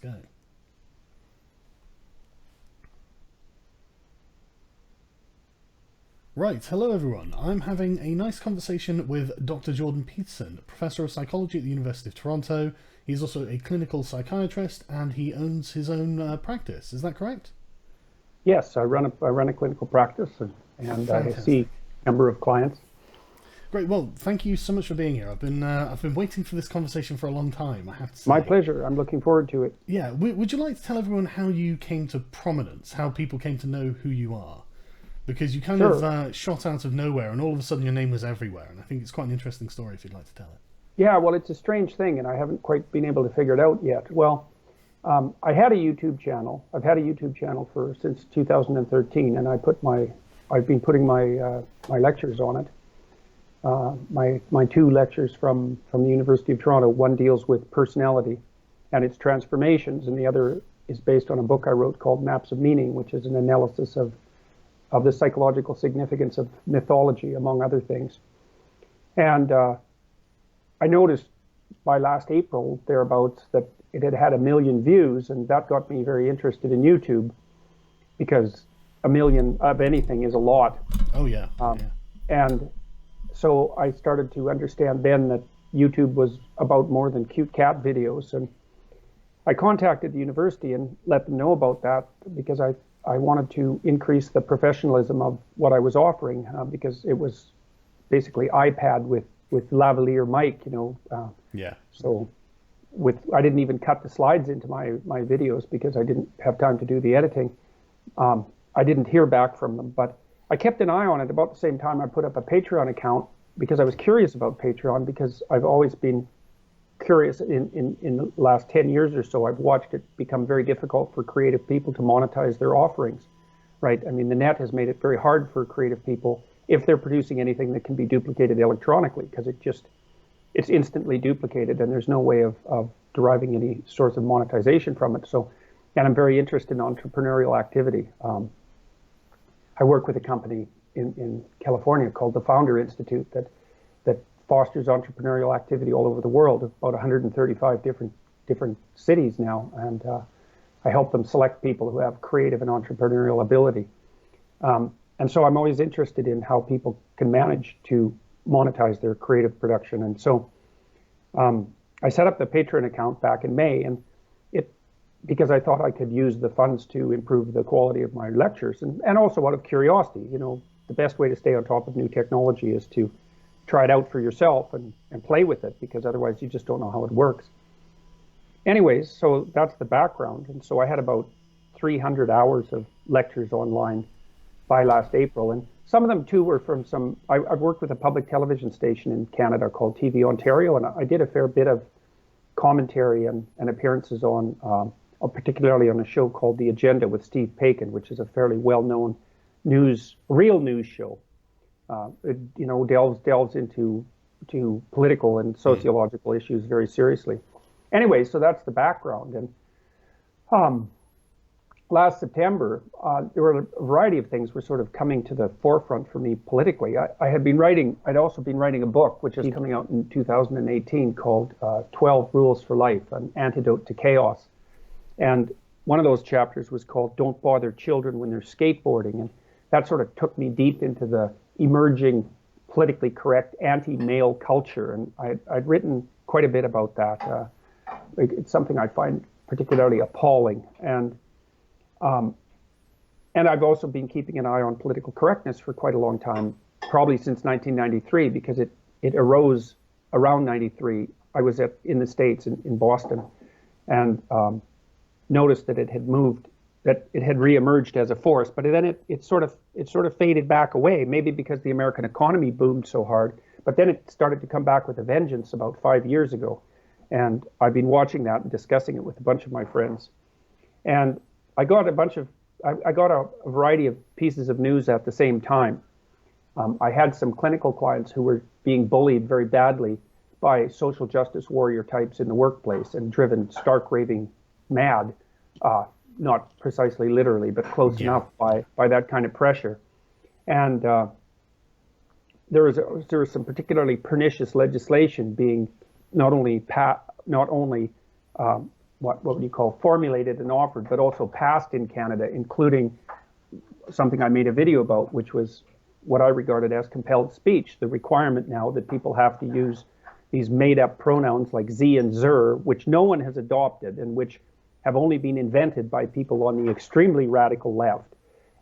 go. Right, hello everyone. I'm having a nice conversation with Dr. Jordan Peterson, Professor of Psychology at the University of Toronto. He's also a clinical psychiatrist and he owns his own practice. Is that correct? Yes, I run a clinical practice and I see a number of clients. Great. Well, thank you so much for being here. I've been waiting for this conversation for a long time, I have to say. My pleasure. I'm looking forward to it. Yeah. Would you like to tell everyone how you came to prominence, how people came to know who you are? Because you kind of shot out of nowhere and all of a sudden your name was everywhere. And I think it's quite an interesting story if you'd like to tell it. Yeah, well, it's a strange thing and I haven't quite been able to figure it out yet. Well, I had a YouTube channel. I've had a YouTube channel since 2013 and I've been putting my lectures on it. My two lectures from the University of Toronto, one deals with personality and its transformations, and the other is based on a book I wrote called Maps of Meaning, which is an analysis of the psychological significance of mythology, among other things. And I noticed by last April, thereabouts, that it had had 1 million views, and that got me very interested in YouTube, because 1 million of anything is a lot. Oh, yeah. And so I started to understand then that YouTube was about more than cute cat videos. And I contacted the university and let them know about that, because I wanted to increase the professionalism of what I was offering, because it was basically iPad with lavalier mic, So I didn't even cut the slides into my videos because I didn't have time to do the editing. I didn't hear back from them, but I kept an eye on it. About the same time I put up a Patreon account because I was curious about Patreon, because I've always been curious in the last 10 years or so. I've watched it become very difficult for creative people to monetize their offerings, right? I mean, the net has made it very hard for creative people if they're producing anything that can be duplicated electronically, because it's instantly duplicated and there's no way of deriving any source of monetization from it. So, and I'm very interested in entrepreneurial activity. I work with a company in California called the Founder Institute that fosters entrepreneurial activity all over the world, about 135 different cities now, and I help them select people who have creative and entrepreneurial ability. And so I'm always interested in how people can manage to monetize their creative production. And so I set up the Patreon account back in May, and because I thought I could use the funds to improve the quality of my lectures, and also out of curiosity. The best way to stay on top of new technology is to try it out for yourself and play with it, because otherwise you just don't know how it works. Anyways, so that's the background. And so I had about 300 hours of lectures online by last April. And some of them too were from I've worked with a public television station in Canada called TV Ontario, and I did a fair bit of commentary and appearances on, particularly on a show called The Agenda with Steve Paikin, which is a fairly well-known real news show. It delves into political and sociological issues very seriously. Anyway, so that's the background. And last September, there were a variety of things were sort of coming to the forefront for me politically. I'd also been writing a book, which is coming out in 2018, called 12 Rules for Life, an Antidote to Chaos. And one of those chapters was called Don't Bother Children When They're Skateboarding. And that sort of took me deep into the emerging politically correct anti-male culture. And I'd written quite a bit about that. It's something I find particularly appalling. And I've also been keeping an eye on political correctness for quite a long time, probably since 1993, because it arose around 93. I was in the States, in Boston, and noticed that it had moved, that it had reemerged as a force, but then it sort of faded back away, maybe because the American economy boomed so hard, but then it started to come back with a vengeance about 5 years ago. And I've been watching that and discussing it with a bunch of my friends. And I got a variety of pieces of news at the same time. I had some clinical clients who were being bullied very badly by social justice warrior types in the workplace and driven stark raving mad, not precisely literally, but close enough by that kind of pressure. And there was some particularly pernicious legislation being not only what would you call, formulated and offered, but also passed in Canada, including something I made a video about, which was what I regarded as compelled speech, the requirement now that people have to use these made-up pronouns like ze and zer, which no one has adopted and which have only been invented by people on the extremely radical left.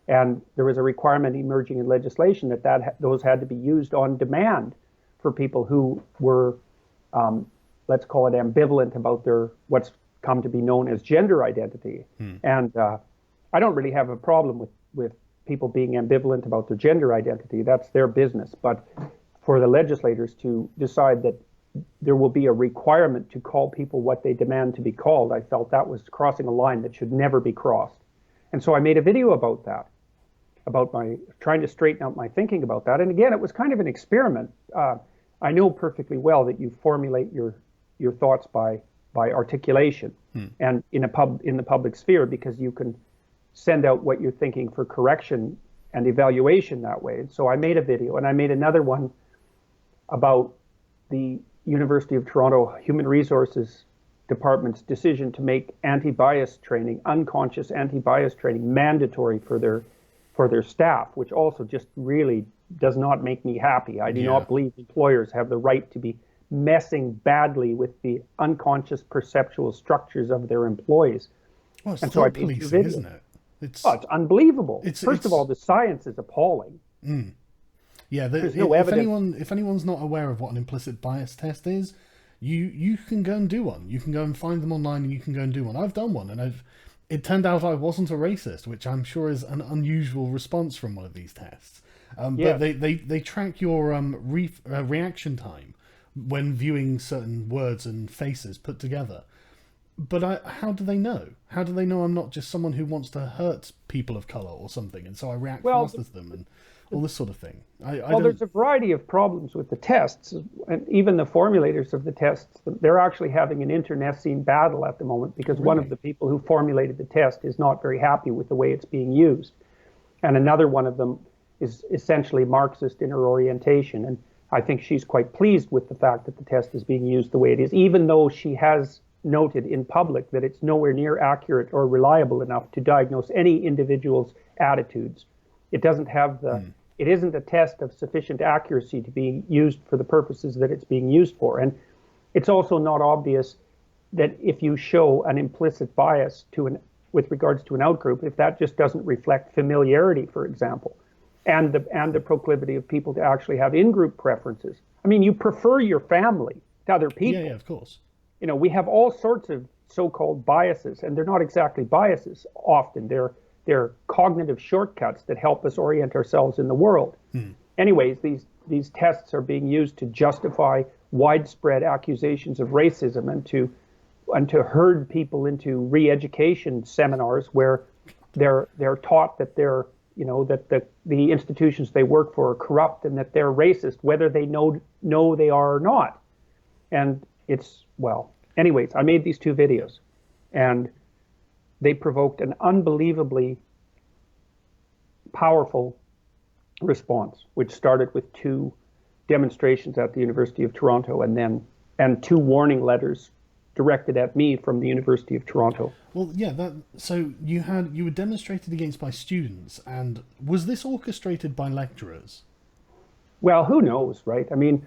And there was a requirement emerging in legislation that those had to be used on demand for people who were, let's call it, ambivalent about their what's come to be known as gender identity. And I don't really have a problem with people being ambivalent about their gender identity. That's their business. But for the legislators to decide that there will be a requirement to call people what they demand to be called, I felt that was crossing a line that should never be crossed. And so I made a video about that, about my trying to straighten out my thinking about that. And again, it was kind of an experiment. I know perfectly well that you formulate your thoughts by articulation and in the public sphere, because you can send out what you're thinking for correction and evaluation that way. And so I made a video, and I made another one about the University of Toronto Human Resources Department's decision to make anti-bias training, unconscious anti-bias training, mandatory for their staff, which also just really does not make me happy. I do not believe employers have the right to be messing badly with the unconscious perceptual structures of their employees. Well, it's still policing, isn't it? It's unbelievable. First of all, the science is appalling. Yeah, there's no evidence. If anyone's not aware of what an implicit bias test is, you can go and do one. You can go and find them online, and you can go and do one. I've done one, and it turned out I wasn't a racist, which I'm sure is an unusual response from one of these tests. But they track your reaction time when viewing certain words and faces put together. But how do they know? How do they know I'm not just someone who wants to hurt people of colour or something, and so I react faster to them and all this sort of thing? There's a variety of problems with the tests, and even the formulators of the tests, they're actually having an internecine battle at the moment, because one of the people who formulated the test is not very happy with the way it's being used. And another one of them is essentially Marxist in her orientation, and I think she's quite pleased with the fact that the test is being used the way it is, even though she has noted in public that it's nowhere near accurate or reliable enough to diagnose any individual's attitudes. It doesn't have it isn't a test of sufficient accuracy to be used for the purposes that it's being used for. And it's also not obvious that if you show an implicit bias with regards to an outgroup, if that just doesn't reflect familiarity, for example, and the proclivity of people to actually have in-group preferences. I mean, you prefer your family to other people. Yeah, of course. You know, we have all sorts of so-called biases, and they're not exactly biases often. They're cognitive shortcuts that help us orient ourselves in the world. Anyways, these tests are being used to justify widespread accusations of racism and to herd people into re-education seminars where they're taught that that the institutions they work for are corrupt and that they're racist, whether they know they are or not. And anyways, I made these two videos, and they provoked an unbelievably powerful response, which started with 2 demonstrations at the University of Toronto and 2 warning letters directed at me from the University of Toronto. Well, yeah, so you were demonstrated against by students, and was this orchestrated by lecturers? Well, who knows, right? I mean,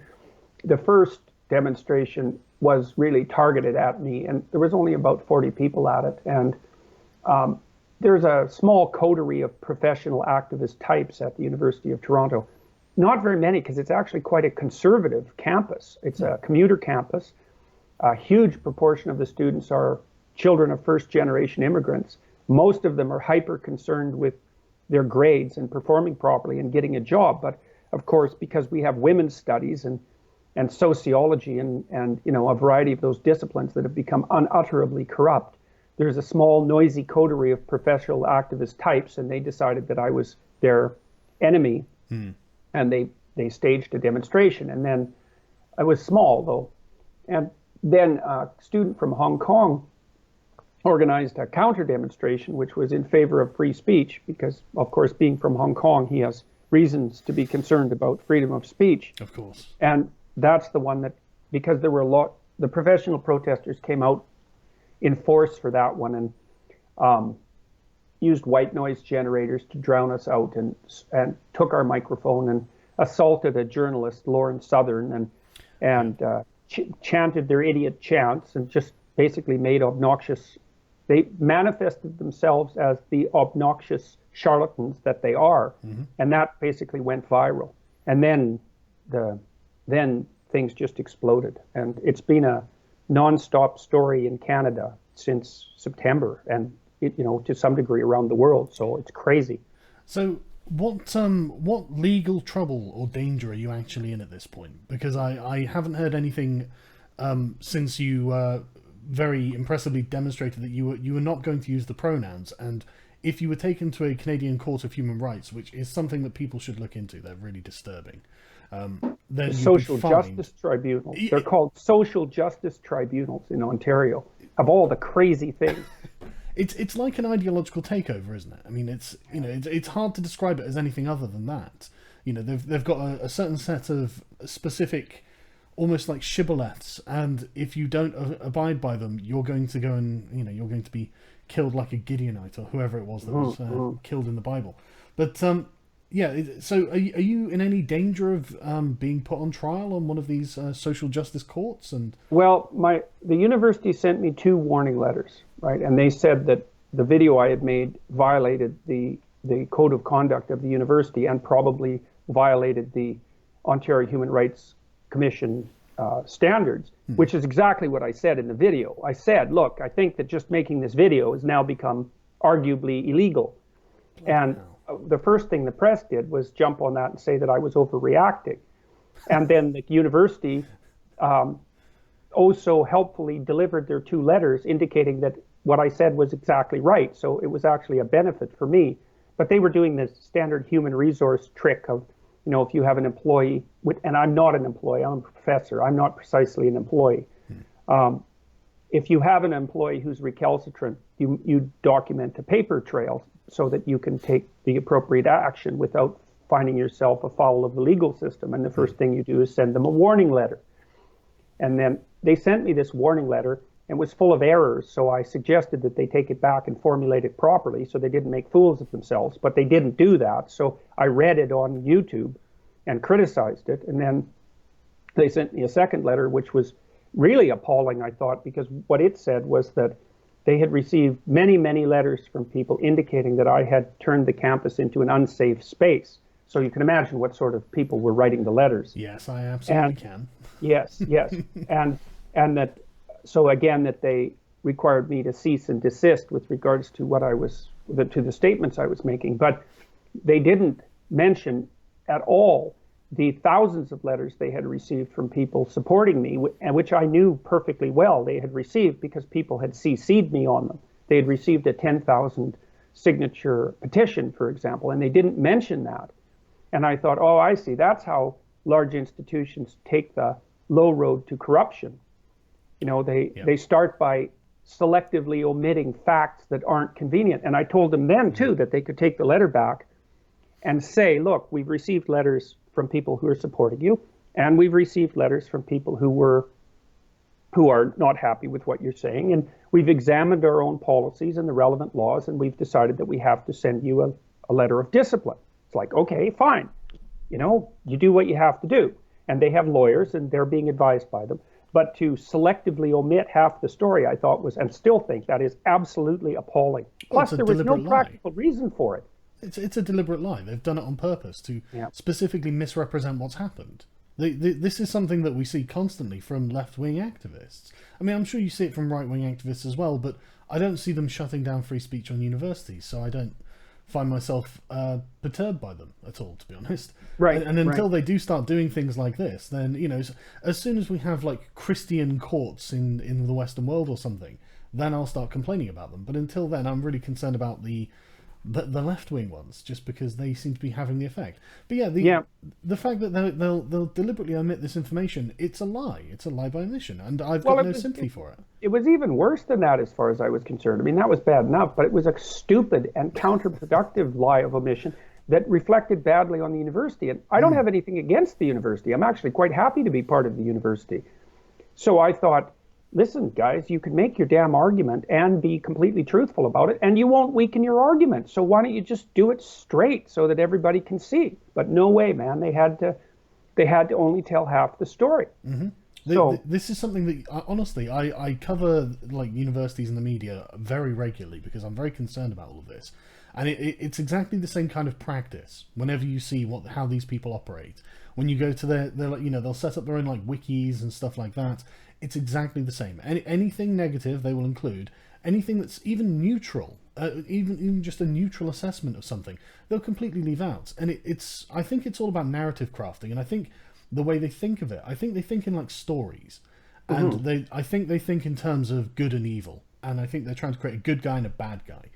the first demonstration was really targeted at me, and there was only about 40 people at it, and there's a small coterie of professional activist types at the University of Toronto. Not very many, because it's actually quite a conservative campus. It's a commuter campus. A huge proportion of the students are children of first-generation immigrants. Most of them are hyper concerned with their grades and performing properly and getting a job. But of course, because we have women's studies and sociology and a variety of those disciplines that have become unutterably corrupt, there's a small, noisy coterie of professional activist types, and they decided that I was their enemy, and they staged a demonstration. And then I was small, though. And then a student from Hong Kong organized a counter demonstration, which was in favor of free speech, because, of course, being from Hong Kong, he has reasons to be concerned about freedom of speech. Of course. And that's the one that, because there were the professional protesters came out in force for that one, and used white noise generators to drown us out, and took our microphone and assaulted a journalist, Lauren Southern, and chanted their idiot chants, and just basically made obnoxious. They manifested themselves as the obnoxious charlatans that they are, and that basically went viral. And then things just exploded, and it's been a non-stop story in Canada since September, and to some degree around the world. So it's crazy. So what legal trouble or danger are you actually in at this point? Because I haven't heard anything since you very impressively demonstrated that you were not going to use the pronouns, and if you were taken to a Canadian Court of Human Rights, which is something that people should look into, they're really disturbing. Then social justice tribunals. They're called social justice tribunals in Ontario. Of all the crazy things. It's like an ideological takeover, isn't it? I mean, it's hard to describe it as anything other than that. They've got a certain set of specific, almost like shibboleths, and if you don't abide by them, you're going to go and you're going to be killed like a Gideonite or whoever it was that was killed in the Bible. But yeah, so are you in any danger of being put on trial on one of these social justice courts? And well, the university sent me 2 warning letters, right? And they said that the video I had made violated the code of conduct of the university and probably violated the Ontario Human Rights Commission standards, which is exactly what I said in the video. I said, look, I think that just making this video has now become arguably illegal. And the first thing the press did was jump on that and say that I was overreacting. And then the university so helpfully delivered their 2 letters indicating that what I said was exactly right. So it was actually a benefit for me. But they were doing this standard human resource trick of, if you have an employee, and I'm not an employee, I'm a professor, I'm not precisely an employee. If you have an employee who's recalcitrant, you document a paper trail so that you can take the appropriate action without finding yourself afoul of the legal system. And the first thing you do is send them a warning letter. And then they sent me this warning letter, and it was full of errors. So I suggested that they take it back and formulate it properly so they didn't make fools of themselves. But they didn't do that. So I read it on YouTube and criticized it. And then they sent me a second letter, which was really appalling, I thought, because what it said was that they had received many, many letters from people indicating that I had turned the campus into an unsafe space. So you can imagine what sort of people were writing the letters. Yes, I absolutely can. Yes. and that, so again, that they required me to cease and desist with regards to to the statements I was making. But they didn't mention at all the thousands of letters they had received from people supporting me, and which I knew perfectly well they had received because people had CC'd me on them. They had received a 10,000 signature petition, for example, and they didn't mention that. And I thought, oh, I see, that's how large institutions take the low road to corruption. They start by selectively omitting facts that aren't convenient. And I told them then, too, that they could take the letter back and say, look, we've received letters from people who are supporting you, and we've received letters from people who are not happy with what you're saying, and we've examined our own policies and the relevant laws, and we've decided that we have to send you a letter of discipline. It's like, okay, fine. You do what you have to do. And they have lawyers, and they're being advised by them. But to selectively omit half the story, I thought was, and still think, that is absolutely appalling. Plus, there was no practical reason for it. It's a deliberate lie. They've done it on purpose to specifically misrepresent what's happened. This is something that we see constantly from left-wing activists. I mean, I'm sure you see it from right-wing activists as well, but I don't see them shutting down free speech on universities, so I don't find myself perturbed by them at all, to be honest. Right. And until they do start doing things like this, then, as soon as we have, like, Christian courts in the Western world or something, then I'll start complaining about them. But until then, I'm really concerned about the left-wing ones, just because they seem to be having the effect. But the fact that they'll deliberately omit this information, it's a lie. It's a lie by omission, and I've got no sympathy for it. It was even worse than that as far as I was concerned. I mean, that was bad enough, but it was a stupid and counterproductive lie of omission that reflected badly on the university. And I don't have anything against the university. I'm actually quite happy to be part of the university. So I thought, listen, guys, you can make your damn argument and be completely truthful about it, and you won't weaken your argument. So why don't you just do it straight so that everybody can see? But no way, man. They had to only tell half the story. Mm-hmm. So this is something that honestly I cover, like, universities and the media very regularly because I'm very concerned about all of this, and it's exactly the same kind of practice. Whenever you see how these people operate, when you go to their they'll set up their own like wikis and stuff like that. It's exactly the same. Anything negative they will include. Anything that's even neutral, even just a neutral assessment of something, they'll completely leave out. And I think it's all about narrative crafting, and I think the way they think of it, I think they think in like stories, and I think they think in terms of good and evil, and I think they're trying to create a good guy and a bad guy,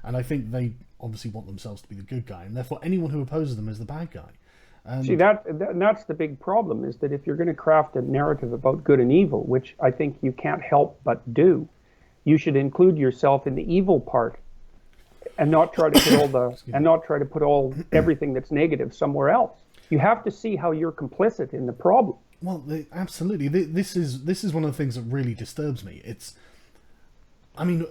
and I think they obviously want themselves to be the good guy, and therefore anyone who opposes them is the bad guy. And see that's the big problem, is that if you're going to craft a narrative about good and evil, which I think you can't help but do, you should include yourself in the evil part, and not try to put all everything that's negative somewhere else. You have to see how you're complicit in the problem. Well, absolutely. This is one of the things that really disturbs me. I mean,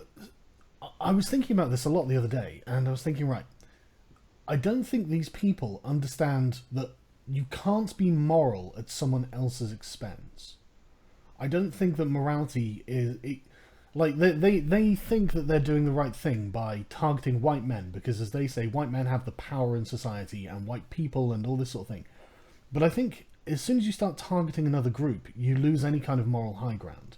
I was thinking about this a lot the other day, and I was thinking, right, I don't think these people understand that you can't be moral at someone else's expense. I don't think that morality is... Like, they think that they're doing the right thing by targeting white men, because, as they say, white men have the power in society, and white people, and all this sort of thing. But I think as soon as you start targeting another group, you lose any kind of moral high ground.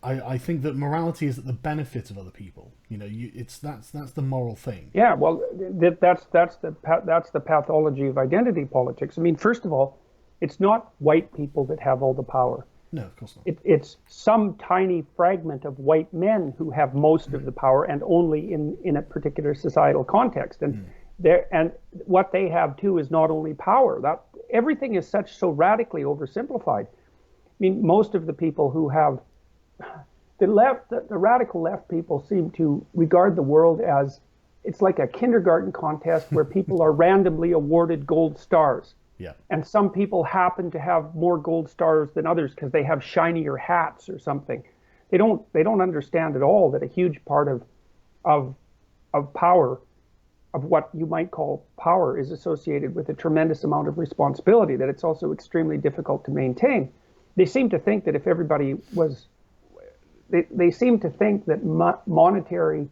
I think that morality is at the benefit of other people. That's the moral thing. Yeah, well, that's the pathology of identity politics. I mean, first of all, it's not white people that have all the power. No, of course not. It's some tiny fragment of white men who have most of the power, and only in a particular societal context. And and what they have too is not only power. That everything is so radically oversimplified. I mean, most of the people who have the radical left people seem to regard the world as it's like a kindergarten contest where people are randomly awarded gold stars. Yeah. And some people happen to have more gold stars than others because they have shinier hats or something. They don't understand at all that a huge part of power, of what you might call power, is associated with a tremendous amount of responsibility, that it's also extremely difficult to maintain. They seem to think that if everybody was, they seem to think that monetary,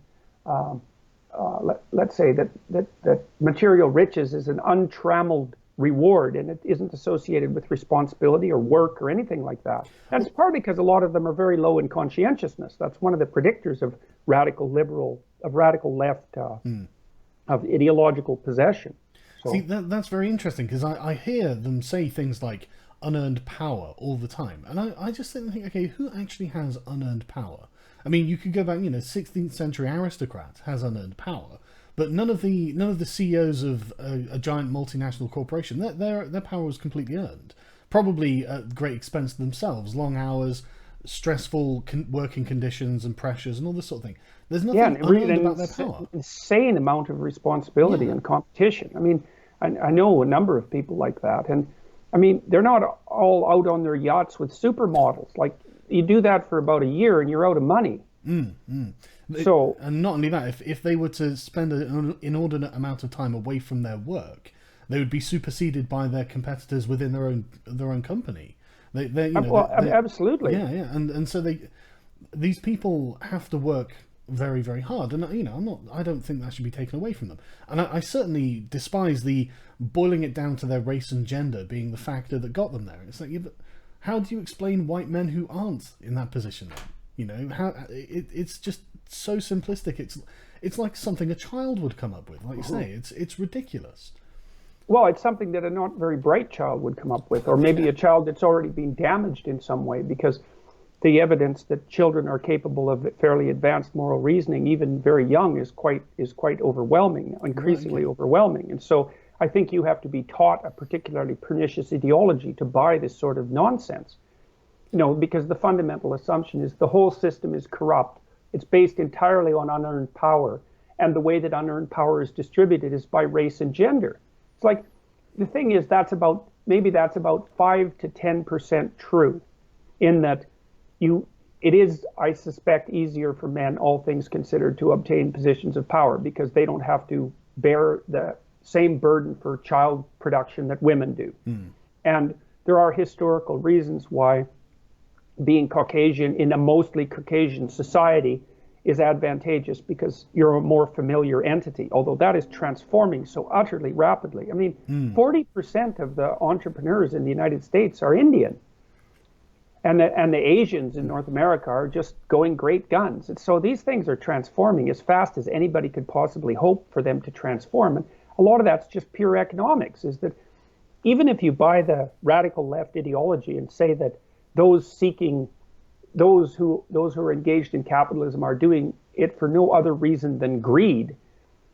let's say that material riches is an untrammeled reward, and it isn't associated with responsibility or work or anything like that. And it's partly because a lot of them are very low in conscientiousness. That's one of the predictors of radical left, of ideological possession. So, see, that's very interesting, because I hear them say things like unearned power all the time, and I just think, okay, who actually has unearned power? I mean, you could go back, 16th century aristocrat has unearned power. But none of the CEOs of a giant multinational corporation, their power was completely earned. Probably at great expense to themselves, long hours, stressful working conditions and pressures and all this sort of thing. There's nothing unearned about their power. Insane amount of responsibility and competition. I mean, I know a number of people like that, and I mean, they're not all out on their yachts with supermodels. Like, you do that for about a year and you're out of money. So, and not only that, if they were to spend an inordinate amount of time away from their work, they would be superseded by their competitors within their own company. Absolutely. Yeah, and so these people have to work very, very hard, and I don't think that should be taken away from them. And I certainly despise the boiling it down to their race and gender being the factor that got them there. It's like, how do you explain white men who aren't in that position? It's just so simplistic. It's like something a child would come up with. Like you say, it's ridiculous. Well, it's something that a not very bright child would come up with, or maybe a child that's already been damaged in some way, because the evidence that children are capable of fairly advanced moral reasoning, even very young, is quite overwhelming, increasingly overwhelming. And so I think you have to be taught a particularly pernicious ideology to buy this sort of nonsense. Because the fundamental assumption is the whole system is corrupt. It's based entirely on unearned power. And the way that unearned power is distributed is by race and gender. It's like, the thing is, that's about 5 to 10% true, in that it is, I suspect, easier for men, all things considered, to obtain positions of power because they don't have to bear the same burden for child production that women do. And there are historical reasons why being Caucasian in a mostly Caucasian society is advantageous, because you're a more familiar entity, although that is transforming so utterly rapidly. I mean, 40% of the entrepreneurs in the United States are Indian. And the Asians in North America are just going great guns. And so these things are transforming as fast as anybody could possibly hope for them to transform. And a lot of that's just pure economics, is that even if you buy the radical left ideology and say that those who are engaged in capitalism are doing it for no other reason than greed,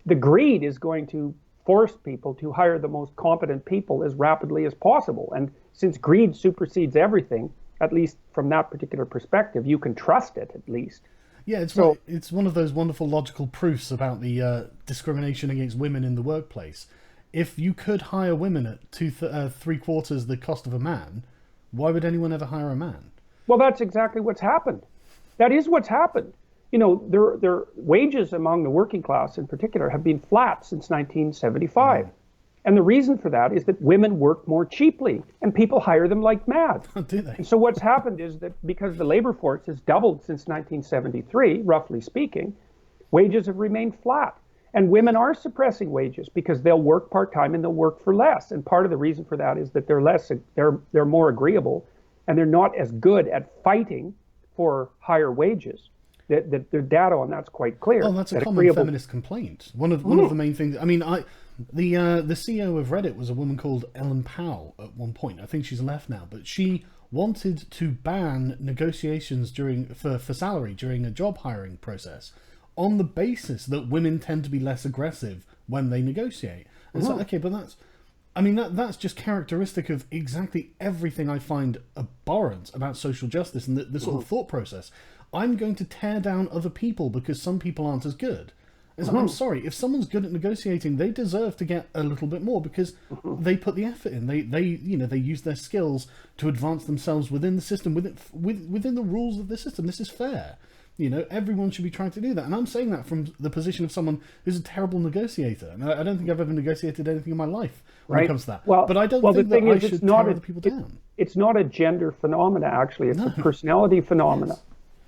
the greed is going to force people to hire the most competent people as rapidly as possible. And since greed supersedes everything, at least from that particular perspective, you can trust it at least. Yeah, it's one of those wonderful logical proofs about the discrimination against women in the workplace. If you could hire women at three-quarters the cost of a man, why would anyone ever hire a man? Well, that's exactly what's happened. That is what's happened. You know, their wages among the working class in particular have been flat since 1975. And the reason for that is that women work more cheaply and people hire them like mad. Do they? And so what's happened is that because the labor force has doubled since 1973, roughly speaking, wages have remained flat. And women are suppressing wages because they'll work part-time and they'll work for less. And part of the reason for that is that they're more agreeable, and they're not as good at fighting for higher wages. The data on that's quite clear. Oh, that's a common feminist complaint. One of the main things. I mean, the CEO of Reddit was a woman called Ellen Powell at one point. I think she's left now, but she wanted to ban negotiations for salary during a job hiring process on the basis that women tend to be less aggressive when they negotiate. And so, okay, but that's just characteristic of exactly everything I find abhorrent about social justice and the sort of thought process. I'm going to tear down other people because some people aren't as good. I'm sorry, if someone's good at negotiating, they deserve to get a little bit more because they put the effort in. They use their skills to advance themselves within the system, within the rules of the system. This is fair. Everyone should be trying to do that. And I'm saying that from the position of someone who's a terrible negotiator. And I don't think I've ever negotiated anything in my life when it comes to that. Well, but I don't think that I should tear other people down. It's not a gender phenomena, actually. It's a personality phenomena.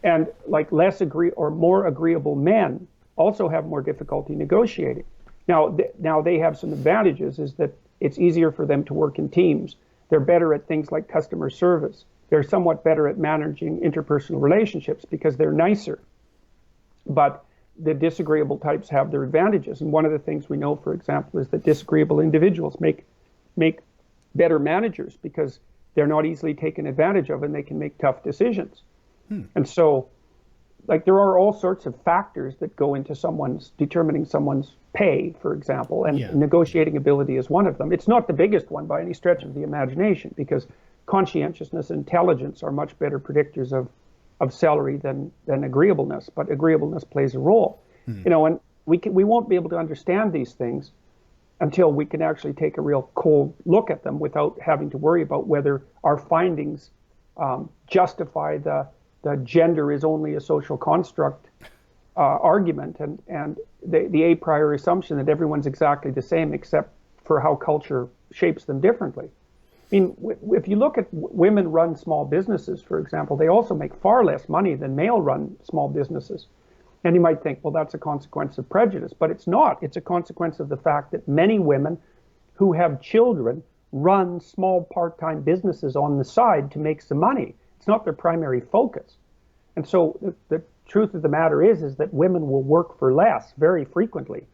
And like more agreeable men also have more difficulty negotiating. Now they have some advantages, is that it's easier for them to work in teams. They're better at things like customer service. They're somewhat better at managing interpersonal relationships because they're nicer. But the disagreeable types have their advantages. And one of the things we know, for example, is that disagreeable individuals make better managers because they're not easily taken advantage of and they can make tough decisions. And so, there are all sorts of factors that go into determining someone's pay, for example, and negotiating ability is one of them. It's not the biggest one by any stretch of the imagination, because conscientiousness and intelligence are much better predictors of salary than agreeableness, but agreeableness plays a role. And we won't be able to understand these things until we can actually take a real cold look at them without having to worry about whether our findings justify the gender is only a social construct argument and the a priori assumption that everyone's exactly the same except for how culture shapes them differently. I mean, if you look at women-run small businesses, for example, they also make far less money than male-run small businesses. And you might think, well, that's a consequence of prejudice, but it's not. It's a consequence of the fact that many women who have children run small part-time businesses on the side to make some money. It's not their primary focus. And so the truth of the matter is that women will work for less very frequently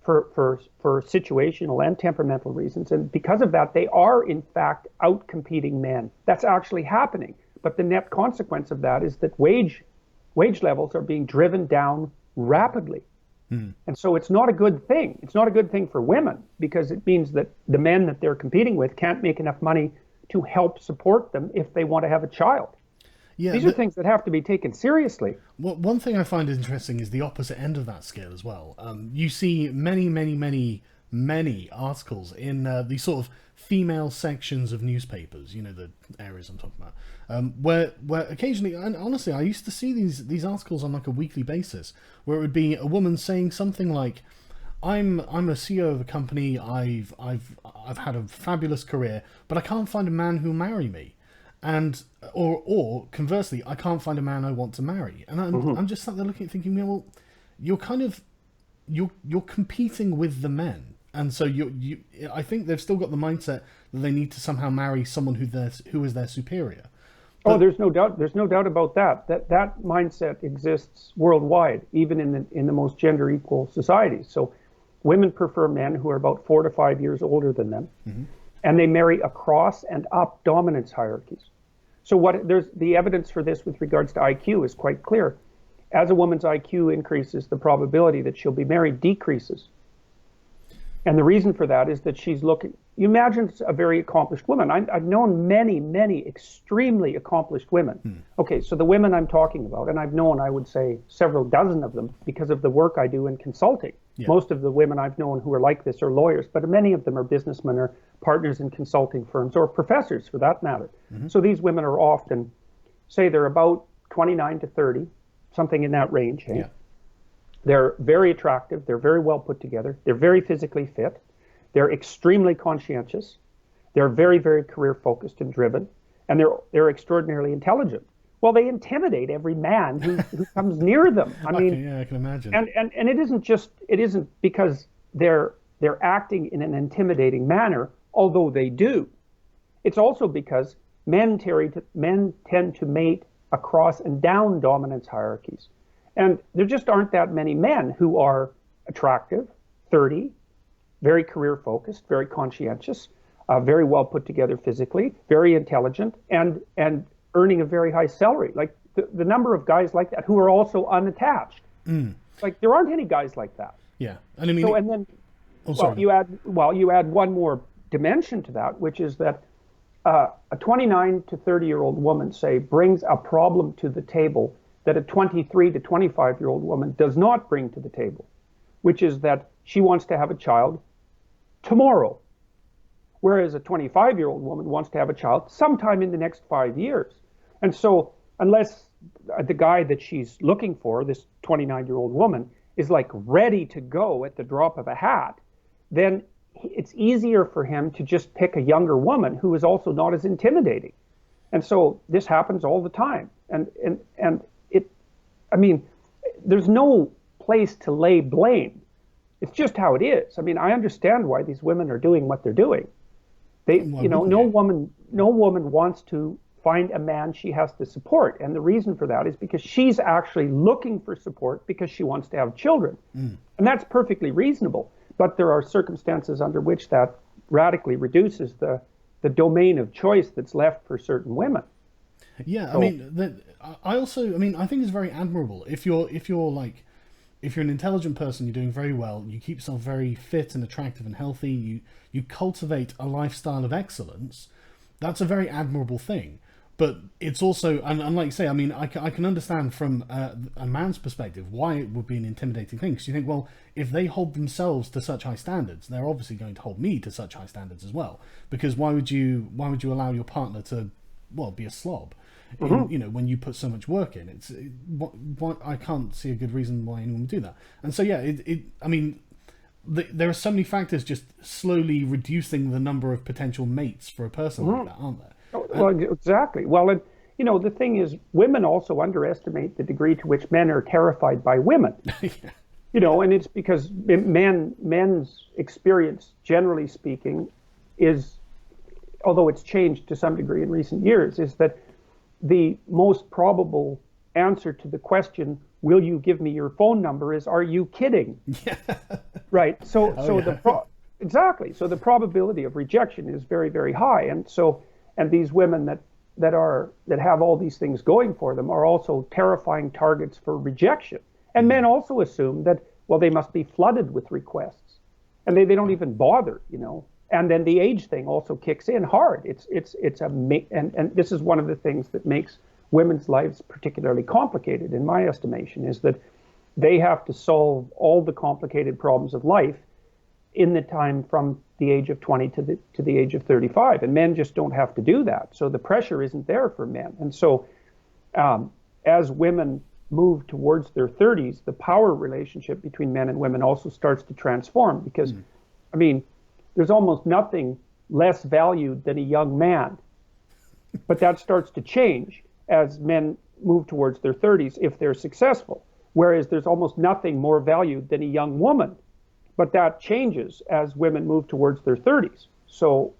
for situational and temperamental reasons. And because of that, they are, in fact, out-competing men. That's actually happening. But the net consequence of that is that wage levels are being driven down rapidly. And so it's not a good thing. It's not a good thing for women because it means that the men that they're competing with can't make enough money to help support them if they want to have a child. Yeah, these are things that have to be taken seriously. Well, one thing I find interesting is the opposite end of that scale as well. You see many many articles in the sort of female sections of newspapers, you know, the areas I'm talking about, where occasionally, and honestly, I used to see these articles on like a weekly basis, where it would be a woman saying something like, I'm a CEO of a company. I've had a fabulous career, but I can't find a man who'll marry me, and or conversely, I can't find a man I want to marry. And I'm just sat there looking, thinking, well, you're kind of you're competing with the men, and so I think they've still got the mindset that they need to somehow marry someone who is their superior. But, there's no doubt. There's no doubt about that. That mindset exists worldwide, even in the most gender equal societies. So, women prefer men who are about 4 to 5 years older than them, and they marry across and up dominance hierarchies. So, there's the evidence for this with regards to IQ is quite clear. As a woman's IQ increases, the probability that she'll be married decreases. And the reason for that is that she's looking, you imagine a very accomplished woman. I've known many, many extremely accomplished women. Okay, so the women I'm talking about, and I've known, I would say, several dozen of them because of the work I do in consulting. Yeah. Most of the women I've known who are like this are lawyers, but many of them are businessmen or partners in consulting firms or professors for that matter. So these women are often, say they're about 29 to 30, something in that range. Hey? Yeah. They're very attractive. They're very well put together. They're very physically fit. They're extremely conscientious. They're very, very career focused and driven. And they're extraordinarily intelligent. Well, they intimidate every man who comes near them. I mean, yeah, I can imagine. And it isn't because they're acting in an intimidating manner, although they do. It's also because men tend to mate across and down dominance hierarchies. And there just aren't that many men who are attractive, 30, very career focused, very conscientious, very well put together physically, very intelligent, and earning a very high salary. Like the number of guys like that who are also unattached. Like there aren't any guys like that. Yeah. And I mean, so, and then you add one more dimension to that, which is that a 29 to 30-year-old woman, say, brings a problem to the table that a 23 to 25-year-old woman does not bring to the table, which is that she wants to have a child tomorrow, whereas a 25-year-old woman wants to have a child sometime in the next 5 years. And so unless the guy that she's looking for, this 29-year-old woman, is like ready to go at the drop of a hat, then it's easier for him to just pick a younger woman who is also not as intimidating. And so this happens all the time. And it, I mean, there's no place to lay blame. It's just how it is. I mean, I understand why these women are doing what they're doing. No woman wants to find a man she has to support. And the reason for that is because she's actually looking for support because she wants to have children. And that's perfectly reasonable. But there are circumstances under which that radically reduces the domain of choice that's left for certain women. Yeah, so, I mean, I think it's very admirable if you're an intelligent person, you're doing very well, you keep yourself very fit and attractive and healthy, you cultivate a lifestyle of excellence. That's a very admirable thing. But it's also, and like you say, I mean, I can understand from a man's perspective why it would be an intimidating thing. Because you think, well, if they hold themselves to such high standards, they're obviously going to hold me to such high standards as well. Because why would you allow your partner to, well, be a slob? When you put so much work in, I can't see a good reason why anyone would do that. And so, yeah, there are so many factors just slowly reducing the number of potential mates for a person like that, aren't there? Well, exactly. Well, and the thing is, women also underestimate the degree to which men are terrified by women. Yeah. And it's because men's experience, generally speaking, is, although it's changed to some degree in recent years, is that the most probable answer to the question, will you give me your phone number, is, are you kidding? Yeah. Right. So exactly. So the probability of rejection is very, very high. And these women that have all these things going for them are also terrifying targets for rejection. And men also assume that, well, they must be flooded with requests, and they don't even bother, And then the age thing also kicks in hard. And this is one of the things that makes women's lives particularly complicated, in my estimation, is that they have to solve all the complicated problems of life in the time from the age of 20 to the age of 35, and men just don't have to do that. So the pressure isn't there for men. And so as women move towards their 30s, the power relationship between men and women also starts to transform, because I mean, there's almost nothing less valued than a young man. But that starts to change as men move towards their 30s if they're successful. Whereas there's almost nothing more valued than a young woman. But that changes as women move towards their 30s. So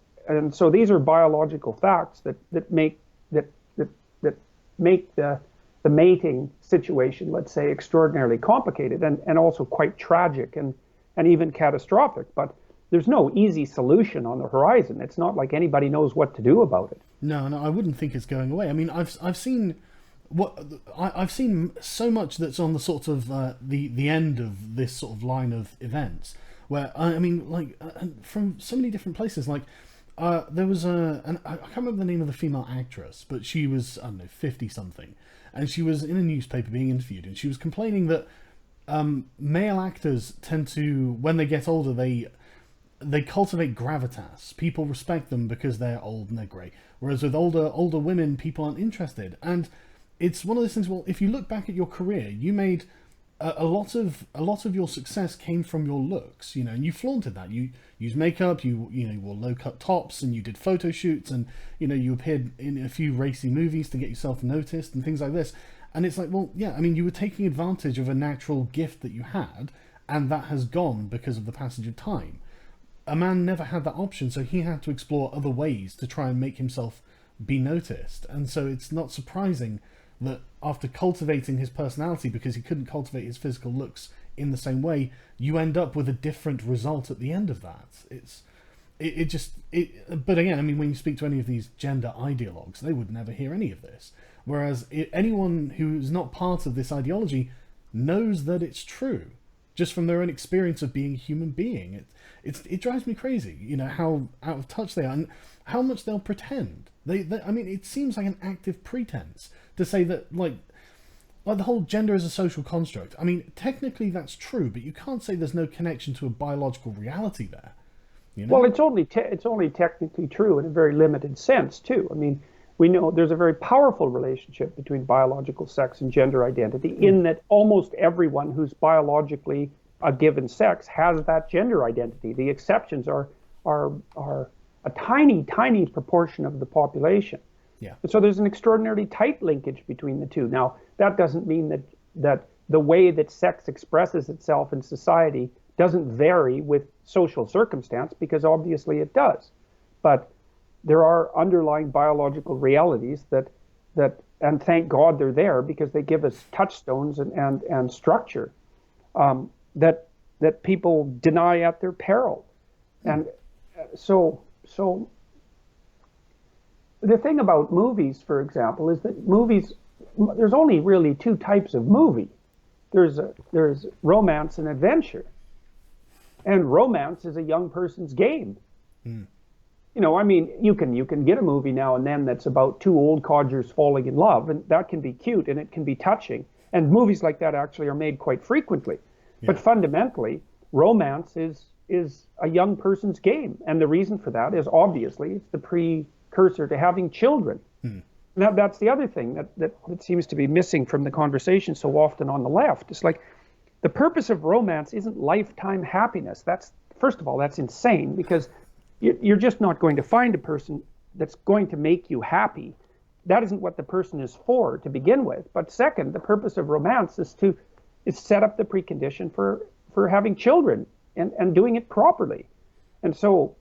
these are biological facts that make the mating situation, let's say, extraordinarily complicated and also quite tragic and even catastrophic. But there's no easy solution on the horizon. It's not like anybody knows what to do about it. No, I wouldn't think it's going away. I mean, I've seen I've seen so much that's on the sort of the end of this sort of line of events, where I mean, like from so many different places. Like there was I can't remember the name of the female actress, but she was, I don't know, 50 something, and she was in a newspaper being interviewed, and she was complaining that male actors tend to, when they get older, they cultivate gravitas. People respect them because they're old and they're grey. Whereas with older women, people aren't interested. And it's one of those things. Well, if you look back at your career, you made a lot of your success came from your looks, you know, and you flaunted that. You used makeup, you wore low cut tops, and you did photo shoots, and you appeared in a few racy movies to get yourself noticed and things like this. And it's like, well, yeah, I mean, you were taking advantage of a natural gift that you had, and that has gone because of the passage of time. A man never had that option, so he had to explore other ways to try and make himself be noticed. And so it's not surprising that after cultivating his personality, because he couldn't cultivate his physical looks in the same way, you end up with a different result at the end of that. But again, I mean, when you speak to any of these gender ideologues, they would never hear any of this. Whereas anyone who's not part of this ideology knows that it's true, just from their own experience of being a human being. It drives me crazy, how out of touch they are and how much they'll pretend. I mean, it seems like an active pretense to say that, like the whole gender is a social construct. I mean, technically that's true, but you can't say there's no connection to a biological reality there. Well, it's only technically true in a very limited sense, too. I mean, we know there's a very powerful relationship between biological sex and gender identity, in that almost everyone who's biologically a given sex has that gender identity. The exceptions are a tiny, tiny proportion of the population. Yeah. And so there's an extraordinarily tight linkage between the two. Now, that doesn't mean that the way that sex expresses itself in society doesn't vary with social circumstance, because obviously it does. But there are underlying biological realities that and thank God they're there, because they give us touchstones and structure that people deny at their peril. And so the thing about movies, for example, is that there's only really two types of movie. There's romance and adventure. And romance is a young person's game. I mean, you can get a movie now and then that's about two old codgers falling in love, and that can be cute and it can be touching. And movies like that actually are made quite frequently. Yeah. But fundamentally, romance is a young person's game. And the reason for that is obviously it's the precursor to having children. Now, that's the other thing that seems to be missing from the conversation so often on the left. It's like, the purpose of romance isn't lifetime happiness. First of all, that's insane, because you're just not going to find a person that's going to make you happy. That isn't what the person is for to begin with. But second, the purpose of romance is set up the precondition for having children and doing it properly. And so,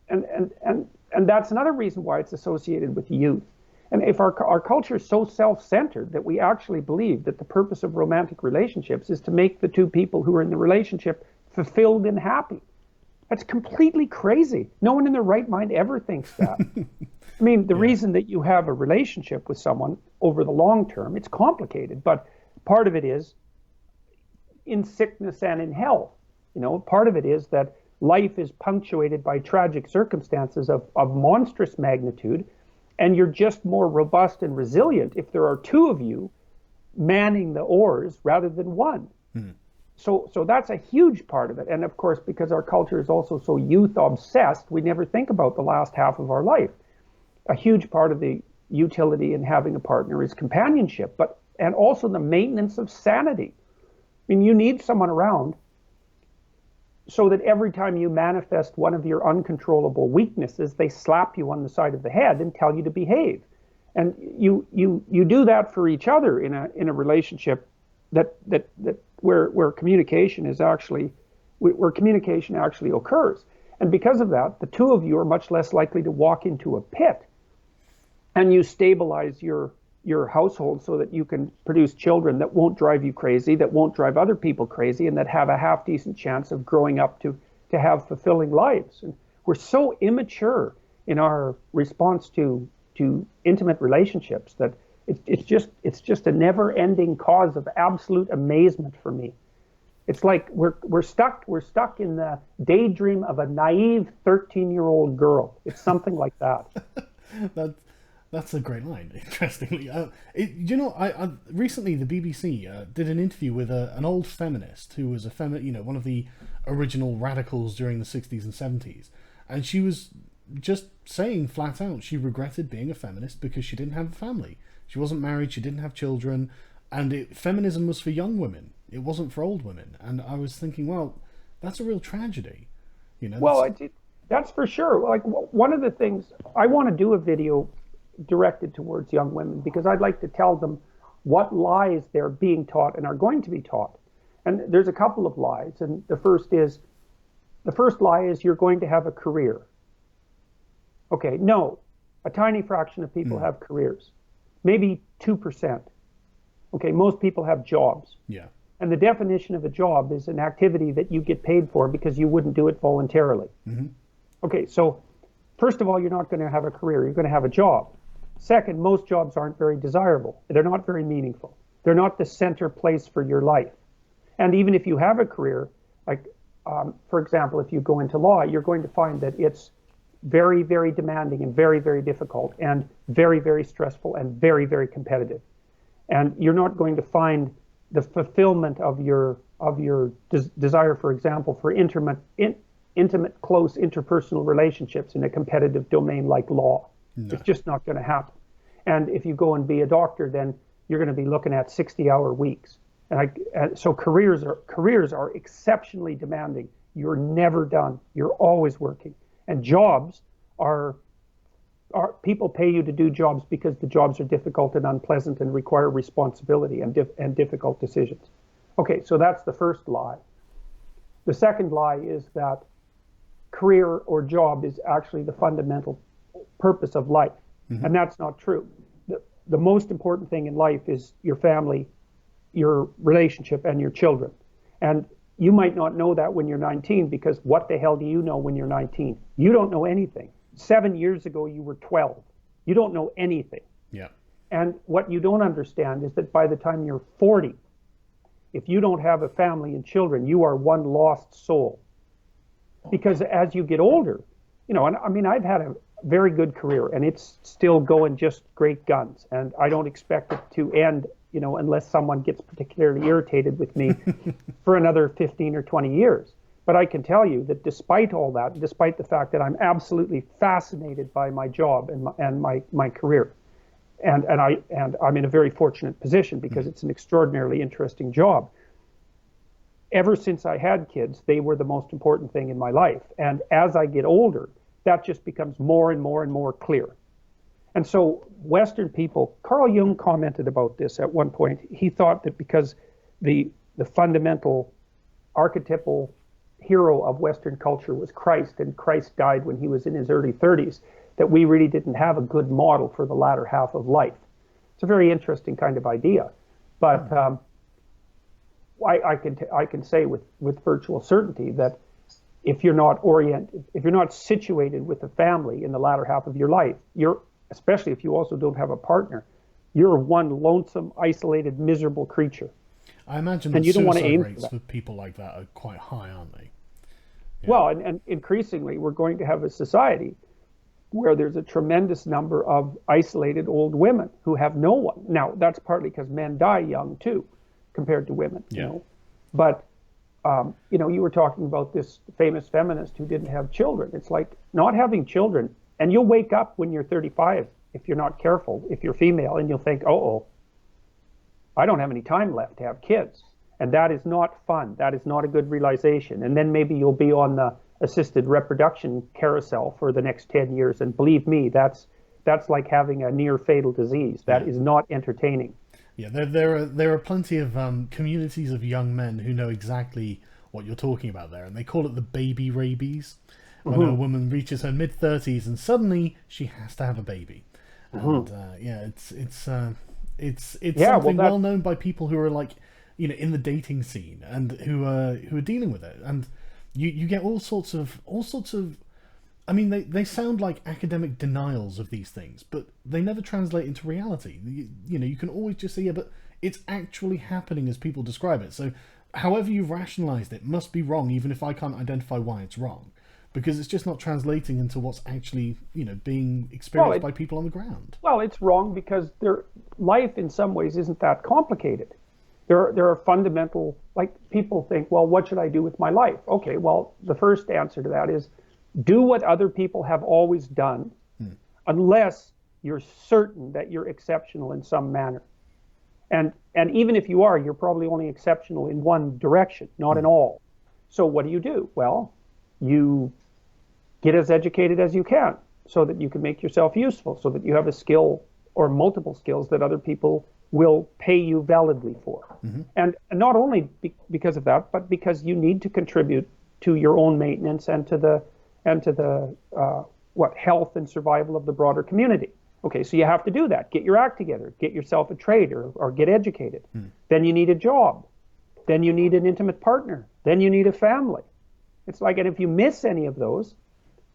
and that's another reason why it's associated with youth. And if our culture is so self-centered that we actually believe that the purpose of romantic relationships is to make the two people who are in the relationship fulfilled and happy, that's completely crazy. No one in their right mind ever thinks that. I mean, the reason that you have a relationship with someone over the long term, it's complicated, but part of it is in sickness and in health. Part of it is that life is punctuated by tragic circumstances of monstrous magnitude, and you're just more robust and resilient if there are two of you manning the oars rather than one. So that's a huge part of it. And of course, because our culture is also so youth obsessed, we never think about the last half of our life. A huge part of the utility in having a partner is companionship, and also the maintenance of sanity. I mean, you need someone around so that every time you manifest one of your uncontrollable weaknesses, they slap you on the side of the head and tell you to behave. And you do that for each other in a relationship that where communication is actually where communication actually occurs. And because of that, the two of you are much less likely to walk into a pit. And you stabilize your household so that you can produce children that won't drive you crazy, that won't drive other people crazy, and that have a half decent chance of growing up to have fulfilling lives. And we're so immature in our response to intimate relationships that it's just a never-ending cause of absolute amazement for me. It's like we're stuck in the daydream of a naive 13-year-old girl. It's something like that. That's a great line. Interestingly, I recently the BBC did an interview with an old feminist who was one of the original radicals during the 60s and 70s, and she was just saying flat out she regretted being a feminist because she didn't have a family. She wasn't married. She didn't have children, and feminism was for young women. It wasn't for old women. And I was thinking, well, that's a real tragedy. Well, that's for sure. Like, one of the things I want to do a video directed towards young women, because I'd like to tell them what lies they're being taught and are going to be taught. And there's a couple of lies. And the first lie is you're going to have a career. Okay, no, a tiny fraction of people have careers, maybe 2%. Okay, most people have jobs. Yeah. And the definition of a job is an activity that you get paid for because you wouldn't do it voluntarily. Mm-hmm. Okay, so first of all, you're not going to have a career, you're going to have a job. Second, most jobs aren't very desirable. They're not very meaningful. They're not the center place for your life. And even if you have a career, like, for example, if you go into law, you're going to find that it's very, very demanding and very, very difficult and very, very stressful and very, very competitive. And you're not going to find the fulfillment of your desire, for example, for intimate, close interpersonal relationships in a competitive domain like law. No. It's just not going to happen. And if you go and be a doctor, then you're going to be looking at 60-hour weeks. And so careers are exceptionally demanding. You're never done. You're always working. And jobs are people pay you to do jobs because the jobs are difficult and unpleasant and require responsibility and difficult decisions. Okay, so that's the first lie. The second lie is that career or job is actually the fundamental purpose of life. Mm-hmm. And that's not true. The most important thing in life is your family, your relationship, and your children. And you might not know that when you're 19, because what the hell do you know when you're 19? You don't know anything. 7 years ago, you were 12. You don't know anything. Yeah. And what you don't understand is that by the time you're 40, if you don't have a family and children, you are one lost soul. Because as you get older, and I mean, I've had a very good career and it's still going just great guns. And I don't expect it to end, unless someone gets particularly irritated with me for another 15 or 20 years. But I can tell you that despite all that, despite the fact that I'm absolutely fascinated by my job and my career, and I'm in a very fortunate position because it's an extraordinarily interesting job. Ever since I had kids, they were the most important thing in my life. And as I get older, that just becomes more and more and more clear. And so Western people, Carl Jung commented about this at one point. He thought that because the fundamental archetypal hero of Western culture was Christ, and Christ died when he was in his early 30s, that we really didn't have a good model for the latter half of life. It's a very interesting kind of idea. But I can say with virtual certainty that if you're not situated with a family in the latter half of your life, especially if you also don't have a partner, you're one lonesome, isolated, miserable creature. I imagine the suicide rates for people like that are quite high, aren't they? Yeah. Well, and increasingly, we're going to have a society where there's a tremendous number of isolated old women who have no one. Now, that's partly because men die young too, compared to women. Yeah. But You were talking about this famous feminist who didn't have children. It's like not having children, and you'll wake up when you're 35 if you're not careful, if you're female, and you'll think, oh, I don't have any time left to have kids. And that is not fun. That is not a good realization. And then maybe you'll be on the assisted reproduction carousel for the next 10 years. And believe me, that's like having a near fatal disease. That is not entertaining. Yeah, there are plenty of communities of young men who know exactly what you're talking about there, and they call it the baby rabies. When a woman reaches her mid-30s and suddenly she has to have a baby, and it's something well known by people who are like, in the dating scene and who are dealing with it, and you get all sorts of. I mean, they sound like academic denials of these things, but they never translate into reality. You can always just say, yeah, but it's actually happening as people describe it. So however you've rationalized it must be wrong, even if I can't identify why it's wrong, because it's just not translating into what's actually, being experienced by people on the ground. Well, it's wrong because life in some ways isn't that complicated. There are fundamental, like people think, well, what should I do with my life? Okay, well, the first answer to that is, do what other people have always done, unless you're certain that you're exceptional in some manner. And even if you are, you're probably only exceptional in one direction, not in all. So what do? Well, you get as educated as you can so that you can make yourself useful, so that you have a skill or multiple skills that other people will pay you validly for. And not only because of that, but because you need to contribute to your own maintenance and to the health and survival of the broader community. Okay, so you have to do that. Get your act together. Get yourself a trade or get educated. Then you need a job. Then you need an intimate partner. Then you need a family. It's like, and if you miss any of those,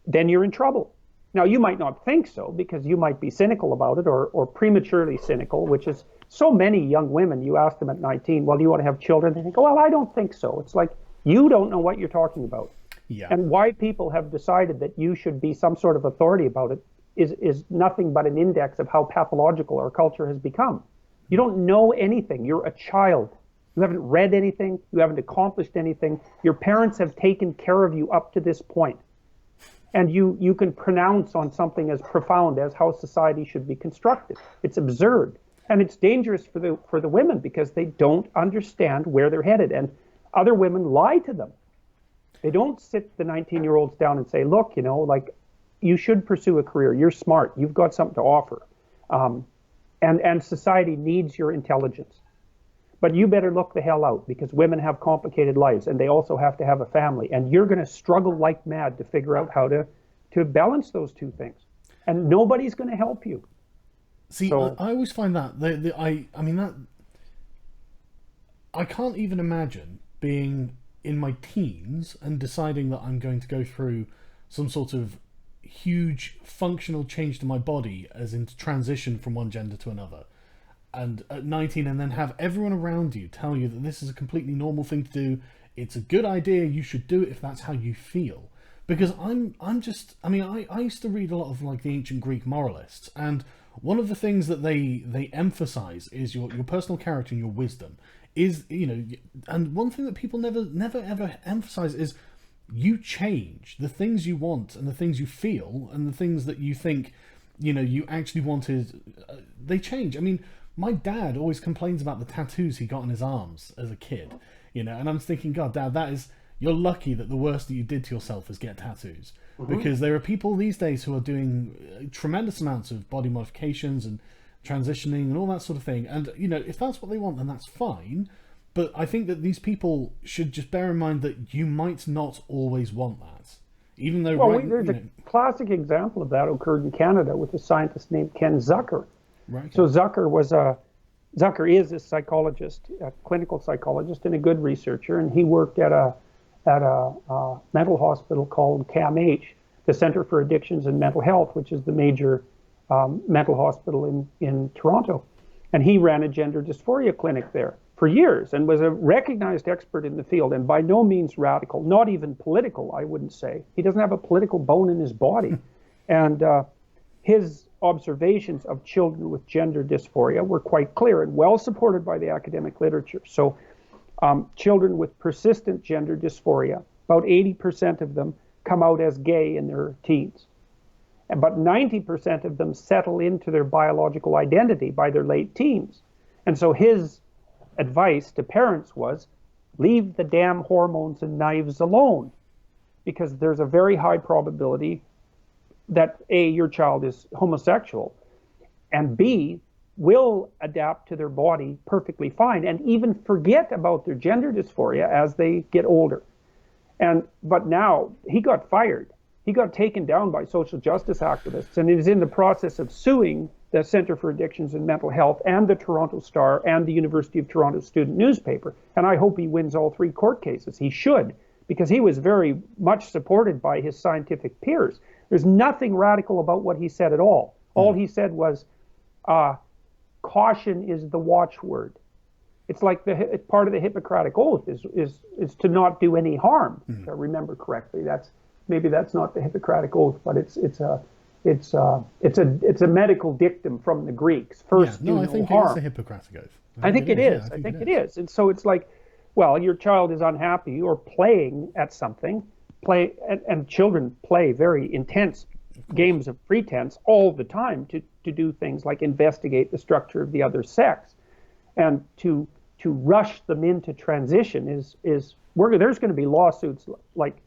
then you're in trouble. Now, you might not think so because you might be cynical about it or prematurely cynical, which is so many young women, you ask them at 19, well, do you want to have children? They think, oh, well, I don't think so. It's like, you don't know what you're talking about. Yeah. And why people have decided that you should be some sort of authority about it is nothing but an index of how pathological our culture has become. You don't know anything. You're a child. You haven't read anything. You haven't accomplished anything. Your parents have taken care of you up to this point. And you can pronounce on something as profound as how society should be constructed. It's absurd. And it's dangerous for the women because they don't understand where they're headed. And other women lie to them. They don't sit the 19-year-olds down and say, look, you should pursue a career. You're smart. You've got something to offer. And society needs your intelligence. But you better look the hell out because women have complicated lives and they also have to have a family. And you're going to struggle like mad to figure out how to balance those two things. And nobody's going to help you. See, so, I always find that, I can't even imagine being in my teens and deciding that I'm going to go through some sort of huge functional change to my body as in transition from one gender to another, and at 19 and then have everyone around you tell you that this is a completely normal thing to do, it's a good idea, you should do it if that's how you feel. Because I used to read a lot of like the ancient Greek moralists, and one of the things that they emphasize is your personal character and your wisdom. And one thing that people never ever emphasize is you change. The things you want and the things you feel and the things that you think you actually wanted, they change. I mean, my dad always complains about the tattoos he got on his arms as a kid, and I'm thinking, God, Dad, you're lucky that the worst that you did to yourself is get tattoos. Because there are people these days who are doing tremendous amounts of body modifications and transitioning and all that sort of thing. And, if that's what they want, then that's fine. But I think that these people should just bear in mind that you might not always want that. Even though... there's a classic example of that occurred in Canada with a scientist named Ken Zucker. Right. So Zucker is a psychologist, a clinical psychologist and a good researcher, and he worked at a mental hospital called CAMH, the Center for Addictions and Mental Health, which is the major mental hospital in Toronto. And he ran a gender dysphoria clinic there for years and was a recognized expert in the field and by no means radical, not even political, I wouldn't say. He doesn't have a political bone in his body. And his observations of children with gender dysphoria were quite clear and well supported by the academic literature. So Children with persistent gender dysphoria, about 80% of them come out as gay in their teens. But 90% of them settle into their biological identity by their late teens. And so his advice to parents was, leave the damn hormones and knives alone, because there's a very high probability that A, your child is homosexual, and B, will adapt to their body perfectly fine and even forget about their gender dysphoria as they get older. But now he got fired. He got taken down by social justice activists and is in the process of suing the Centre for Addictions and Mental Health and the Toronto Star and the University of Toronto student newspaper. And I hope he wins all 3 court cases. He should, because he was very much supported by his scientific peers. There's nothing radical about what he said at all. All he said was, caution is the watchword. It's like part of the Hippocratic Oath is to not do any harm. If I remember correctly, maybe that's not the Hippocratic Oath, but it's a medical dictum from the Greeks. First, do no harm. I think it's the Hippocratic Oath. I think it is. I think it is. And so it's like, well, your child is unhappy or playing at something. And children play very intense games of pretense all the time to do things like investigate the structure of the other sex, and to rush them into transition is there's going to be lawsuits, like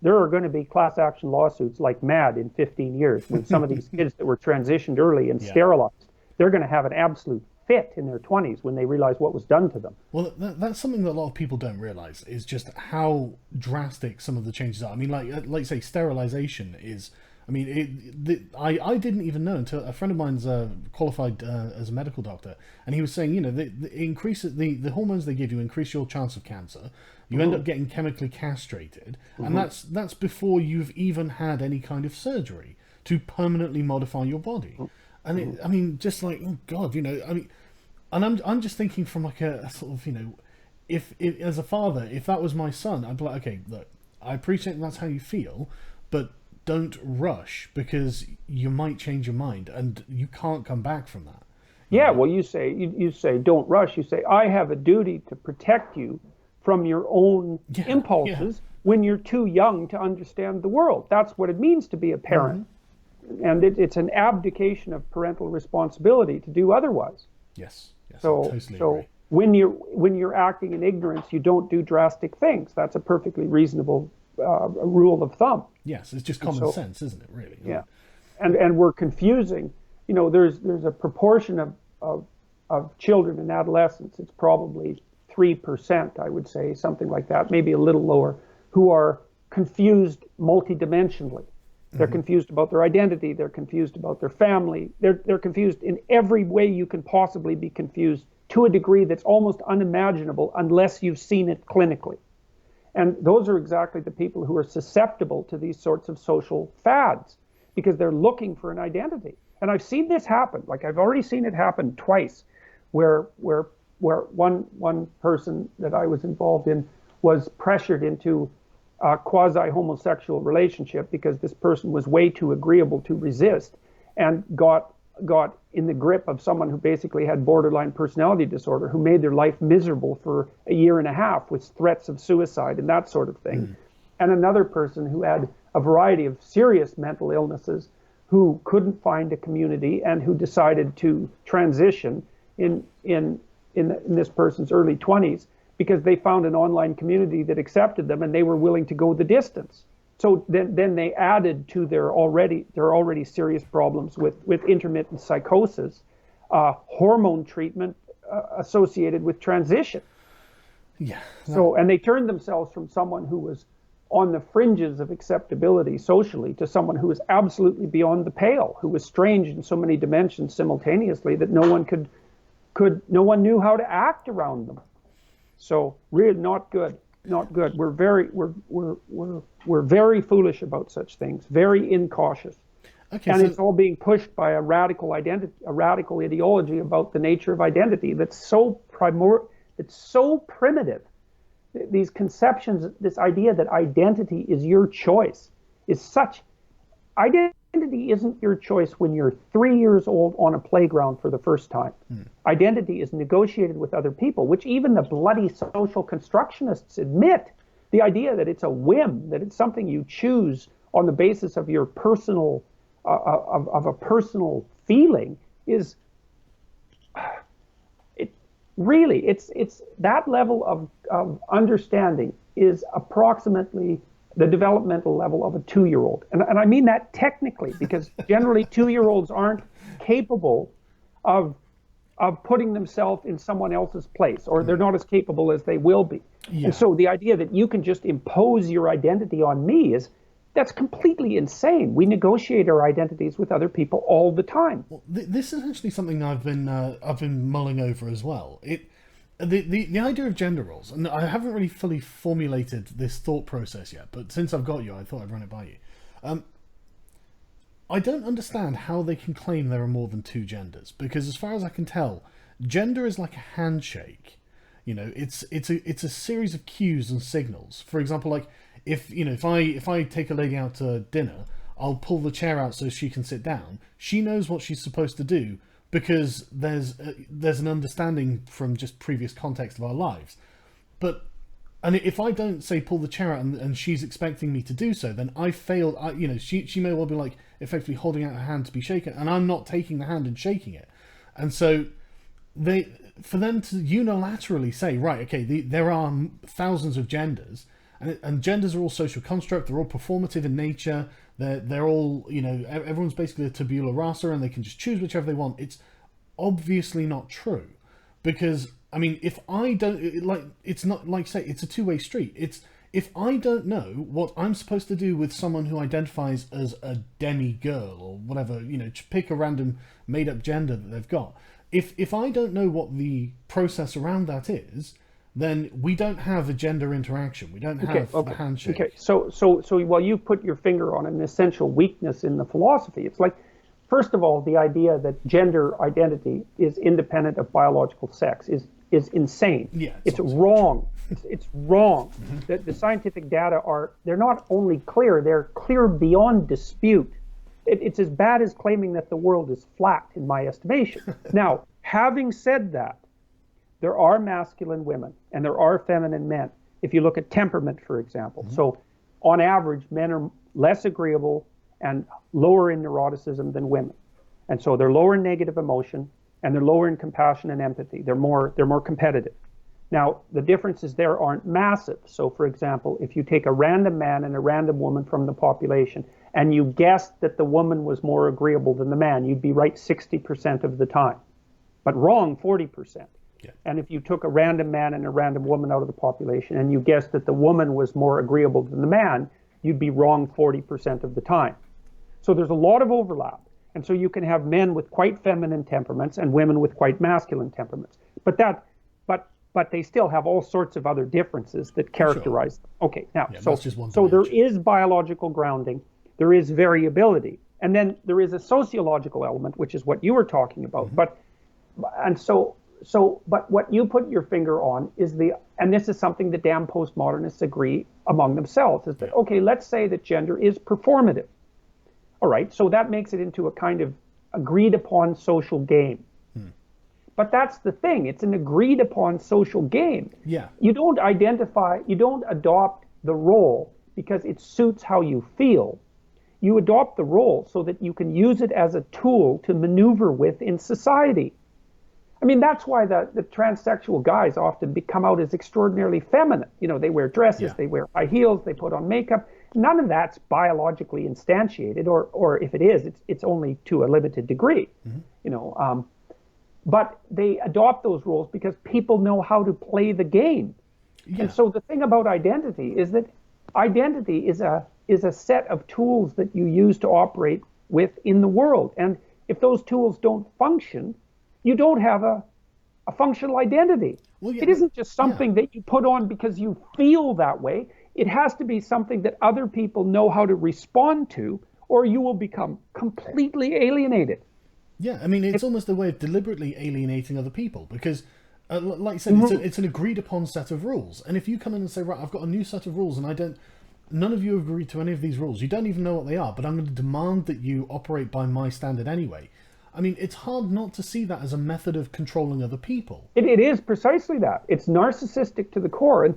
there are going to be class action lawsuits like mad in 15 years when some of these kids that were transitioned early and sterilized, they're going to have an absolute fit in their 20s when they realize what was done to them. Well, that's something that a lot of people don't realize, is just how drastic some of the changes are. I mean, like say sterilization is, I mean, I didn't even know until a friend of mine's qualified as a medical doctor, and he was saying, the hormones they give you increase your chance of cancer. You end up getting chemically castrated, and that's before you've even had any kind of surgery to permanently modify your body. And I mean, just like, oh God, I mean, and I'm just thinking from like a sort of, if as a father, if that was my son, I'd be like, okay, look, I appreciate that's how you feel, but don't rush, because you might change your mind and you can't come back from that. Yeah, well, you say don't rush. You say, I have a duty to protect you from your own impulses when you're too young to understand the world. That's what it means to be a parent. And it's an abdication of parental responsibility to do otherwise. Yes, so, I totally agree. When you're acting in ignorance, you don't do drastic things. That's a perfectly reasonable rule of thumb. Yes, it's just common sense, isn't it? Really? Yeah, and we're confusing. There's a proportion of children and adolescents. It's probably 3%, I would say, something like that, maybe a little lower, who are confused multidimensionally. They're confused about their identity. They're confused about their family. They're confused in every way you can possibly be confused, to a degree that's almost unimaginable unless you've seen it clinically. And those are exactly the people who are susceptible to these sorts of social fads, because they're looking for an identity. And I've seen this happen. Like, I've already seen it happen twice, where one person that I was involved in was pressured into a quasi-homosexual relationship because this person was way too agreeable to resist, and got in the grip of someone who basically had borderline personality disorder, who made their life miserable for a year and a half with threats of suicide and that sort of thing. And another person who had a variety of serious mental illnesses, who couldn't find a community and who decided to transition in this person's early 20s because they found an online community that accepted them and they were willing to go the distance. So then they added to their already serious problems with intermittent psychosis, hormone treatment associated with transition. Yeah. So, and they turned themselves from someone who was on the fringes of acceptability socially to someone who was absolutely beyond the pale, who was strange in so many dimensions simultaneously that no one knew how to act around them. So really not good. We're very foolish about such things, very incautious. Okay, and it's all being pushed by a radical ideology about the nature of identity that's so primitive. These conceptions, this idea that identity is your choice, is such. Identity identity isn't your choice when you're 3 years old on a playground for the first time. Identity is negotiated with other people, which even the bloody social constructionists admit. The idea that it's a whim, that it's something you choose on the basis of your personal, of a personal feeling, is it's that level of understanding is approximately the developmental level of a 2-year-old. And I mean that technically, because generally 2-year-olds aren't capable of putting themselves in someone else's place, or they're not as capable as they will be. Yeah. And so the idea that you can just impose your identity on me that's completely insane. We negotiate our identities with other people all the time. Well, this is actually something I've been mulling over as well. The idea of gender roles, and I haven't really fully formulated this thought process yet, but since I've got you, I thought I'd run it by you. I don't understand how they can claim there are more than two genders, because as far as I can tell, gender is like a handshake. You know, it's a series of cues and signals. For example, like if I take a lady out to dinner, I'll pull the chair out so she can sit down. She knows what she's supposed to do, because there's an understanding from just previous context of our lives. And if I don't say pull the chair out and she's expecting me to do so, then I failed. She may well be like effectively holding out her hand to be shaken, and I'm not taking the hand and shaking it. And so for them to unilaterally say, right, okay, there are thousands of genders, and genders are all social construct. They're all performative in nature. They're all, everyone's basically a tabula rasa, and they can just choose whichever they want. It's obviously not true, because I mean, if I don't, it's not like, say, it's a two-way street. It's if I don't know what I'm supposed to do with someone who identifies as a demi-girl or whatever, pick a random made-up gender that they've got. If I don't know what the process around that is, then we don't have a gender interaction. We don't have the handshake. Okay, so while you put your finger on an essential weakness in the philosophy, it's like, first of all, the idea that gender identity is independent of biological sex is insane. Yeah, it's wrong. It's wrong. The scientific data they're not only clear, they're clear beyond dispute. It's as bad as claiming that the world is flat, in my estimation. Now, having said that, there are masculine women and there are feminine men. If you look at temperament, for example. So on average, men are less agreeable and lower in neuroticism than women. And so they're lower in negative emotion, and they're lower in compassion and empathy. They're more competitive. Now, the differences there aren't massive. So for example, if you take a random man and a random woman from the population, and you guessed that the woman was more agreeable than the man, you'd be right 60% of the time, but wrong 40%. Yeah. And if you took a random man and a random woman out of the population, and you guessed that the woman was more agreeable than the man, you'd be wrong 40% of the time. So there's a lot of overlap. And so you can have men with quite feminine temperaments and women with quite masculine temperaments. But they still have all sorts of other differences that characterize them. Okay, now, so there is biological grounding, there is variability, and then there is a sociological element, which is what you were talking about. But what you put your finger on is and this is something that damn postmodernists agree among themselves, is that, okay, let's say that gender is performative. All right, so that makes it into a kind of agreed upon social game. But that's the thing, it's an agreed upon social game. Yeah. You don't adopt the role because it suits how you feel. You adopt the role so that you can use it as a tool to maneuver with in society. I mean, that's why the transsexual guys often come out as extraordinarily feminine. They wear dresses, they wear high heels, they put on makeup. None of that's biologically instantiated, or if it is, it's only to a limited degree. But they adopt those roles because people know how to play the game. Yeah. And so the thing about identity is that identity is a set of tools that you use to operate with in the world. And if those tools don't function, you don't have a functional identity. Well, yeah, it isn't just something that you put on because you feel that way. It has to be something that other people know how to respond to, or you will become completely alienated. Yeah, I mean, it's almost a way of deliberately alienating other people, because, like I said, it's an agreed upon set of rules. And if you come in and say, right, I've got a new set of rules, and none of you have agreed to any of these rules. You don't even know what they are, but I'm going to demand that you operate by my standard anyway. I mean, it's hard not to see that as a method of controlling other people. It is precisely that. It's narcissistic to the core. And,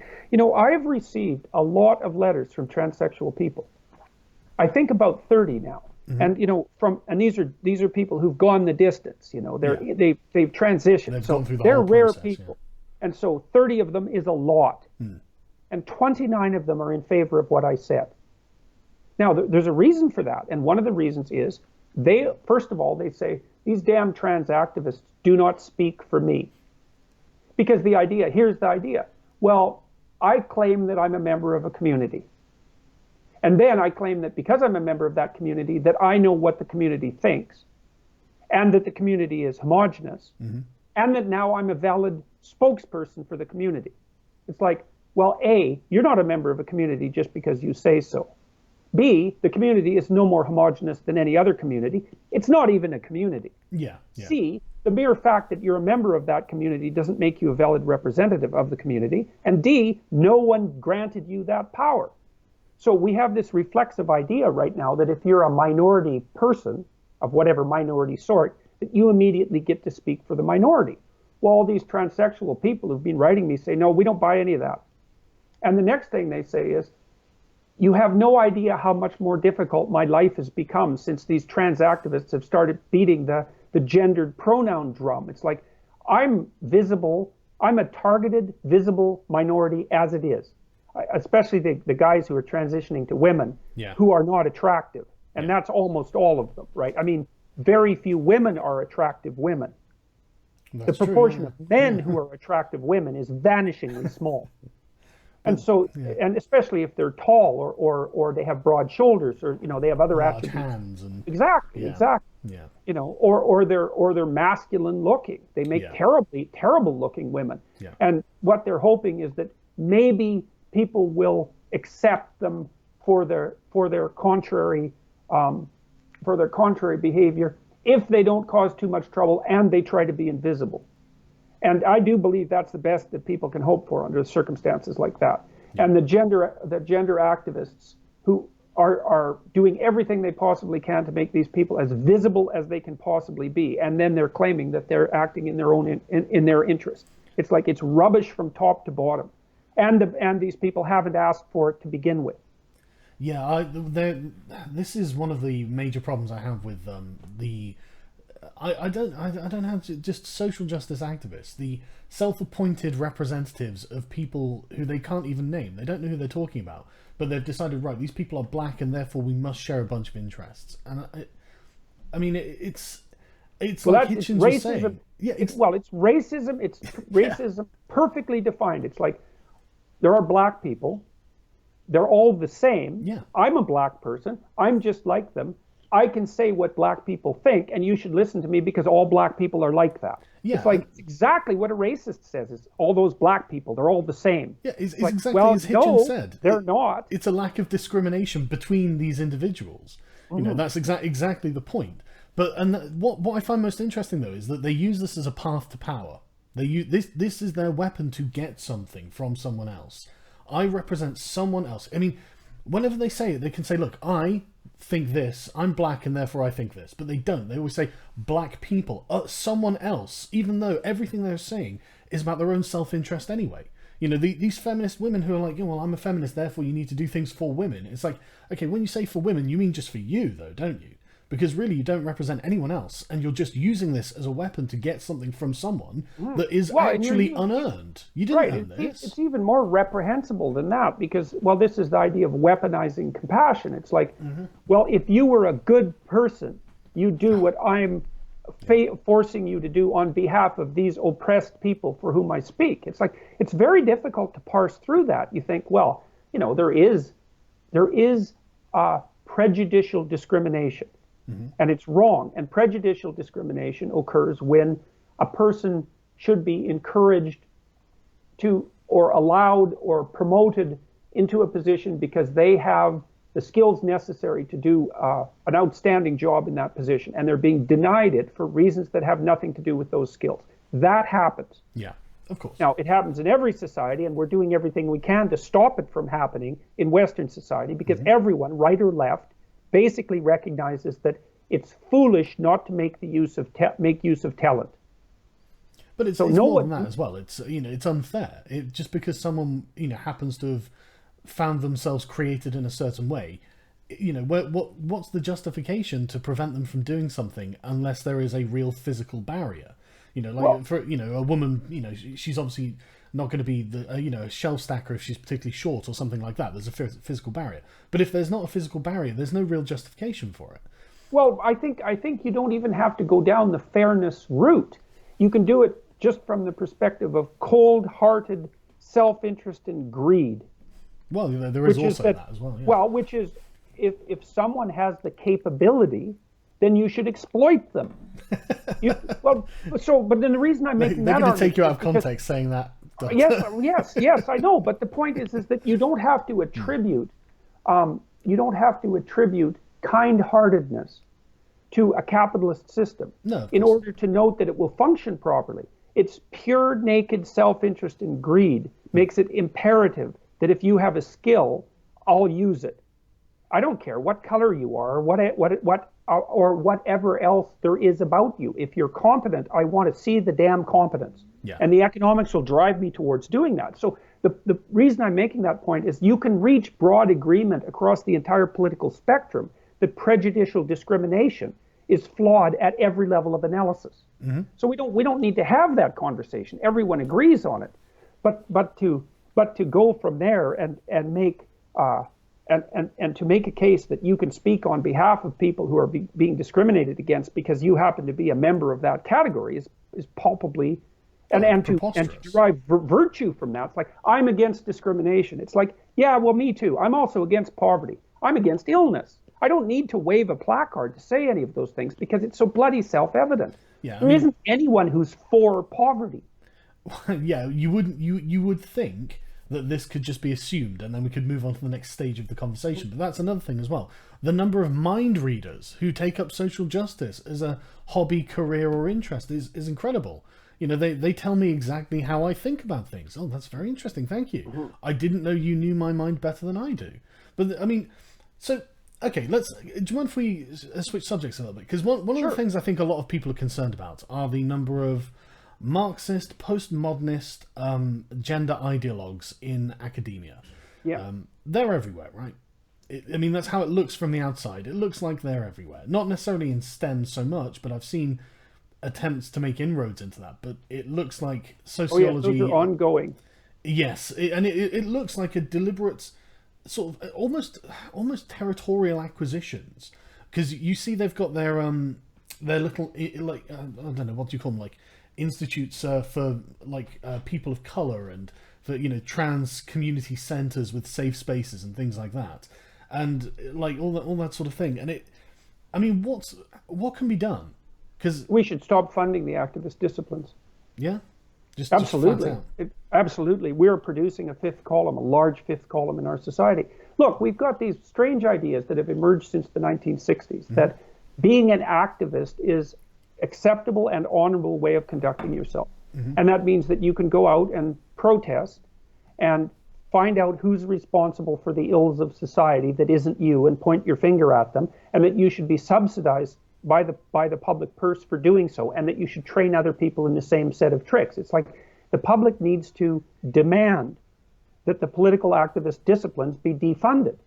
I've received a lot of letters from transsexual people. I think about 30 now. Mm-hmm. And these are people who've gone the distance. They've transitioned. They've so gone through the they're whole rare process, people. Yeah. And so 30 of them is a lot. And 29 of them are in favor of what I said. Now, there's a reason for that. And one of the reasons is first of all, they say, these damn trans activists do not speak for me. Because here's the idea. Well, I claim that I'm a member of a community. And then I claim that because I'm a member of that community, that I know what the community thinks, and that the community is homogenous, and that now I'm a valid spokesperson for the community. It's like, well, A, you're not a member of a community just because you say so. B, the community is no more homogenous than any other community. It's not even a community. Yeah. C, the mere fact that you're a member of that community doesn't make you a valid representative of the community. And D, no one granted you that power. So we have this reflexive idea right now that if you're a minority person of whatever minority sort, that you immediately get to speak for the minority. Well, all these transsexual people who've been writing me say, no, we don't buy any of that. And the next thing they say is, you have no idea how much more difficult my life has become since these trans activists have started beating the gendered pronoun drum. It's like, I'm visible, I'm a targeted, visible minority as it is. Especially the guys who are transitioning to women who are not attractive. And that's almost all of them, right? I mean, very few women are attractive women. That's the proportion of men who are attractive women is vanishingly small. And so, and especially if they're tall or they have broad shoulders or, they have other attributes. Hands and exactly. Yeah. Or they're masculine looking. They make terrible looking women. Yeah. And what they're hoping is that maybe people will accept them for their contrary behavior if they don't cause too much trouble and they try to be invisible. And I do believe that's the best that people can hope for under circumstances like that. Yeah. And the gender activists who are doing everything they possibly can to make these people as visible as they can possibly be, and then they're claiming that they're acting in their own in their interest. It's like it's rubbish from top to bottom. And these people haven't asked for it to begin with. Yeah, this is one of the major problems I have with I don't have just social justice activists, the self-appointed representatives of people who they can't even name. They don't know who they're talking about, but they've decided, right, these people are black and therefore we must share a bunch of interests. And I mean, it's well, like Hitchens was saying. Yeah, it's racism. It's racism perfectly defined. It's like, there are black people. They're all the same. Yeah. I'm a black person. I'm just like them. I can say what black people think, and you should listen to me because all black people are like that. Yeah. It's like exactly what a racist says. Is all those black people, they're all the same. Yeah, it's like, exactly as Hitchens said. They're not. It's a lack of discrimination between these individuals. That's exactly the point. But what I find most interesting, though, is that they use this as a path to power. They use this is their weapon to get something from someone else. I represent someone else. I mean, whenever they say it, they can say, look, I think this, I'm black and therefore I think this. But they don't. They always say black people, someone else, even though everything they're saying is about their own self-interest anyway. These feminist women who are like, well, I'm a feminist, therefore you need to do things for women. It's like, okay, when you say for women, you mean just for you, though, don't you? Because really you don't represent anyone else, and you're just using this as a weapon to get something from someone that is actually unearned. You didn't earn this. It's even more reprehensible than that, because, this is the idea of weaponizing compassion. It's like, well, if you were a good person, you do what I'm forcing you to do on behalf of these oppressed people for whom I speak. It's like, it's very difficult to parse through that. You think, well, there is prejudicial discrimination. And it's wrong. And prejudicial discrimination occurs when a person should be encouraged to, or allowed, or promoted into a position because they have the skills necessary to do an outstanding job in that position, and they're being denied it for reasons that have nothing to do with those skills. That happens. Yeah. Of course. Now, it happens in every society, and we're doing everything we can to stop it from happening in Western society because everyone, right or left, basically recognizes that it's foolish not to make use of talent. But it's more than that as well. It's it's unfair. Just because someone happens to have found themselves created in a certain way, what's the justification to prevent them from doing something unless there is a real physical barrier? For a woman, she's obviously not going to be a shelf stacker if she's particularly short or something like that. There's a physical barrier. But if there's not a physical barrier, there's no real justification for it. Well, I think you don't even have to go down the fairness route. You can do it just from the perspective of cold-hearted self-interest and greed. Well, there is also that as well. Yeah. Well, which is if someone has the capability, then you should exploit them. But then the reason I'm making they're that going to take you out of context saying that. Yes, I know. But the point is that you don't have to attribute kind-heartedness to a capitalist system in order to note that it will function properly. It's pure, naked self-interest and greed makes it imperative that if you have a skill, I'll use it. I don't care what color you are or whatever else there is about you. If you're competent, I want to see the damn competence. Yeah. And the economics will drive me towards doing that. So the reason I'm making that point is you can reach broad agreement across the entire political spectrum that prejudicial discrimination is flawed at every level of analysis. Mm-hmm. So we don't need to have that conversation. Everyone agrees on it. But to go from there and make and to make a case that you can speak on behalf of people who are being discriminated against because you happen to be a member of that category is palpably and to derive virtue from that. It's like, I'm against discrimination. It's like, yeah, well, me too. I'm also against poverty. I'm against illness. I don't need to wave a placard to say any of those things because it's so bloody self-evident. Yeah, there isn't anyone who's for poverty. Yeah, you would think that this could just be assumed and then we could move on to the next stage of the conversation. But that's another thing as well. The number of mind readers who take up social justice as a hobby, career, or interest is incredible. They tell me exactly how I think about things. Oh, that's very interesting. Thank you. Mm-hmm. I didn't know you knew my mind better than I do. But I mean, so, okay, do you mind if we switch subjects a little bit? Because one of the things I think a lot of people are concerned about are the number of Marxist, postmodernist, gender ideologues in academia. Yeah. They're everywhere, right? That's how it looks from the outside. It looks like they're everywhere. Not necessarily in STEM so much, but I've seen attempts to make inroads into that. But it looks like sociology... Oh, yeah, those are ongoing. Yes, it looks like a deliberate sort of almost territorial acquisitions. Because you see they've got their little, like, I don't know, what do you call them, like, institutes for people of color and for trans community centers with safe spaces and things like that, and like all that sort of thing. And what can be done? Because we should stop funding the activist disciplines. Yeah, absolutely. Absolutely, we're producing a large fifth column in our society. Look, we've got these strange ideas that have emerged since the 1960s that being an activist is acceptable and honorable way of conducting yourself. Mm-hmm. And that means that you can go out and protest and find out who's responsible for the ills of society that isn't you and point your finger at them, and that you should be subsidized by the public purse for doing so, and that you should train other people in the same set of tricks. It's like the public needs to demand that the political activist disciplines be defunded.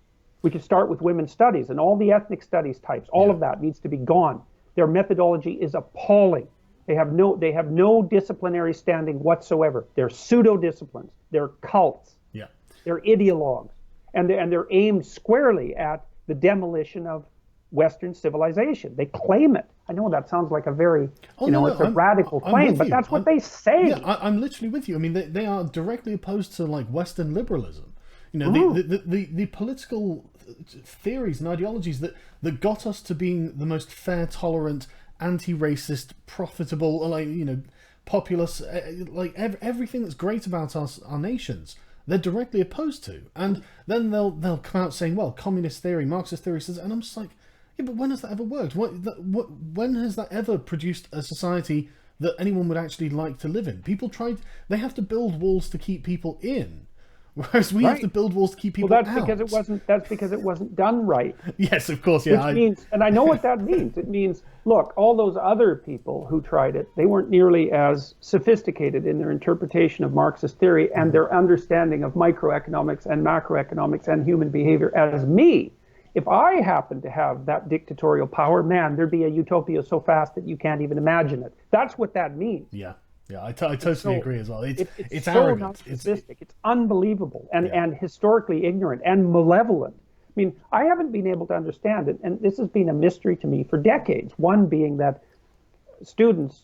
We could start with women's studies and all the ethnic studies types. All of that needs to be gone. Their methodology is appalling. They have no disciplinary standing whatsoever. They're pseudo-disciplines. They're cults. Yeah. They're ideologues. And they're aimed squarely at the demolition of Western civilization. They claim it. I know that sounds like a very, it's a radical claim, but that's what they say. Yeah, I'm literally with you. I mean, they are directly opposed to like Western liberalism. The political theories and ideologies that got us to being the most fair, tolerant, anti-racist, profitable, populous, everything that's great about our nations, they're directly opposed to. And then they'll come out saying, well, communist theory, Marxist theory says, and I'm just like, yeah, but when has that ever worked? When has that ever produced a society that anyone would actually like to live in. They have to build walls to keep people in, whereas we have to build walls to keep people out. That's because it wasn't done right. Yes, of course, yeah. Which means, and I know what that means. It means, look, all those other people who tried it, they weren't nearly as sophisticated in their interpretation of Marxist theory and their understanding of microeconomics and macroeconomics and human behavior as me. If I happened to have that dictatorial power, man, there'd be a utopia so fast that you can't even imagine it. That's what that means. Yeah, I totally agree as well. It's so arrogant. Narcissistic. It's unbelievable and historically ignorant and malevolent. I mean, I haven't been able to understand it, and this has been a mystery to me for decades. One being that students,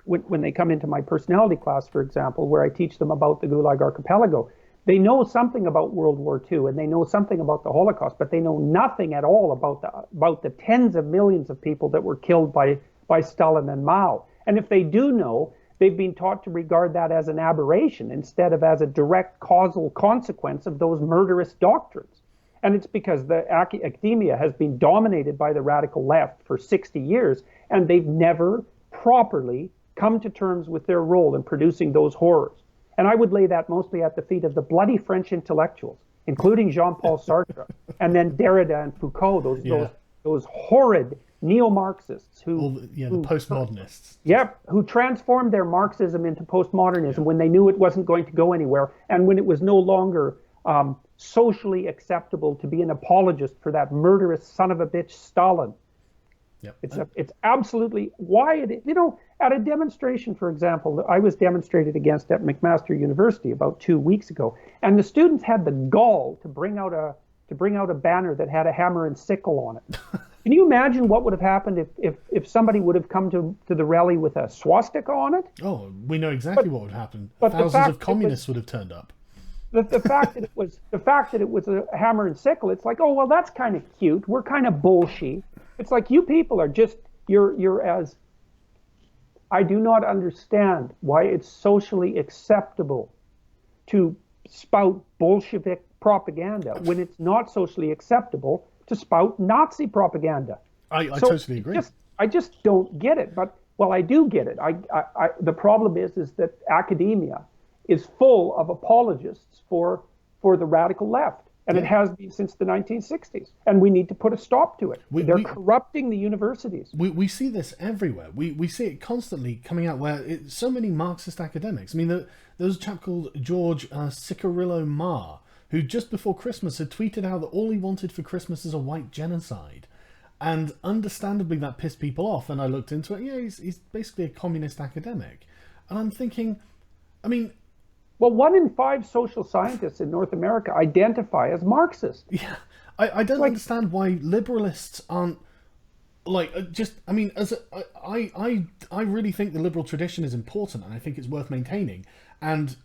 when they come into my personality class, for example, where I teach them about the Gulag Archipelago, they know something about World War II and they know something about the Holocaust, but they know nothing at all about the tens of millions of people that were killed by Stalin and Mao. And if they do know, they've been taught to regard that as an aberration instead of as a direct causal consequence of those murderous doctrines. And it's because the academia has been dominated by the radical left for 60 years, and they've never properly come to terms with their role in producing those horrors. And I would lay that mostly at the feet of the bloody French intellectuals, including Jean-Paul Sartre, and then Derrida and Foucault, those horrid neo-Marxists who the postmodernists. Yep, who transformed their Marxism into postmodernism when they knew it wasn't going to go anywhere, and when it was no longer socially acceptable to be an apologist for that murderous son of a bitch Stalin. Yep. It's absolutely why it, at a demonstration, for example, I was demonstrated against at McMaster University about 2 weeks ago, and the students had the gall to bring out a banner that had a hammer and sickle on it. Can you imagine what would have happened if somebody would have come to the rally with a swastika on it? Oh, we know exactly what would happen. But thousands of communists would have turned up. The fact that it was a hammer and sickle, it's like, oh well, that's kind of cute. We're kind of bullshit. It's like you people are just you're as. I do not understand why it's socially acceptable to spout Bolshevik propaganda when it's not socially acceptable to spout Nazi propaganda. I totally agree. I just don't get it. But well, I do get it. The problem is that academia is full of apologists for the radical left. And it has been since the 1960s. And we need to put a stop to it. They're corrupting the universities. We see this everywhere. We see it constantly coming out where so many Marxist academics. I mean, there was a chap called George Cicarillo Marr, who just before Christmas had tweeted out that all he wanted for Christmas is a white genocide. And understandably, that pissed people off. And I looked into it. Yeah, he's basically a communist academic. And I'm thinking, I mean... Well, 1 in 5 social scientists in North America identify as Marxist. Yeah, I don't understand why liberalists aren't I really think the liberal tradition is important, and I think it's worth maintaining. And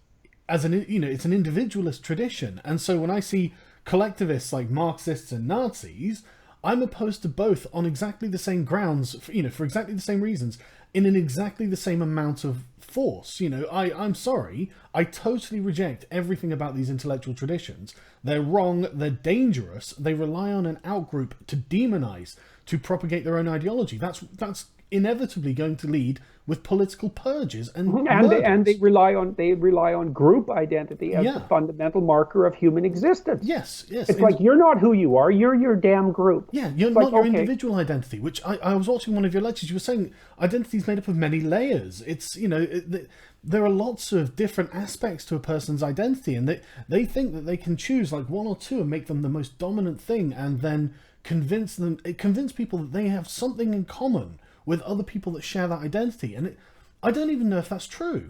as it's an individualist tradition, and so when I see collectivists like Marxists and Nazis, I'm opposed to both on exactly the same grounds, for exactly the same reasons, in an exactly the same amount of force. I'm sorry, I totally reject everything about these intellectual traditions. They're wrong, they're dangerous, they rely on an outgroup to demonize, to propagate their own ideology. That's inevitably going to lead with political purges and they rely on group identity as the fundamental marker of human existence. Yes. It's like you're not who you are, you're your damn group. Yeah, you're not your individual identity, which I was watching one of your lectures, you were saying identity is made up of many layers. It's, there are lots of different aspects to a person's identity, and they think that they can choose like one or two and make them the most dominant thing, and then convince people that they have something in common with other people that share that identity. And I don't even know if that's true.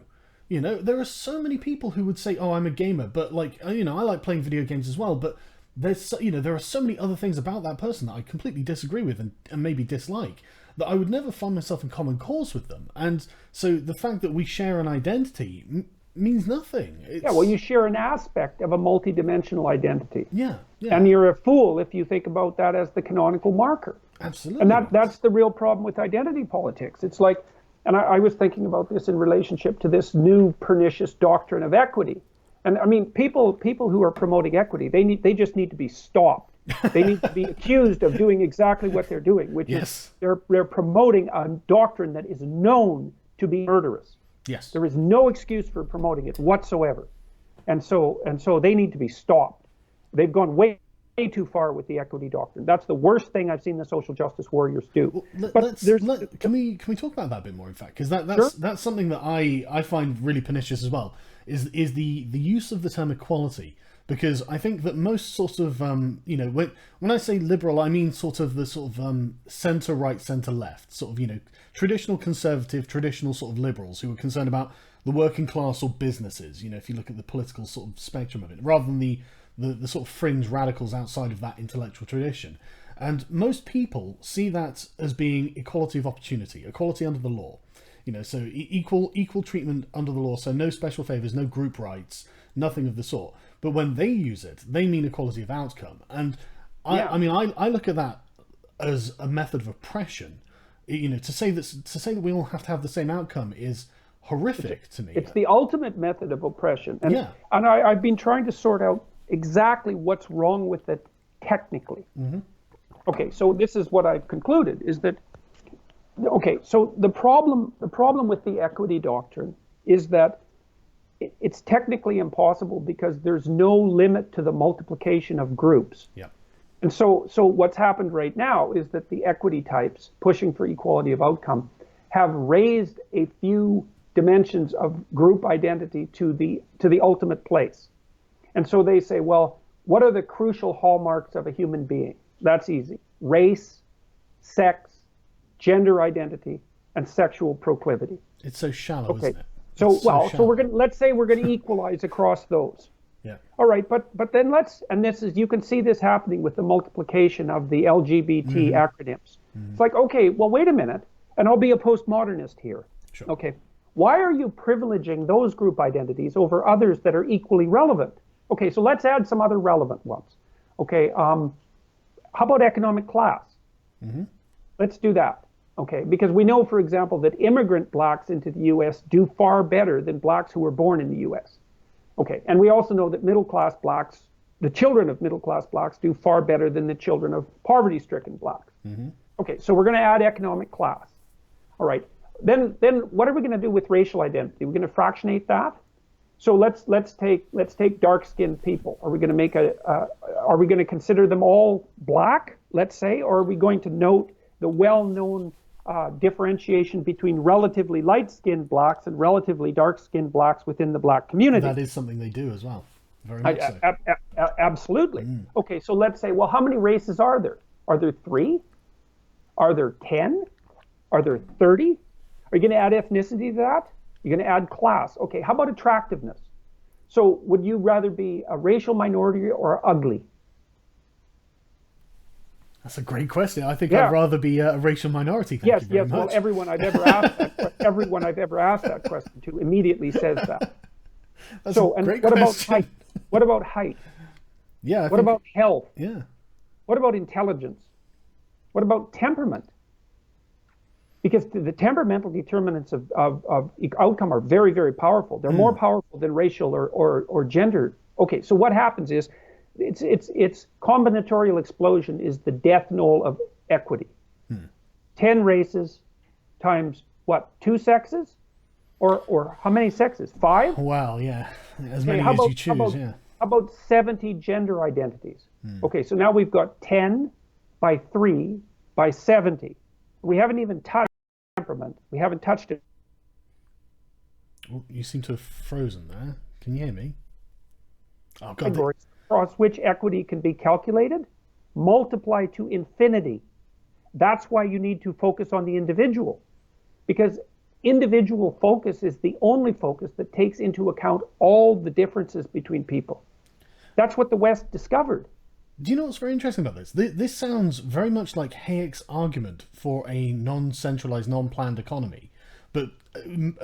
There are so many people who would say, oh, I'm a gamer, but I like playing video games as well, but there are so many other things about that person that I completely disagree with and maybe dislike, that I would never find myself in common cause with them. And so the fact that we share an identity means nothing. You share an aspect of a multidimensional identity. Yeah. And you're a fool if you think about that as the canonical marker. Absolutely. And that's the real problem with identity politics. It's like, and I was thinking about this in relationship to this new pernicious doctrine of equity. And I mean, people who are promoting equity, they just need to be stopped. They need to be accused of doing exactly what they're doing, which is they're promoting a doctrine that is known to be murderous. Yes. There is no excuse for promoting it whatsoever. And so they need to be stopped. They've gone way too far with the equity doctrine. That's the worst thing I've seen the social justice warriors do. Well, can we talk about that a bit more, in fact? Because that's something that I find really pernicious as well, is the use of the term equality. Because I think that most sort of, when I say liberal, I mean sort of the sort of centre-right, centre-left, sort of, traditional conservative, traditional sort of liberals who are concerned about the working class or businesses, if you look at the political sort of spectrum of it, rather than the sort of fringe radicals outside of that intellectual tradition. And most people see that as being equality of opportunity, equality under the law. So equal treatment under the law, so no special favours, no group rights, nothing of the sort. But when they use it, they mean equality of outcome. And I look at that as a method of oppression. To say that we all have to have the same outcome is horrific to me. It's the ultimate method of oppression. And I've been trying to sort out exactly what's wrong with it technically. Mm-hmm. Okay, so this is what I've concluded, is that, so the problem with the equity doctrine is that it's technically impossible because there's no limit to the multiplication of groups. Yeah. And so what's happened right now is that the equity types pushing for equality of outcome have raised a few dimensions of group identity to the ultimate place. And so they say, well, what are the crucial hallmarks of a human being? That's easy. Race, sex, gender identity, and sexual proclivity. It's so shallow, isn't it? So let's say we're going to equalize across those. Yeah. All right, but then you can see this happening with the multiplication of the LGBT acronyms. Mm-hmm. It's like, okay, well, wait a minute, and I'll be a postmodernist here. Sure. Okay, why are you privileging those group identities over others that are equally relevant? Okay, so let's add some other relevant ones. Okay, how about economic class? Mm-hmm. Let's do that. Okay, because we know, for example, that immigrant blacks into the U.S. do far better than blacks who were born in the U.S. Okay, and we also know that middle-class blacks, the children of middle-class blacks, do far better than the children of poverty-stricken blacks. Mm-hmm. Okay, so we're going to add economic class. All right, then what are we going to do with racial identity? We're going to fractionate that. So let's take dark-skinned people. Are we going to consider them all black, let's say, or are we going to note the well-known differentiation between relatively light-skinned blacks and relatively dark-skinned blacks within the black community? That is something they do as well. Very much so. Absolutely. Mm. Okay, so let's say, well, how many races are there? Are there 3? Are there 10? Are there 30? Are you going to add ethnicity to that? You're going to add class. Okay, how about attractiveness? So would you rather be a racial minority or ugly? That's a great question. I think I'd rather be a racial minority. Thank you very much. Well, everyone I've ever asked that question to immediately says that. That's a great question. About height? What about height? Yeah. What about health? Yeah. What about intelligence? What about temperament? Because the temperamental determinants of outcome are very, very powerful. They're more powerful than racial or gender. Okay, so what happens is it's combinatorial explosion is the death knell of equity. 10 races times what? 2 sexes? Or how many sexes? 5? Wow, yeah. As many as you choose, yeah. How about 70 gender identities? Okay, so now we've got 10 by 3 by 70. We haven't even touched temperament. We haven't touched it. Oh, you seem to have frozen there. Can you hear me? Oh, God. Across which equity can be calculated, multiply to infinity. That's why you need to focus on the individual, because individual focus is the only focus that takes into account all the differences between people. That's what the West discovered. Do you know what's very interesting about this? This sounds very much like Hayek's argument for a non-centralized, non-planned economy, but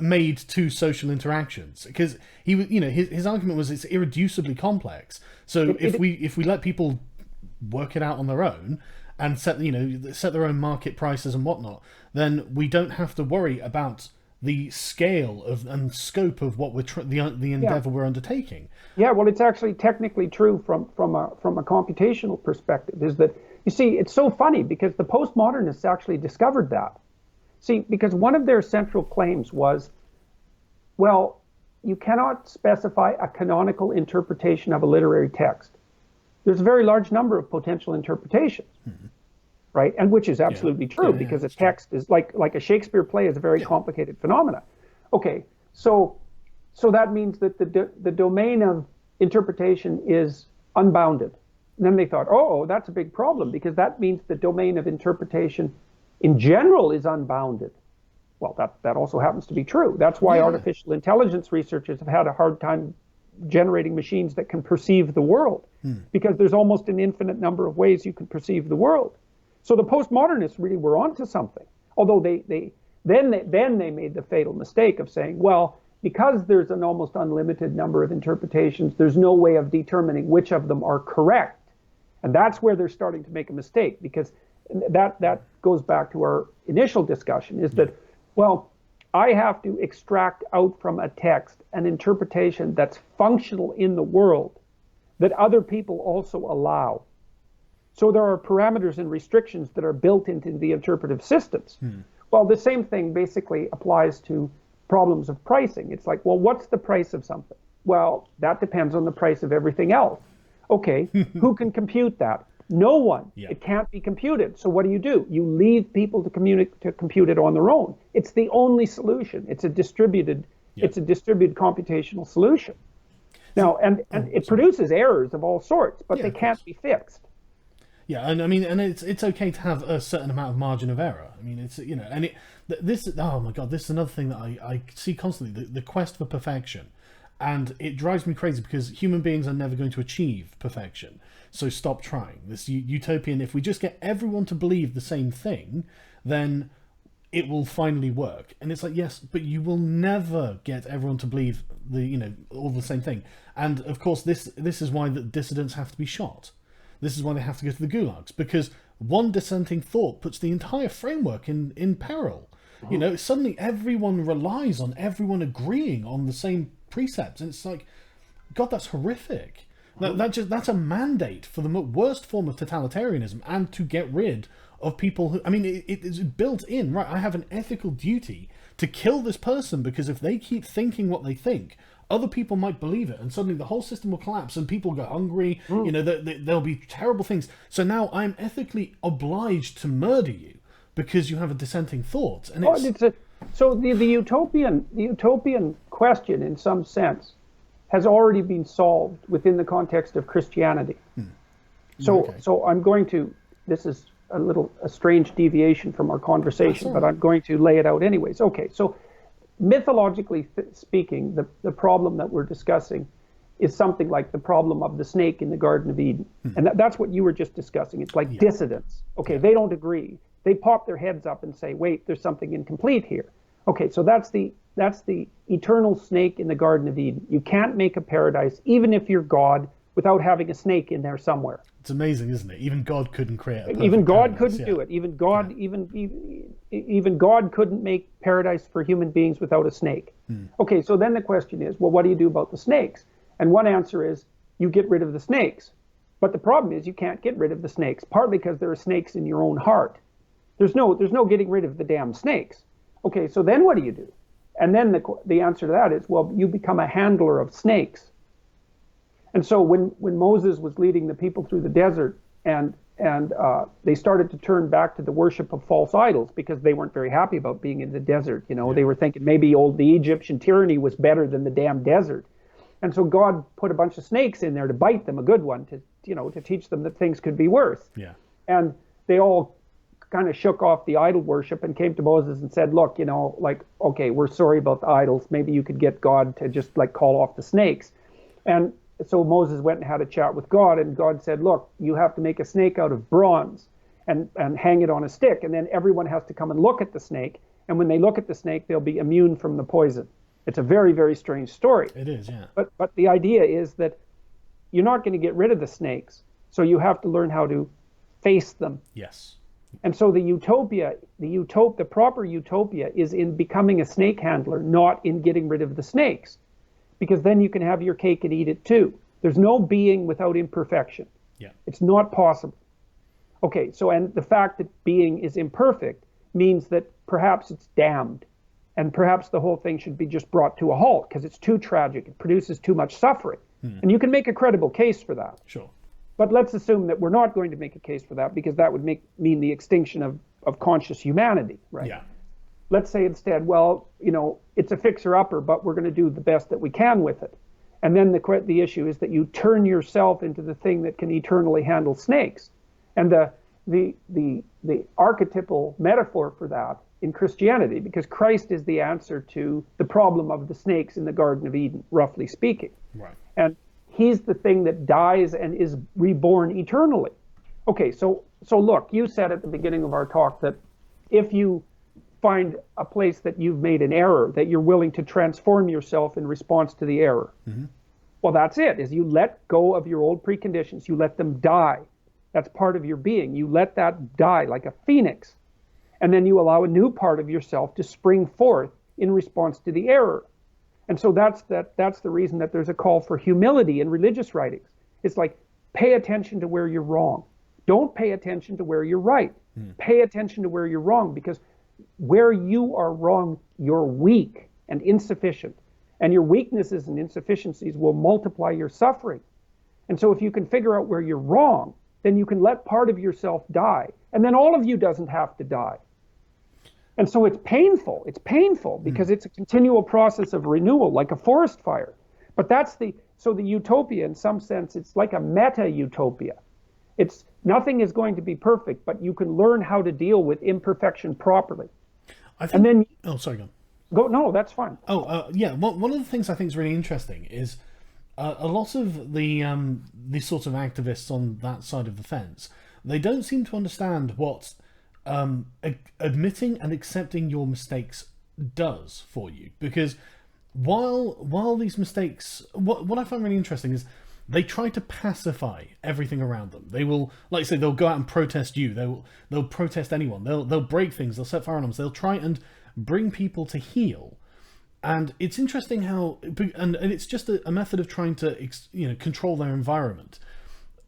made to social interactions. Because his argument was it's irreducibly complex. So if we let people work it out on their own and set their own market prices and whatnot, then we don't have to worry about the scale and scope of what the endeavor we're undertaking. Yeah, well, it's actually technically true from a computational perspective. Is that, you see, it's so funny because the postmodernists actually discovered that. See, because one of their central claims was, well, you cannot specify a canonical interpretation of a literary text. There's a very large number of potential interpretations, right? And which is absolutely true, because a text is like a Shakespeare play is a very complicated phenomena. Okay, so that means that the domain of interpretation is unbounded. And then they thought, oh, that's a big problem, because that means the domain of interpretation in general is unbounded. Well, that also happens to be true. That's why artificial intelligence researchers have had a hard time generating machines that can perceive the world, because there's almost an infinite number of ways you can perceive the world. So the postmodernists really were onto something, although they made the fatal mistake of saying, well, because there's an almost unlimited number of interpretations, there's no way of determining which of them are correct. And that's where they're starting to make a mistake, because that goes back to our initial discussion, is that, well, I have to extract out from a text an interpretation that's functional in the world that other people also allow. So there are parameters and restrictions that are built into the interpretive systems. Well, the same thing basically applies to problems of pricing. It's like, well, what's the price of something? Well, that depends on the price of everything else. Okay, who can compute that? No one. It can't be computed. So what do? You leave people to compute it on their own. It's the only solution. It's a distributed computational solution. Now, and it produces errors of all sorts, but they can't be fixed. Yeah, and I mean, and it's okay to have a certain amount of margin of error. I mean, it's, and this, oh my God, this is another thing that I see constantly, the quest for perfection. And it drives me crazy, because human beings are never going to achieve perfection. So stop trying. This utopian, if we just get everyone to believe the same thing, then it will finally work. And it's like, yes, but you will never get everyone to believe all the same thing. And of course, this is why the dissidents have to be shot. This is why they have to go to the gulags, because one dissenting thought puts the entire framework in peril. Suddenly everyone relies on everyone agreeing on the same precepts, and it's like, God, that's horrific. That's a mandate for the worst form of totalitarianism, and to get rid of people who, I mean, it is built in, right? I have an ethical duty to kill this person, because if they keep thinking what they think, other people might believe it, and suddenly the whole system will collapse, and people go hungry. There'll be terrible things. So now I'm ethically obliged to murder you because you have a dissenting thought. And so the utopian question, in some sense, has already been solved within the context of Christianity. So I'm going to, this is a strange deviation from our conversation, but I'm going to lay it out anyways. Okay, so mythologically speaking, the problem that we're discussing is something like the problem of the snake in the Garden of Eden. And that's what you were just discussing. It's like dissidents. Okay, they don't agree. They pop their heads up and say, wait, there's something incomplete here. Okay, so that's the eternal snake in the Garden of Eden. You can't make a paradise, even if you're God, without having a snake in there somewhere. It's amazing, isn't it? Even God couldn't create a perfect Even God paradise, couldn't do it. Even God, even God couldn't make paradise for human beings without a snake. Okay, so then the question is, well, what do you do about the snakes? And one answer is, you get rid of the snakes. But the problem is, you can't get rid of the snakes, partly because there are snakes in your own heart. There's no getting rid of the damn snakes. Okay, so then what do you do? And then the answer to that is, well, you become a handler of snakes. And so when Moses was leading the people through the desert, and they started to turn back to the worship of false idols, because they weren't very happy about being in the desert. They were thinking maybe the Egyptian tyranny was better than the damn desert. And so God put a bunch of snakes in there to bite them, a good one, to teach them that things could be worse. Yeah. And they all kind of shook off the idol worship and came to Moses and said, look, okay, we're sorry about the idols. Maybe you could get God to just call off the snakes. And so Moses went and had a chat with God, and God said, look, you have to make a snake out of bronze and hang it on a stick. And then everyone has to come and look at the snake. And when they look at the snake, they'll be immune from the poison. It's a very, very strange story. It is, yeah. But the idea is that you're not going to get rid of the snakes. So you have to learn how to face them. Yes. And so the proper utopia is in becoming a snake handler, not in getting rid of the snakes. Because then you can have your cake and eat it too. There's no being without imperfection. Yeah. It's not possible. Okay, so, and the fact that being is imperfect means that perhaps it's damned. And perhaps the whole thing should be just brought to a halt because it's too tragic. It produces too much suffering. And you can make a credible case for that. Sure. But let's assume that we're not going to make a case for that because that would mean the extinction of conscious humanity, right? Yeah. Let's say instead, well, it's a fixer-upper, but we're going to do the best that we can with it. And then the issue is that you turn yourself into the thing that can eternally handle snakes. And the archetypal metaphor for that in Christianity, because Christ is the answer to the problem of the snakes in the Garden of Eden, roughly speaking. Right. And he's the thing that dies and is reborn eternally. Okay, so look, you said at the beginning of our talk that if you find a place that you've made an error, that you're willing to transform yourself in response to the error. Mm-hmm. Well, that's it, is you let go of your old preconditions. You let them die. That's part of your being. You let that die like a phoenix. And then you allow a new part of yourself to spring forth in response to the error. And so that's the reason that there's a call for humility in religious writings. It's like, pay attention to where you're wrong. Don't pay attention to where you're right. Pay attention to where you're wrong, because where you are wrong, you're weak and insufficient. And your weaknesses and insufficiencies will multiply your suffering. And so if you can figure out where you're wrong, then you can let part of yourself die. And then all of you doesn't have to die. And so it's painful. It's painful because it's a continual process of renewal, like a forest fire. But so the utopia, in some sense, it's like a meta-utopia. It's nothing is going to be perfect, but you can learn how to deal with imperfection properly. And then, sorry, go. No, that's fine. Yeah. One of the things I think is really interesting is a lot of these sorts of activists on that side of the fence, they don't seem to understand what admitting and accepting your mistakes does for you. Because while these mistakes, what I find really interesting is they try to pacify everything around them. They will, like I say, they'll go out and protest you. They'll protest anyone. They'll break things. They'll set fire on them. They'll try and bring people to heel. And it's interesting how, and it's just a method of trying to control their environment.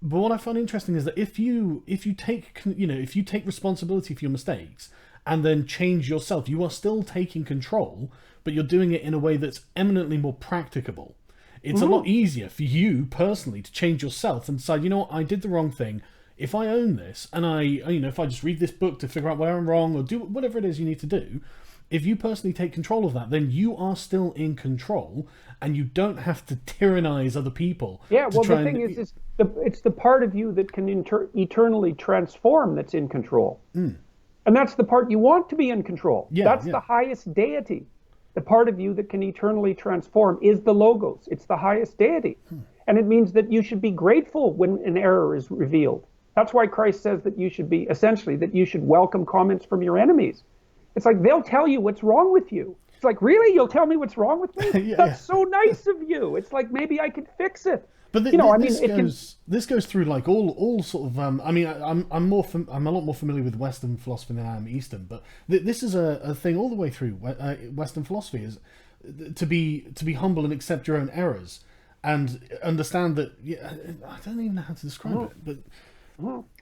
But what I find interesting is that if you take responsibility for your mistakes and then change yourself, you are still taking control, but you're doing it in a way that's eminently more practicable. It's a lot easier for you personally to change yourself and decide, you know what, I did the wrong thing. If I own this and if I just read this book to figure out where I'm wrong or do whatever it is you need to do, if you personally take control of that, then you are still in control and you don't have to tyrannize other people. Yeah, well, the thing is it's the part of you that can eternally transform that's in control. And that's the part you want to be in control. Yeah, that's the highest deity. The part of you that can eternally transform is the Logos. It's the highest deity. And it means that you should be grateful when an error is revealed. That's why Christ says that you should welcome comments from your enemies. It's like, they'll tell you what's wrong with you. It's like, really? You'll tell me what's wrong with me? That's so nice of you. It's like, maybe I could fix it. But this goes through like all sort of. I'm a lot more familiar with Western philosophy than I am Eastern, but this is a thing all the way through Western philosophy, is to be humble and accept your own errors and understand that. I don't even know how to describe it, but.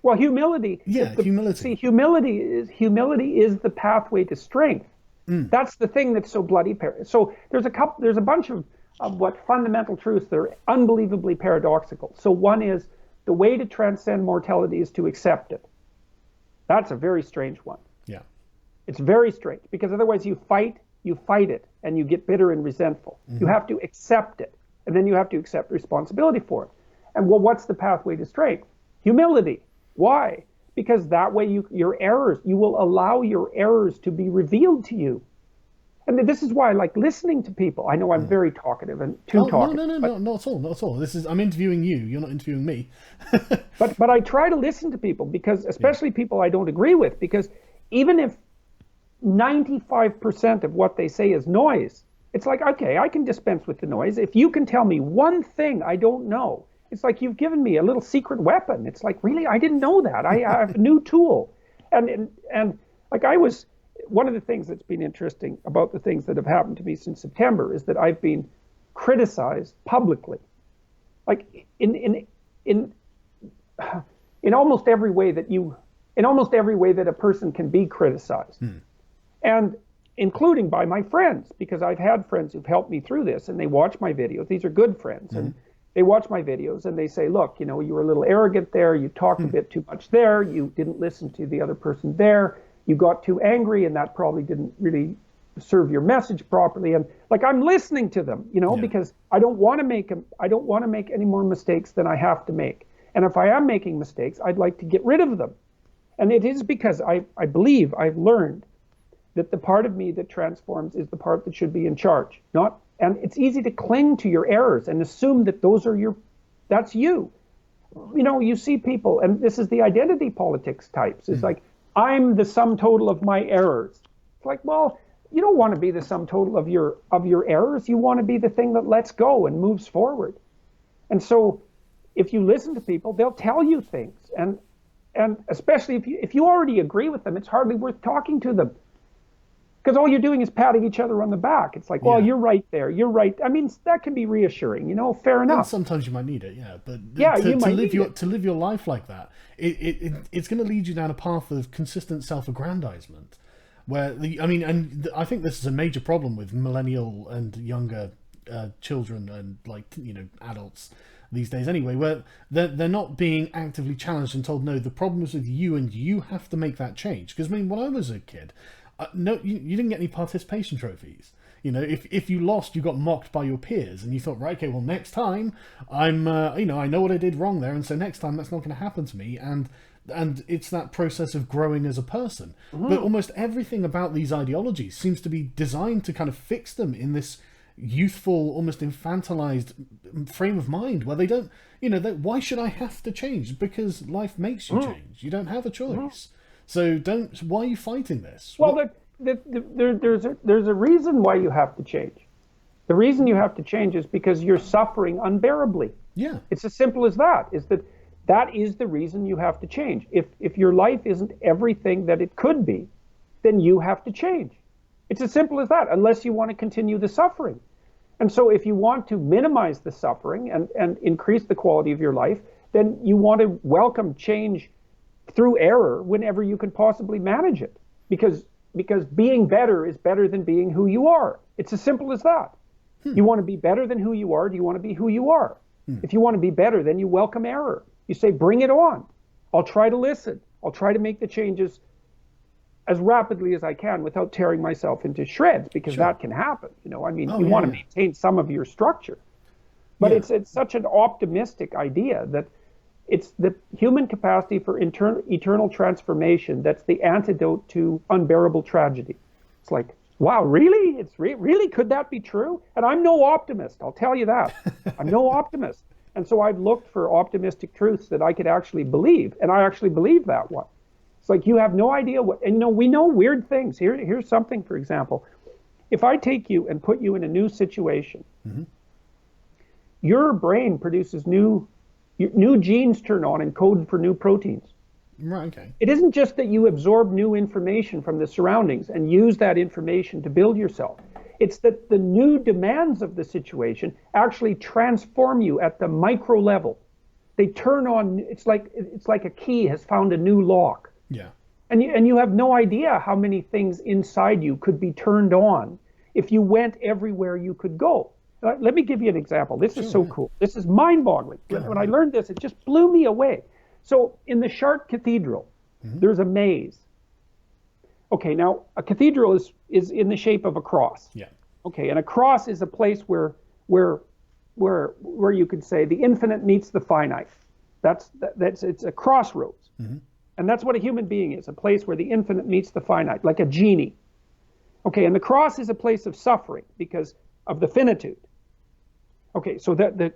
Well, humility. Humility. See, humility is the pathway to strength. That's the thing that's so bloody. So there's a bunch of what fundamental truths that are unbelievably paradoxical. So one is the way to transcend mortality is to accept it. That's a very strange one. Yeah. It's very strange because otherwise you fight it and you get bitter and resentful. You have to accept it, and then you have to accept responsibility for it. And well, what's the pathway to strength? Humility. Why? Because that way you will allow your errors to be revealed to you. And this is why I like listening to people. I know I'm very talkative and talkative. No, not at all, not at all. I'm interviewing you. You're not interviewing me. but I try to listen to people, because especially people I don't agree with, because even if 95% of what they say is noise, it's like, okay, I can dispense with the noise. If you can tell me one thing I don't know, it's like you've given me a little secret weapon. It's like, really, I didn't know that. I have a new tool. And like one of the things that's been interesting about the things that have happened to me since September is that I've been criticized publicly, like in almost every way that a person can be criticized. and including by my friends, because I've had friends who've helped me through this, and they watch my videos. These are good friends, and they watch my videos and they say, look, you know, you were a little arrogant there, you talked a bit too much there, you didn't listen to the other person there, you got too angry, and that probably didn't really serve your message properly. And like, I'm listening to them, you know, because I don't want to make any more mistakes than I have to make. And if I am making mistakes, I'd like to get rid of them. And it is because I believe I've learned that the part of me that transforms is the part that should be in charge. And it's easy to cling to your errors and assume that that's you. You know, you see people, and this is the identity politics types. It's like, I'm the sum total of my errors. It's like, well, you don't want to be the sum total of your errors. You want to be the thing that lets go and moves forward. And so if you listen to people, they'll tell you things. And especially if you already agree with them, it's hardly worth talking to them. Because all you're doing is patting each other on the back. It's like, well, you're right there. You're right. I mean, that can be reassuring, you know, fair enough. And sometimes you might need it, yeah. But to live your life like that, it's going to lead you down a path of consistent self-aggrandizement. I think this is a major problem with millennial and younger children and, like, you know, adults these days anyway, where they're not being actively challenged and told, no, the problem is with you and you have to make that change. Because, I mean, when I was a kid, no, you didn't get any participation trophies. You know, if you lost, you got mocked by your peers, and you thought, right, okay, well, next time I'm, you know, I know what I did wrong there, and so next time that's not going to happen to me. And it's that process of growing as a person. But almost everything about these ideologies seems to be designed to kind of fix them in this youthful, almost infantilized frame of mind, where they don't, you know, why should I have to change? Because life makes you change. You don't have a choice. So why are you fighting this? Well, there's a reason why you have to change. The reason you have to change is because you're suffering unbearably. Yeah. It's as simple as that, that is the reason you have to change. If your life isn't everything that it could be, then you have to change. It's as simple as that, unless you want to continue the suffering. And so if you want to minimize the suffering and increase the quality of your life, then you want to welcome change through error whenever you can possibly manage it, because being better is better than being who you are. It's as simple as that. You want to be better than who you are. Do you want to be who you are? If you want to be better, then you welcome error. You say, bring it on. I'll try to listen. I'll try to make the changes as rapidly as I can without tearing myself into shreds, because that can happen. You know, I mean, you want to maintain some of your structure, but it's such an optimistic idea that it's the human capacity for eternal transformation that's the antidote to unbearable tragedy. It's like, wow, really? Really? Could that be true? And I'm no optimist, I'll tell you that. I'm no optimist. And so I've looked for optimistic truths that I could actually believe, and I actually believe that one. It's like, you have no idea what, and you know, we know weird things. Here's something, for example. If I take you and put you in a new situation, your brain produces new genes turn on and code for new proteins. Right, okay. It isn't just that you absorb new information from the surroundings and use that information to build yourself. It's that the new demands of the situation actually transform you at the micro level. They turn on, it's like a key has found a new lock. Yeah. And you have no idea how many things inside you could be turned on if you went everywhere you could go. Let me give you an example. This is so cool. This is mind-boggling. When I learned this, it just blew me away. So in the Chartres Cathedral, there's a maze. Okay, now a cathedral is in the shape of a cross. Yeah. Okay, and a cross is a place where you could say the infinite meets the finite. It's a crossroads. And that's what a human being is, a place where the infinite meets the finite, like a genie. Okay, and the cross is a place of suffering because of the finitude. Okay, so that the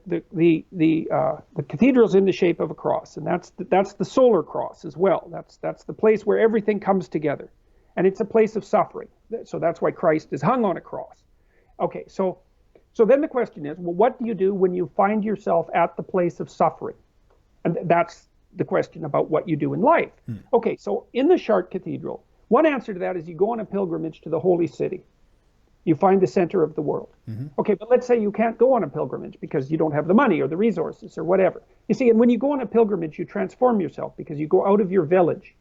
cathedral's in the shape of a cross, and that's the solar cross as well. That's the place where everything comes together, and it's a place of suffering. So that's why Christ is hung on a cross. Okay, so then the question is, well, what do you do when you find yourself at the place of suffering? And that's the question about what you do in life. Okay, so in the Chartres Cathedral, one answer to that is you go on a pilgrimage to the holy city. You find the center of the world. Okay, but let's say you can't go on a pilgrimage because you don't have the money or the resources or whatever. You see, and when you go on a pilgrimage, you transform yourself because you go out of your village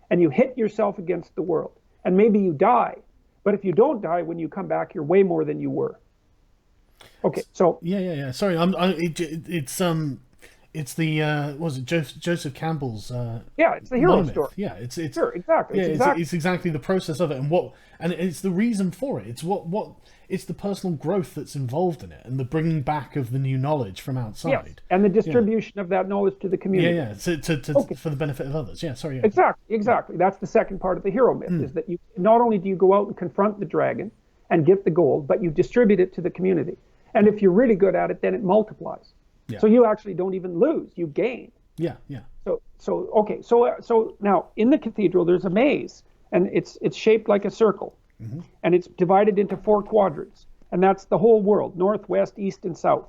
and you hit yourself against the world. and maybe you die. But if you don't die, when you come back, you're way more than you were. Okay, so Yeah. Sorry, it's the was it Joseph Campbell's yeah, it's the hero monomyth. story. Yeah, it's Sure, exactly. yeah, exactly. it's exactly the process of it, and it's the reason for it. It's what it's the personal growth that's involved in it, and the bringing back of the new knowledge from Yes, outside. and the distribution of that knowledge to the community. Yeah. So Okay. for the benefit of others. Yeah. Sorry. Yeah. Exactly. That's the second part of the hero myth, is that you not only do you go out and confront the dragon and get the gold, but you distribute it to the community. And if you're really good at it, then it multiplies. Yeah. So you actually don't even lose, you gain. Yeah. So now in the cathedral there's a maze, and it's shaped like a circle. And it's divided into 4 quadrants, and that's the whole world: north, west, east, and south.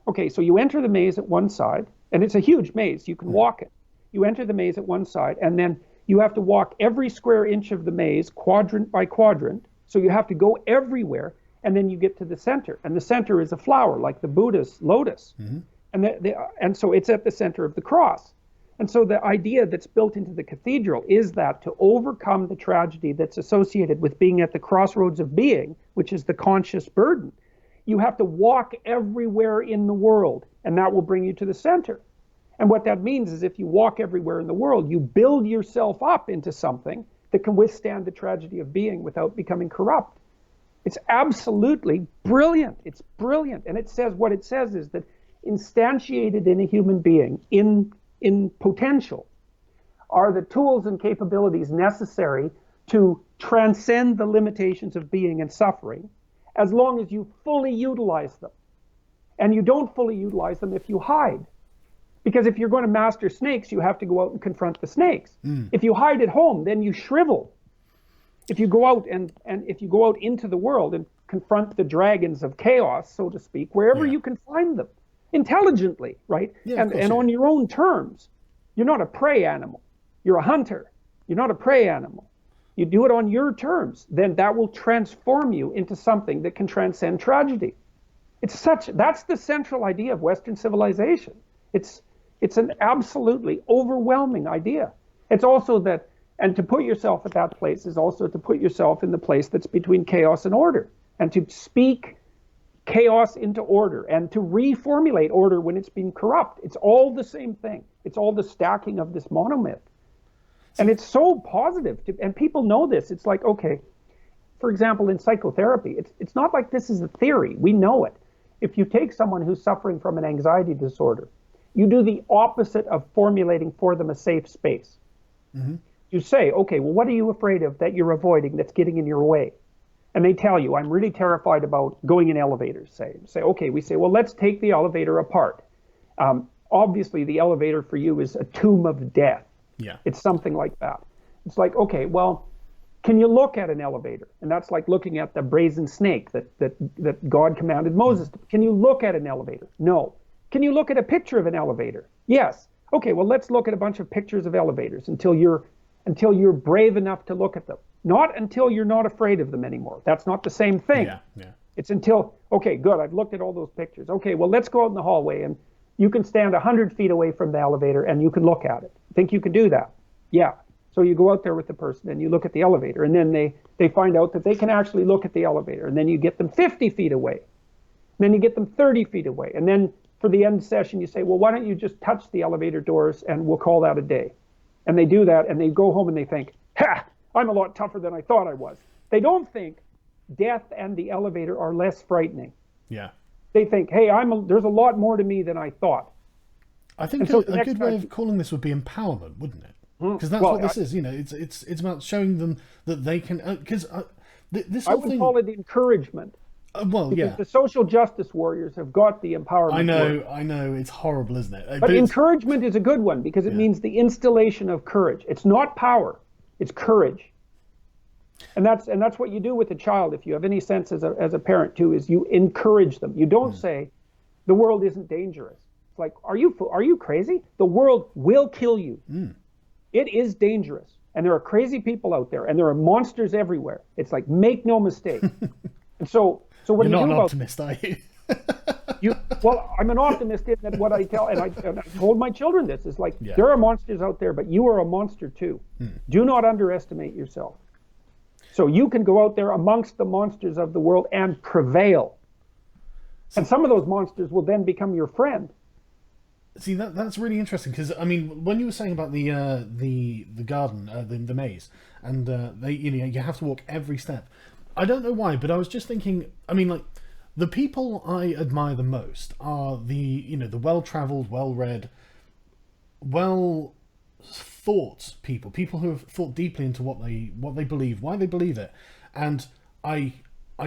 Okay, so you enter the maze at one side, and it's a huge maze. You can walk it. You enter the maze at one side, and then you have to walk every square inch of the maze, quadrant by quadrant. So you have to go everywhere, and then you get to the center. And the center is a flower, like the Buddha's lotus. And so it's at the center of the cross. And so the idea that's built into the cathedral is that to overcome the tragedy that's associated with being at the crossroads of being, which is the conscious burden, you have to walk everywhere in the world, and that will bring you to the center. And what that means is if you walk everywhere in the world, you build yourself up into something that can withstand the tragedy of being without becoming corrupt. It's absolutely brilliant. It's brilliant. And it says, what it says is that instantiated in a human being, in potential, are the tools and capabilities necessary to transcend the limitations of being and suffering, as long as you fully utilize them. And you don't fully utilize them if you hide. Because if you're going to master snakes, you have to go out and confront the snakes. If you hide at home, then you shrivel. If you go out and if you go out into the world and confront the dragons of chaos, so to speak, wherever you can find them, intelligently, right? And on your own terms. You're not a prey animal. You're a hunter. You're not a prey animal. You do it on your terms. Then that will transform you into something that can transcend tragedy. That's the central idea of Western civilization. It's an absolutely overwhelming idea. It's also that, and to put yourself at that place is also to put yourself in the place that's between chaos and order, and to speak chaos into order, and to reformulate order when it's been corrupt. It's all the same thing. It's all the stacking of this monomyth. And it's so positive, and people know this. It's like, okay, for example, in psychotherapy, it's not like this is a theory. We know it. If you take someone who's suffering from an anxiety disorder, you do the opposite of formulating for them a safe space. You say, okay, well, what are you afraid of that you're avoiding that's getting in your way? And they tell you, I'm really terrified about going in elevators, say. Okay, we say, well, let's take the elevator apart. Obviously, the elevator for you is a tomb of death. Yeah. It's something like that. It's like, okay, well, can you look at an elevator? And that's like looking at the brazen snake that God commanded Moses to. Can you look at an elevator? No. Can you look at a picture of an elevator? Yes. Okay, well, let's look at a bunch of pictures of elevators until you're brave enough to look at them. Not until you're not afraid of them anymore. That's not the same thing. Yeah. It's until, okay, good, I've looked at all those pictures. Okay, well, let's go out in the hallway, and you can stand 100 feet away from the elevator and you can look at it. Think you can do that? Yeah. So you go out there with the person and you look at the elevator, and then they find out that they can actually look at the elevator, and then you get them 50 feet away. And then you get them 30 feet away. And then for the end session, you say, well, why don't you just touch the elevator doors and we'll call that a day. And they do that, and they go home and they think, ha, I'm a lot tougher than I thought I was. They don't think death and the elevator are less frightening. Yeah. They think, hey, there's a lot more to me than I thought. I think a good way of calling this would be empowerment, wouldn't it? Because that's what this is. You know, it's about showing them that they can. Because this whole I would thing. call it encouragement. Because the social justice warriors have got the empowerment. I know, it's horrible, isn't it? But encouragement is a good one, because it means the installation of courage. It's not power, it's courage. And that's what you do with a child, if you have any sense as a parent too, is you encourage them. You don't say, the world isn't dangerous. It's like, are you crazy? The world will kill you. It is dangerous. And there are crazy people out there, and there are monsters everywhere. It's like, make no mistake. And so what You're do you not do an about optimist, are you? Well, I'm an optimist in that what I tell, and I told my children this, is like, there are monsters out there, but you are a monster too. Do not underestimate yourself. So you can go out there amongst the monsters of the world and prevail. And some of those monsters will then become your friend. See, that's really interesting, because I mean, when you were saying about the garden, the maze, and you have to walk every step. I don't know why, but I was just thinking. I mean, like, the people I admire the most are the well-traveled, well-read, well-thought people who have thought deeply into what they believe, why they believe it, and I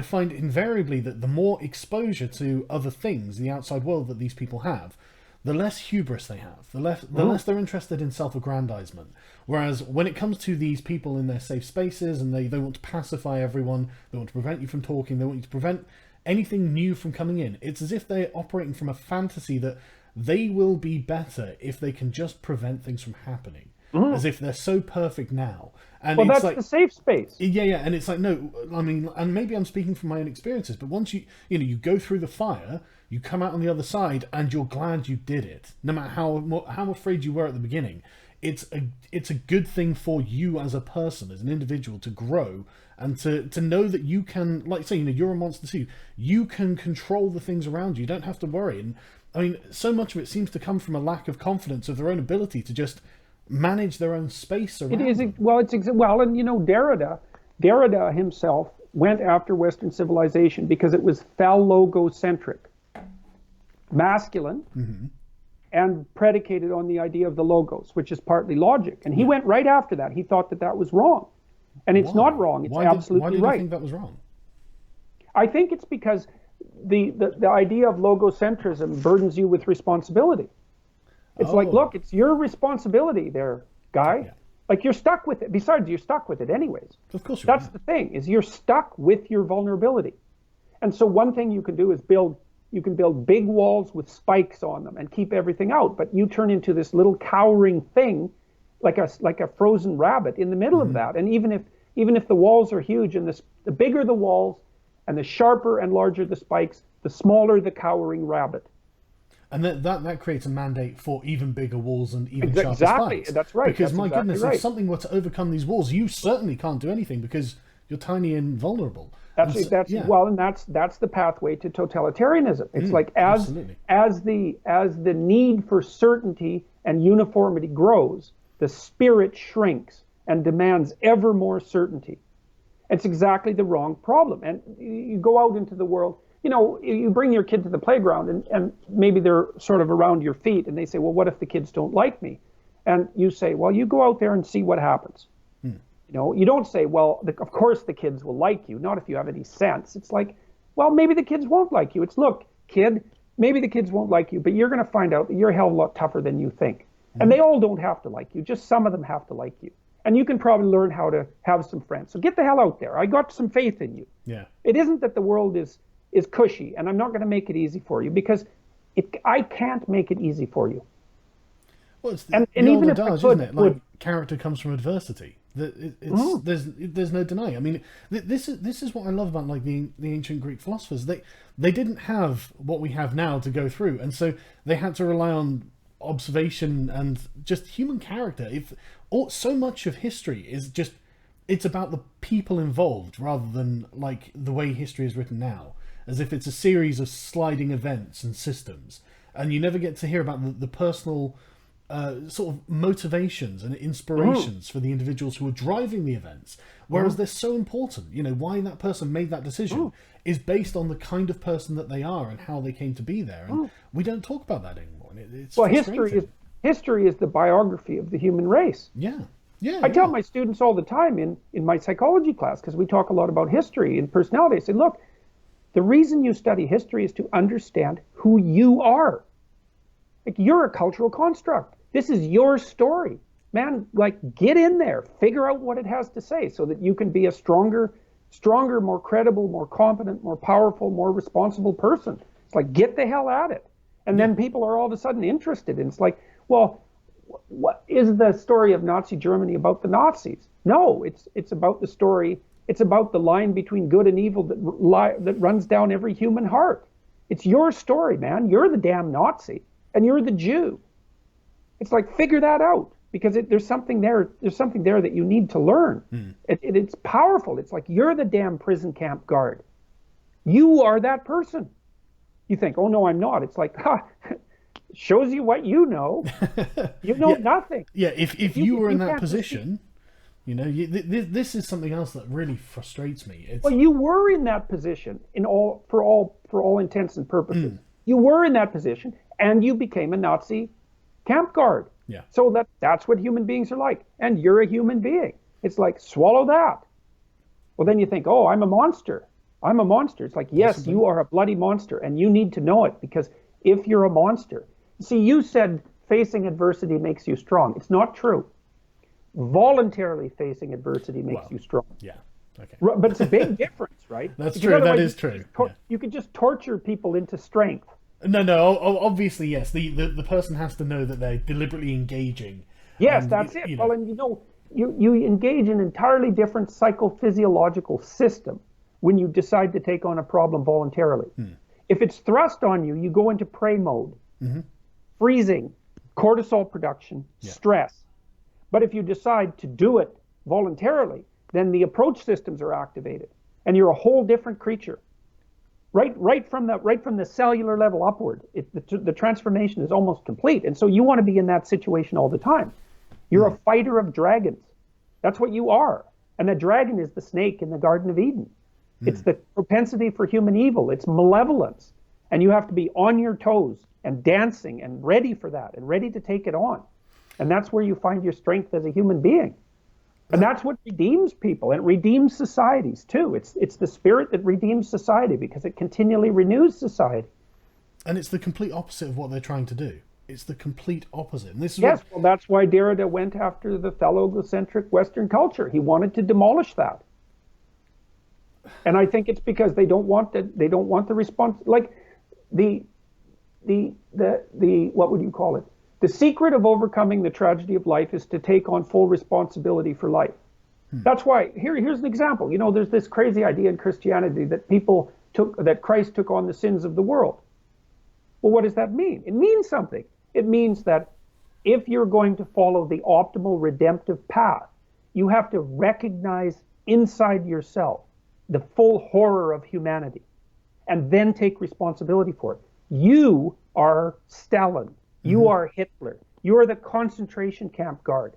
find invariably that the more exposure to other things, the outside world that these people have, the less hubris they have, the less they're interested in self-aggrandizement. Whereas when it comes to these people in their safe spaces, and they want to pacify everyone, they want to prevent you from talking, they want you to prevent anything new from coming in, it's as if they're operating from a fantasy that they will be better if they can just prevent things from happening. As if they're so perfect now. And well, it's that's the safe space. Yeah, and it's like, no, I mean, and maybe I'm speaking from my own experiences, but once you go through the fire, you come out on the other side, and you're glad you did it, no matter how afraid you were at the beginning. It's a good thing for you as a person, as an individual, to grow and to know that you can, like, say, you're a monster too. You can control the things around you. You don't have to worry. And I mean, so much of it seems to come from a lack of confidence of their own ability to just manage their own space around them. And Derrida himself went after Western civilization because it was phallogocentric, masculine, and predicated on the idea of the logos, which is partly logic. And he went right after that. He thought that was wrong. And it's not wrong. It's absolutely right. Why do you think that was wrong? I think it's because the idea of logocentrism burdens you with responsibility. It's like, look, it's your responsibility there, guy. Yeah. Like, you're stuck with it. Besides, you're stuck with it anyways. Of course you are. That's the thing, is you're stuck with your vulnerability. And so one thing you can do is build big walls with spikes on them and keep everything out. But you turn into this little cowering thing, like a frozen rabbit in the middle of that. And even if the walls are huge, and the bigger the walls and the sharper and larger the spikes, the smaller the cowering rabbit. And that creates a mandate for even bigger walls and even sharper spikes. That's right. Because my goodness, if something were to overcome these walls, you certainly can't do anything because you're tiny and vulnerable. That's the pathway to totalitarianism. It's like as the need for certainty and uniformity grows, the spirit shrinks and demands ever more certainty. It's exactly the wrong problem. And you go out into the world. You bring your kid to the playground and maybe they're sort of around your feet, and they say, well, what if the kids don't like me? And you say, well, you go out there and see what happens. You don't say, well, of course the kids will like you, not if you have any sense. It's like, well, maybe the kids won't like you. It's, look, kid, maybe the kids won't like you, but you're going to find out that you're a hell of a lot tougher than you think. And they all don't have to like you. Just some of them have to like you. And you can probably learn how to have some friends. So get the hell out there. I got some faith in you. Yeah. It isn't that the world is cushy, and I'm not going to make it easy for you, because I can't make it easy for you. Well, it's the even if adage, isn't it? Like, character comes from adversity. There's no denying. I mean, this is what I love about, like, the ancient Greek philosophers. They didn't have what we have now to go through, and so they had to rely on observation and just human character. So much of history is just, it's about the people involved rather than like the way history is written now, as if it's a series of sliding events and systems, and you never get to hear about the personal sort of motivations and inspirations for the individuals who are driving the events, whereas they're so important. Why that person made that decision is based on the kind of person that they are and how they came to be there, and we don't talk about that anymore. It's history is the biography of the human race. I tell my students all the time in my psychology class, because we talk a lot about history and personality. I say, look, the reason you study history is to understand who you are. Like, you're a cultural construct. This is your story. Man, like, get in there, figure out what it has to say so that you can be a stronger, more credible, more competent, more powerful, more responsible person. It's like, get the hell at it. And then people are all of a sudden interested. And it's like, well, what is the story of Nazi Germany about the Nazis? No, it's about the story. It's about the line between good and evil that runs down every human heart. It's your story, man. You're the damn Nazi, and you're the Jew. It's like, figure that out. because there's something there. There's something there that you need to learn. It's powerful. It's like you're the damn prison camp guard. You are that person. You think, oh no, I'm not. It's like, shows you what you know. You know nothing. Yeah, if you were in that position, you know, this is something else that really frustrates me. Well, you were in that position for all intents and purposes. You were in that position, and you became a Nazi camp guard. Yeah. So that's what human beings are like, and you're a human being. It's like, swallow that. Well, then you think, oh, I'm a monster. I'm a monster. It's like, yes, Possibly. you are a bloody monster, and you need to know it, because if you're a monster, see, you said facing adversity makes you strong. It's not true. Voluntarily facing adversity makes you strong. Yeah. Okay. But it's a big difference, right? That's Because true. That otherwise is true. You could just torture people into strength. No. Obviously, yes. The person has to know that they're deliberately engaging. Yes, and, that's it. You know. Well, and you engage in an entirely different psychophysiological system when you decide to take on a problem voluntarily. If it's thrust on you, you go into prey mode, freezing, cortisol production, stress. But if you decide to do it voluntarily, then the approach systems are activated, and you're a whole different creature. Right from the cellular level upward, the transformation is almost complete. And so you want to be in that situation all the time. You're a fighter of dragons. That's what you are. And the dragon is the snake in the Garden of Eden. It's the propensity for human evil. It's malevolence. And you have to be on your toes and dancing and ready for that and ready to take it on. And that's where you find your strength as a human being. And that's what redeems people, and it redeems societies too. It's the spirit that redeems society, because it continually renews society. And it's the complete opposite of what they're trying to do. It's the complete opposite. And this is well, that's why Derrida went after the phallogocentric Western culture. He wanted to demolish that. And I think it's because they don't want the response, like the what would you call it? The secret of overcoming the tragedy of life is to take on full responsibility for life. That's why, here's an example. You know, there's this crazy idea in Christianity that Christ took on the sins of the world. Well, what does that mean? It means something. It means that if you're going to follow the optimal redemptive path, you have to recognize inside yourself the full horror of humanity, and then take responsibility for it. You are Stalin. You are Hitler. You are the concentration camp guard.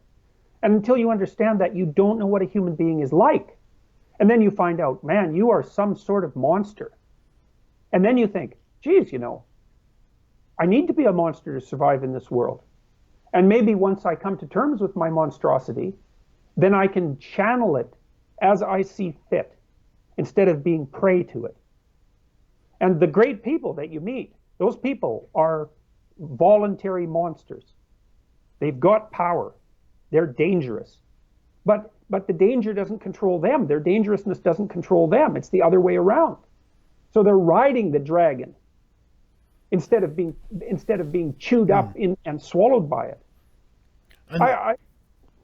And until you understand that, you don't know what a human being is like. And then you find out, man, you are some sort of monster. And then you think, geez, you know, I need to be a monster to survive in this world. And maybe once I come to terms with my monstrosity, then I can channel it as I see fit, instead of being prey to it. And the great people that you meet, those people are voluntary monsters. They've got power. They're dangerous. But the danger doesn't control them. Their dangerousness doesn't control them. It's the other way around. So they're riding the dragon instead of being chewed up and swallowed by it. And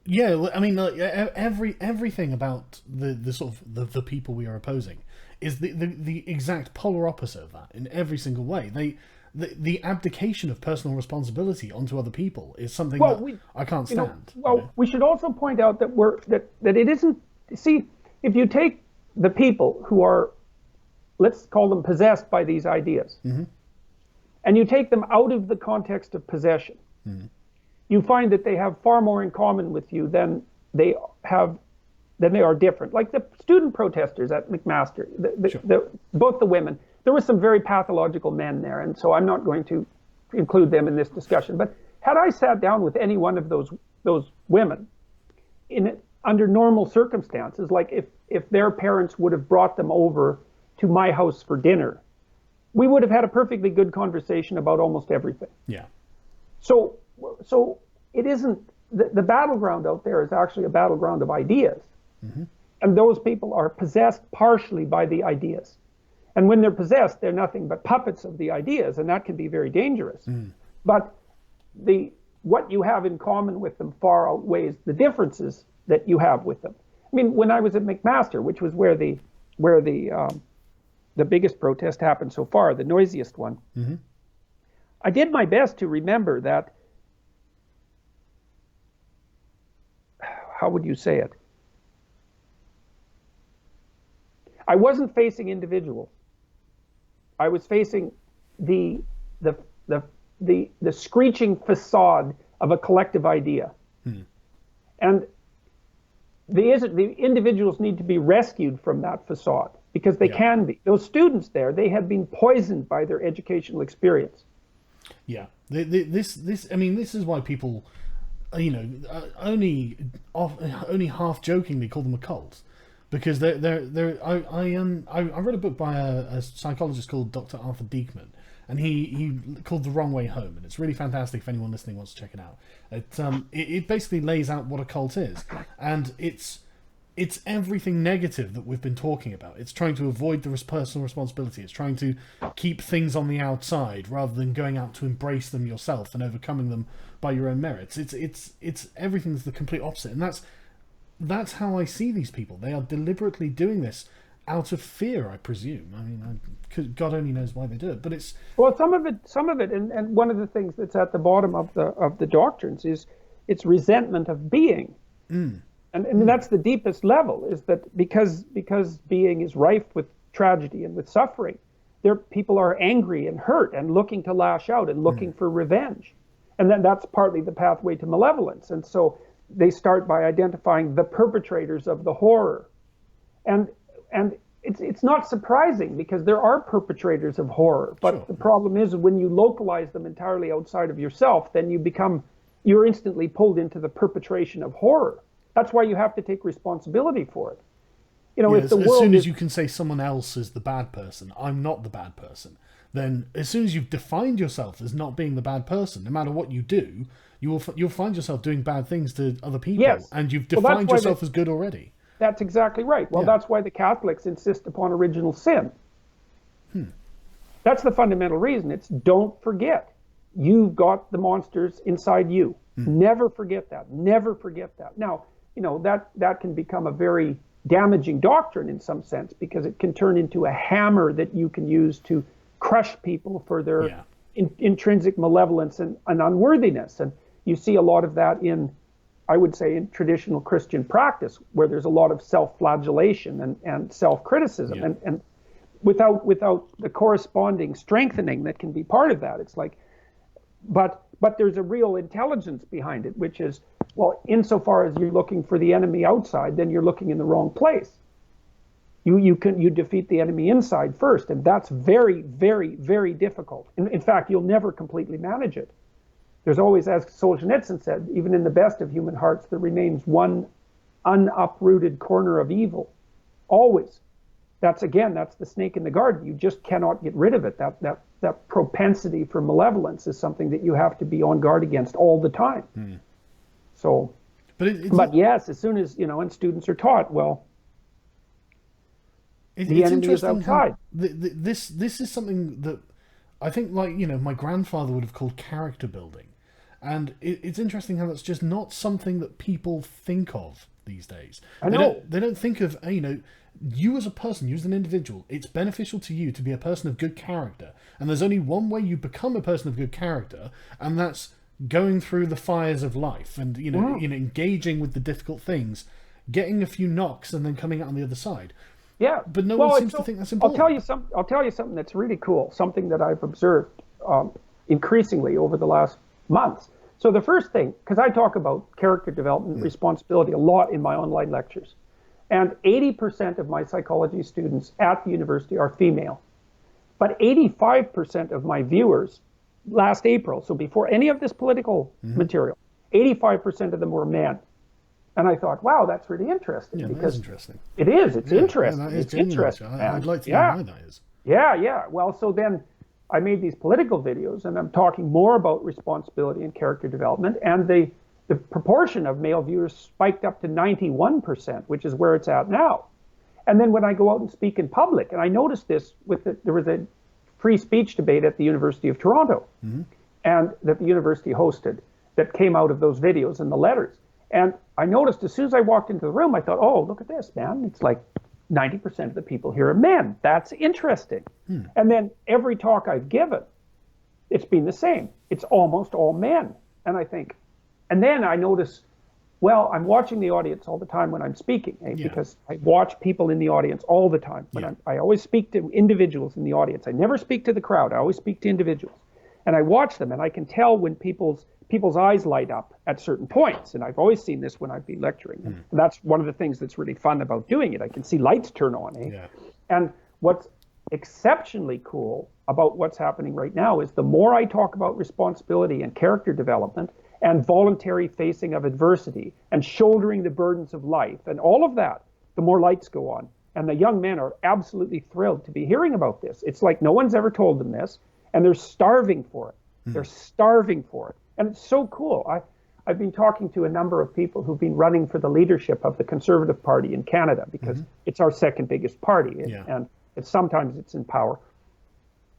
yeah, I mean, everything about the sort of the people we are opposing is the exact polar opposite of that in every single way. The abdication of personal responsibility onto other people is something I can't stand. We should also point out that it isn't. See, if you take the people who are, let's call them possessed by these ideas, and you take them out of the context of possession, you find that they have far more in common with you than they are different. Like the student protesters at McMaster, both the women. There were some very pathological men there, and so I'm not going to include them in this discussion. But had I sat down with any one of those women under normal circumstances, like if their parents would have brought them over to my house for dinner, we would have had a perfectly good conversation about almost everything. Yeah. So it isn't, the battleground out there is actually a battleground of ideas. And those people are possessed partially by the ideas. And when they're possessed, they're nothing but puppets of the ideas, and that can be very dangerous. But what you have in common with them far outweighs the differences that you have with them. I mean, when I was at McMaster, which was where the biggest protest happened so far, the noisiest one, I did my best to remember that how would you say it? I wasn't facing individuals. I was facing the screeching facade of a collective idea. And the individuals need to be rescued from that facade, because they can be. Those students there, they have been poisoned by their educational experience. Yeah, this is why people, only half jokingly call them a cult, because I read a book by a psychologist called Dr. Arthur Diekman, and he called The Wrong Way Home, and it's really fantastic if anyone listening wants to check it out. It basically lays out what a cult is, and it's everything negative that we've been talking about. It's trying to avoid the personal responsibility. It's trying to keep things on the outside rather than going out to embrace them yourself and overcoming them by your own merits. It's everything's the complete opposite, and that's how I see these people. They are deliberately doing this out of fear, I presume. I mean, God only knows why they do it, but it's... Well, some of it, and one of the things that's at the bottom of the doctrines is it's resentment of being. And that's the deepest level, is that because being is rife with tragedy and with suffering, people are angry and hurt and looking to lash out and looking for revenge. And then that's partly the pathway to malevolence. And so they start by identifying the perpetrators of the horror. And it's not surprising, because there are perpetrators of horror. But the problem is, when you localize them entirely outside of yourself, then you're instantly pulled into the perpetration of horror. That's why you have to take responsibility for it. If the world as soon as you can say someone else is the bad person, I'm not the bad person, then as soon as you've defined yourself as not being the bad person, no matter what you do, you'll find yourself doing bad things to other people, and you've defined yourself as good already. That's exactly right. Well, that's why the Catholics insist upon original sin. That's the fundamental reason. It's don't forget. You've got the monsters inside you. Never forget that. Never forget that. Now, that can become a very damaging doctrine in some sense, because it can turn into a hammer that you can use to crush people for their intrinsic malevolence and unworthiness. And you see a lot of that I would say, in traditional Christian practice, where there's a lot of self-flagellation and self-criticism, and without the corresponding strengthening that can be part of that. It's like, but there's a real intelligence behind it, which is, well, insofar as you're looking for the enemy outside, then you're looking in the wrong place. You defeat the enemy inside first, and that's very, very, very difficult. In fact, you'll never completely manage it. There's always, as Solzhenitsyn said, even in the best of human hearts, there remains one unuprooted corner of evil. Always. That's the snake in the garden. You just cannot get rid of it. That propensity for malevolence is something that you have to be on guard against all the time. So, but yes, as soon as, and students are taught, well, the enemy is outside. This is something that I think, my grandfather would have called character building. And it's interesting how that's just not something that people think of these days. I know. They don't think of, you as a person, you as an individual, it's beneficial to you to be a person of good character. And there's only one way you become a person of good character, and that's going through the fires of life and, engaging with the difficult things, getting a few knocks, and then coming out on the other side. Yeah. But no one seems to think that's important. I'll tell you something that's really cool, something that I've observed increasingly over the last months. So the first thing, because I talk about character development, responsibility a lot in my online lectures, and 80% of my psychology students at the university are female. But 85% of my viewers last April, so before any of this political material, 85% of them were men. And I thought, wow, that's really interesting. Yeah, because that's interesting. It is. It's interesting. Yeah, it's interesting. I'd like to know why that is. Yeah. Well, so then I made these political videos, and I'm talking more about responsibility and character development, and the proportion of male viewers spiked up to 91%, which is where it's at now. And then when I go out and speak in public, and I noticed this there was a free speech debate at the University of Toronto, and that the university hosted, that came out of those videos and the letters. And I noticed as soon as I walked into the room, I thought, oh, look at this, man. It's like 90% of the people here are men. That's interesting. And then every talk I've given, it's been the same. It's almost all men. And I think, and then I notice Well, I'm watching the audience all the time when I'm speaking, because I watch people in the audience all the time. I always speak to individuals in the audience. I never speak to the crowd. I always speak to individuals. And I watch them, and I can tell when people's eyes light up at certain points. And I've always seen this when I've been lecturing. And that's one of the things that's really fun about doing it. I can see lights turn on. And what's exceptionally cool about what's happening right now is the more I talk about responsibility and character development and voluntary facing of adversity and shouldering the burdens of life and all of that, the more lights go on. And the young men are absolutely thrilled to be hearing about this. It's like no one's ever told them this, and they're starving for it. They're starving for it. And it's so cool. I've been talking to a number of people who've been running for the leadership of the Conservative Party in Canada, because it's our second biggest party, and sometimes it's in power.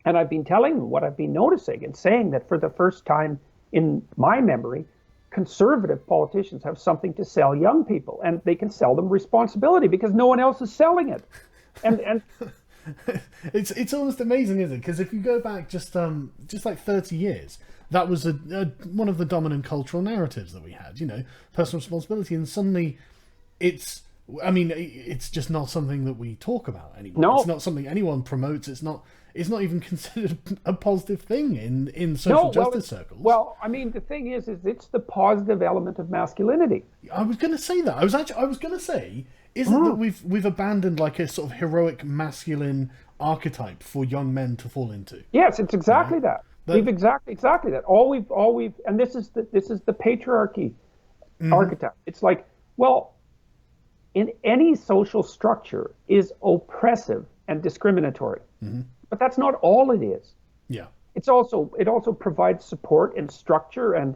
And I've been telling them what I've been noticing and saying that for the first time in my memory, conservative politicians have something to sell young people, and they can sell them responsibility because no one else is selling it. And it's almost amazing, isn't it? Because if you go back just like 30 years, that was one of the dominant cultural narratives that we had, personal responsibility, and suddenly it's just not something that we talk about anymore. No. It's not something anyone promotes. It's not even considered a positive thing in social justice circles. Well, the thing is it's the positive element of masculinity. I was going to say that. I was going to say, isn't it that we've abandoned like a sort of heroic masculine archetype for young men to fall into? Yes, it's exactly that. We've exactly that. All we've and this is the patriarchy archetype. It's like, well, in any social structure is oppressive and discriminatory. But that's not all it is. Yeah. It also provides support and structure and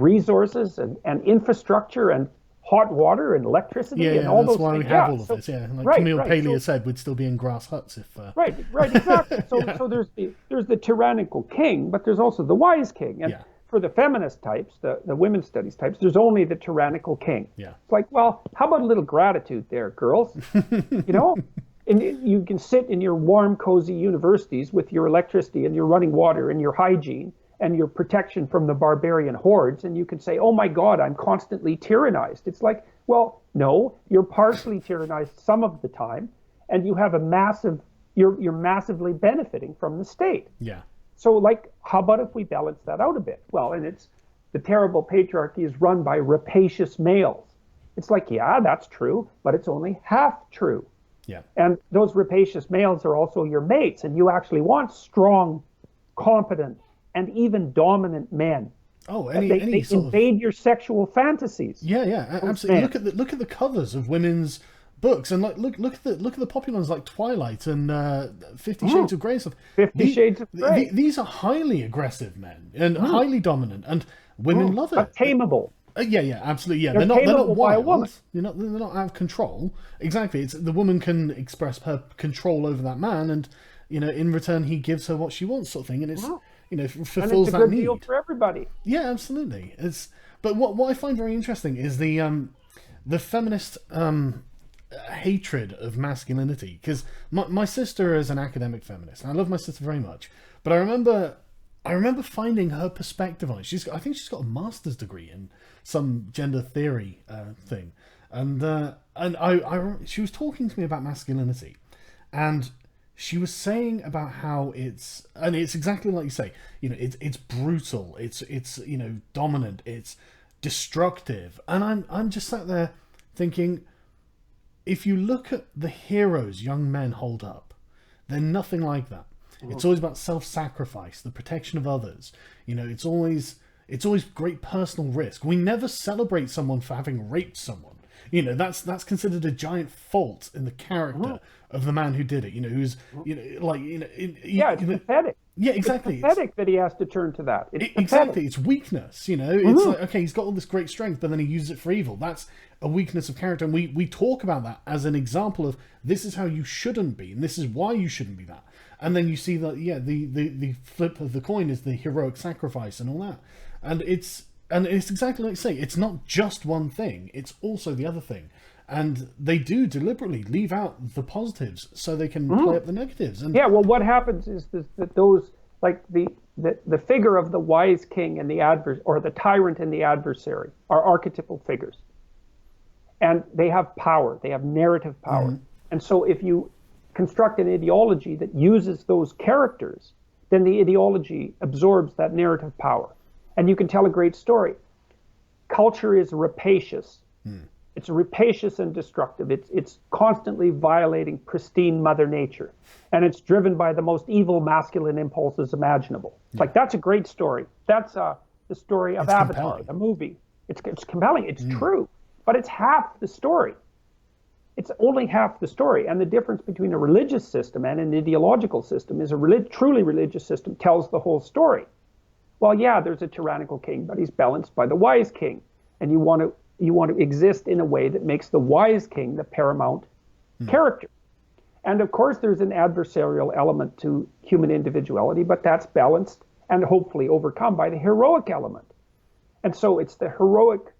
resources and infrastructure and hot water and electricity and all those things. That's why we have all of this. Yeah, like Camille Paglia said, we'd still be in grass huts if. Right, exactly. So there's the tyrannical king, but there's also the wise king. And for the feminist types, the women's studies types, there's only the tyrannical king. Yeah. It's like, well, how about a little gratitude there, girls? And you can sit in your warm, cozy universities with your electricity and your running water and your hygiene and your protection from the barbarian hordes, and you can say, oh my God, I'm constantly tyrannized. It's like, well, no, you're partially tyrannized some of the time, and you have you're massively benefiting from the state. Yeah. So, like, how about if we balance that out a bit? Well, and the terrible patriarchy is run by rapacious males. It's like, yeah, that's true, but it's only half true. Yeah. And those rapacious males are also your mates, and you actually want strong, competent, and even dominant men. Oh, they invade your sexual fantasies. Yeah, absolutely. Look at the covers of women's books, and look at the popular ones like Twilight and 50 Shades of Grey and stuff. 50 Shades of Grey. These are highly aggressive men and highly dominant, and women love it. But tameable. Yeah, absolutely. Yeah, they're not wild. Woman. They're not out of control. Exactly. It's the woman can express her control over that man, and in return he gives her what she wants, sort of thing, and it's fulfills that need. And it's a good deal for everybody. Yeah, absolutely. But what I find very interesting is the feminist hatred of masculinity, because my sister is an academic feminist, and I love my sister very much. But I remember finding her perspective on it. I think she's got a master's degree in some gender theory thing, and she was talking to me about masculinity, and she was saying about how it's exactly like you say, it's brutal, it's dominant, it's destructive, and I'm just sat there thinking, if you look at the heroes young men hold up, they're nothing like that. It's always about self-sacrifice, the protection of others. It's always great personal risk. We never celebrate someone for having raped someone. That's considered a giant fault in the character of the man who did it. Who's it's pathetic. Yeah, exactly. It's pathetic that he has to turn to that. Exactly, it's weakness. It's like, okay, he's got all this great strength, but then he uses it for evil. That's a weakness of character, and we talk about that as an example of this is how you shouldn't be, and this is why you shouldn't be that. And then you see that, the flip of the coin is the heroic sacrifice and all that. And it's exactly like you say, it's not just one thing, it's also the other thing. And they do deliberately leave out the positives so they can play up the negatives. And well, what happens is that those, like the figure of the wise king and the or the tyrant and the adversary are archetypal figures. and they have power. They have narrative power. And so if you construct an ideology that uses those characters, then the ideology absorbs that narrative power. And you can tell a great story. Culture is rapacious. It's rapacious and destructive. It's constantly violating pristine Mother Nature. And it's driven by the most evil masculine impulses imaginable. Like, that's a great story. That's the story of Avatar, compelling. The movie. It's compelling. It's true. But it's half the story. It's only half the story. And the difference between a religious system and an ideological system is a truly religious system tells the whole story. Well, yeah, there's a tyrannical king, but he's balanced by the wise king. And you want to exist in a way that makes the wise king the paramount character. And of course, there's an adversarial element to human individuality, but that's balanced and hopefully overcome by the heroic element. And so it's the heroic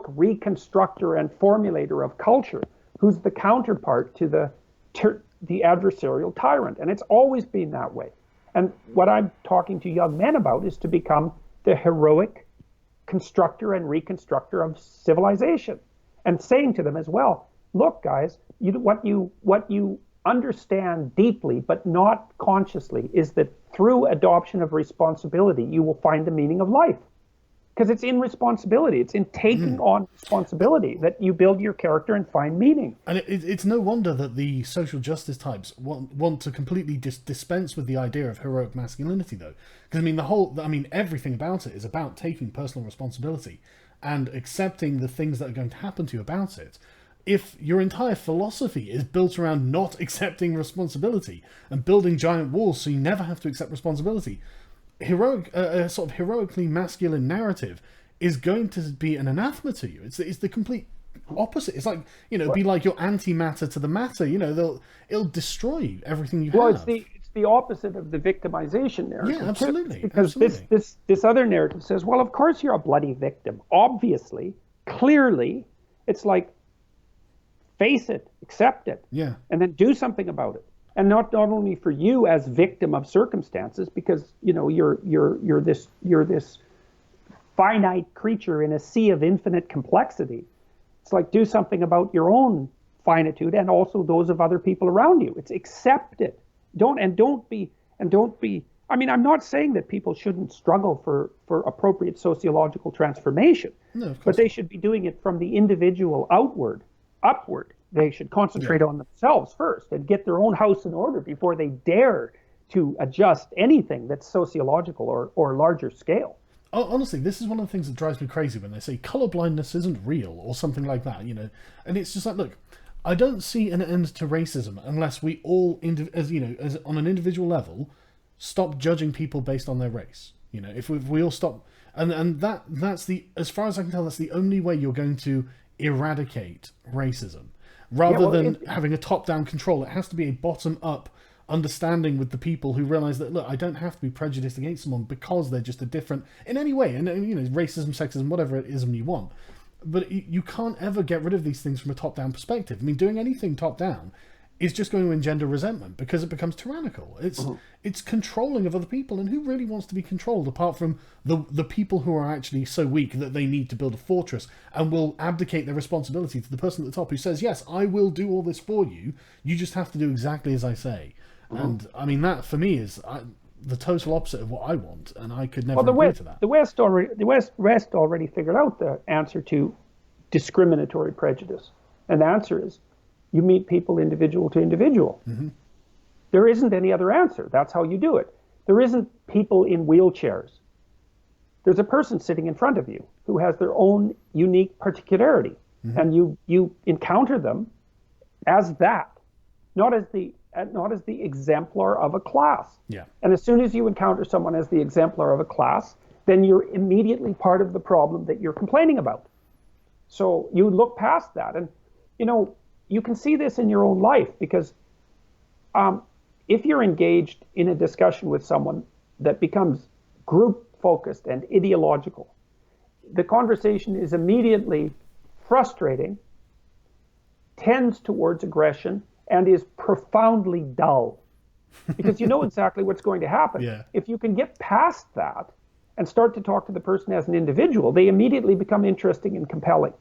reconstructor and formulator of culture who's the counterpart to the adversarial tyrant. And it's always been that way. And what I'm talking to young men about is to become the heroic constructor and reconstructor of civilization, and saying to them as well, look, guys, what you understand deeply but not consciously is that through adoption of responsibility, you will find the meaning of life. Because it's in responsibility. It's in taking on responsibility that you build your character and find meaning. And it's no wonder that the social justice types want to completely dispense with the idea of heroic masculinity, though. Because, everything about it is about taking personal responsibility and accepting the things that are going to happen to you about it. If your entire philosophy is built around not accepting responsibility and building giant walls so you never have to accept responsibility, a sort of heroically masculine narrative is going to be an anathema to you. It's the complete opposite. It's like, it'd be like your antimatter to the matter. It'll destroy everything you have. Well, it's the opposite of the victimization narrative. Yeah, absolutely. Because this other narrative says, well, of course you're a bloody victim. Obviously, clearly, it's like, face it, accept it, and then do something about it. And not only for you as victim of circumstances, because you're this finite creature in a sea of infinite complexity. It's like, do something about your own finitude and also those of other people around you. It's accept it. Don't be. I mean, I'm not saying that people shouldn't struggle for appropriate sociological transformation, but they should be doing it from the individual upward. They should concentrate on themselves first and get their own house in order before they dare to adjust anything that's sociological or larger scale. Oh, honestly, this is one of the things that drives me crazy when they say colorblindness isn't real or something like that, And it's just like, look, I don't see an end to racism unless we all, as on an individual level, stop judging people based on their race. If we all stop, and that's as far as I can tell, that's the only way you're going to eradicate racism. Rather than having a top-down control, it has to be a bottom-up understanding with the people who realize that, look, I don't have to be prejudiced against someone because they're just a different in any way, and racism, sexism, whatever ism you want. But you can't ever get rid of these things from a top-down perspective. Doing anything top-down is just going to engender resentment because it becomes tyrannical. It's controlling of other people, and who really wants to be controlled apart from the people who are actually so weak that they need to build a fortress and will abdicate their responsibility to the person at the top who says, yes, I will do all this for you. You just have to do exactly as I say. And that for me is the total opposite of what I want, and I could never agree to that. The West already figured out the answer to discriminatory prejudice, and the answer is you meet people individual to individual. There isn't any other answer. That's how you do it. There isn't people in wheelchairs. There's a person sitting in front of you who has their own unique particularity, and you encounter them as that, not as the exemplar of a class. Yeah. And as soon as you encounter someone as the exemplar of a class, then you're immediately part of the problem that you're complaining about. So you look past that, and you can see this in your own life, because if you're engaged in a discussion with someone that becomes group focused and ideological, the conversation is immediately frustrating, tends towards aggression, and is profoundly dull. Because you know exactly what's going to happen. Yeah. If you can get past that and start to talk to the person as an individual, they immediately become interesting and compelling.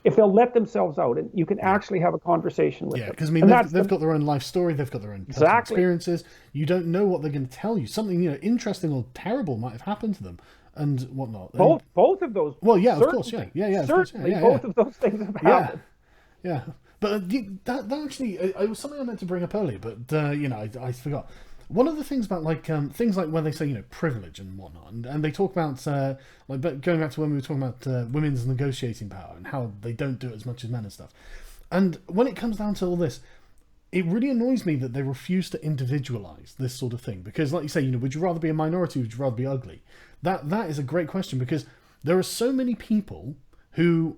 if they'll let themselves out and you can actually have a conversation with Yeah, them. because I mean, And they've got their own life story, they've got their own personal exactly. experiences. You don't know what they're going to tell you. Something, interesting or terrible might have happened to them and whatnot. And, Both of those. well, yeah, of course, yeah, of course, Certainly, yeah, both of those things have yeah, happened. yeah. But that actually, it was something I meant to bring up earlier, but I forgot. One of the things about things like when they say privilege and whatnot, and they talk about but going back to when we were talking about women's negotiating power and how they don't do it as much as men and stuff. And when it comes down to all this, it really annoys me that they refuse to individualize this sort of thing. Because, like you say, would you rather be a minority? Or would you rather be ugly? That is a great question, because there are so many people who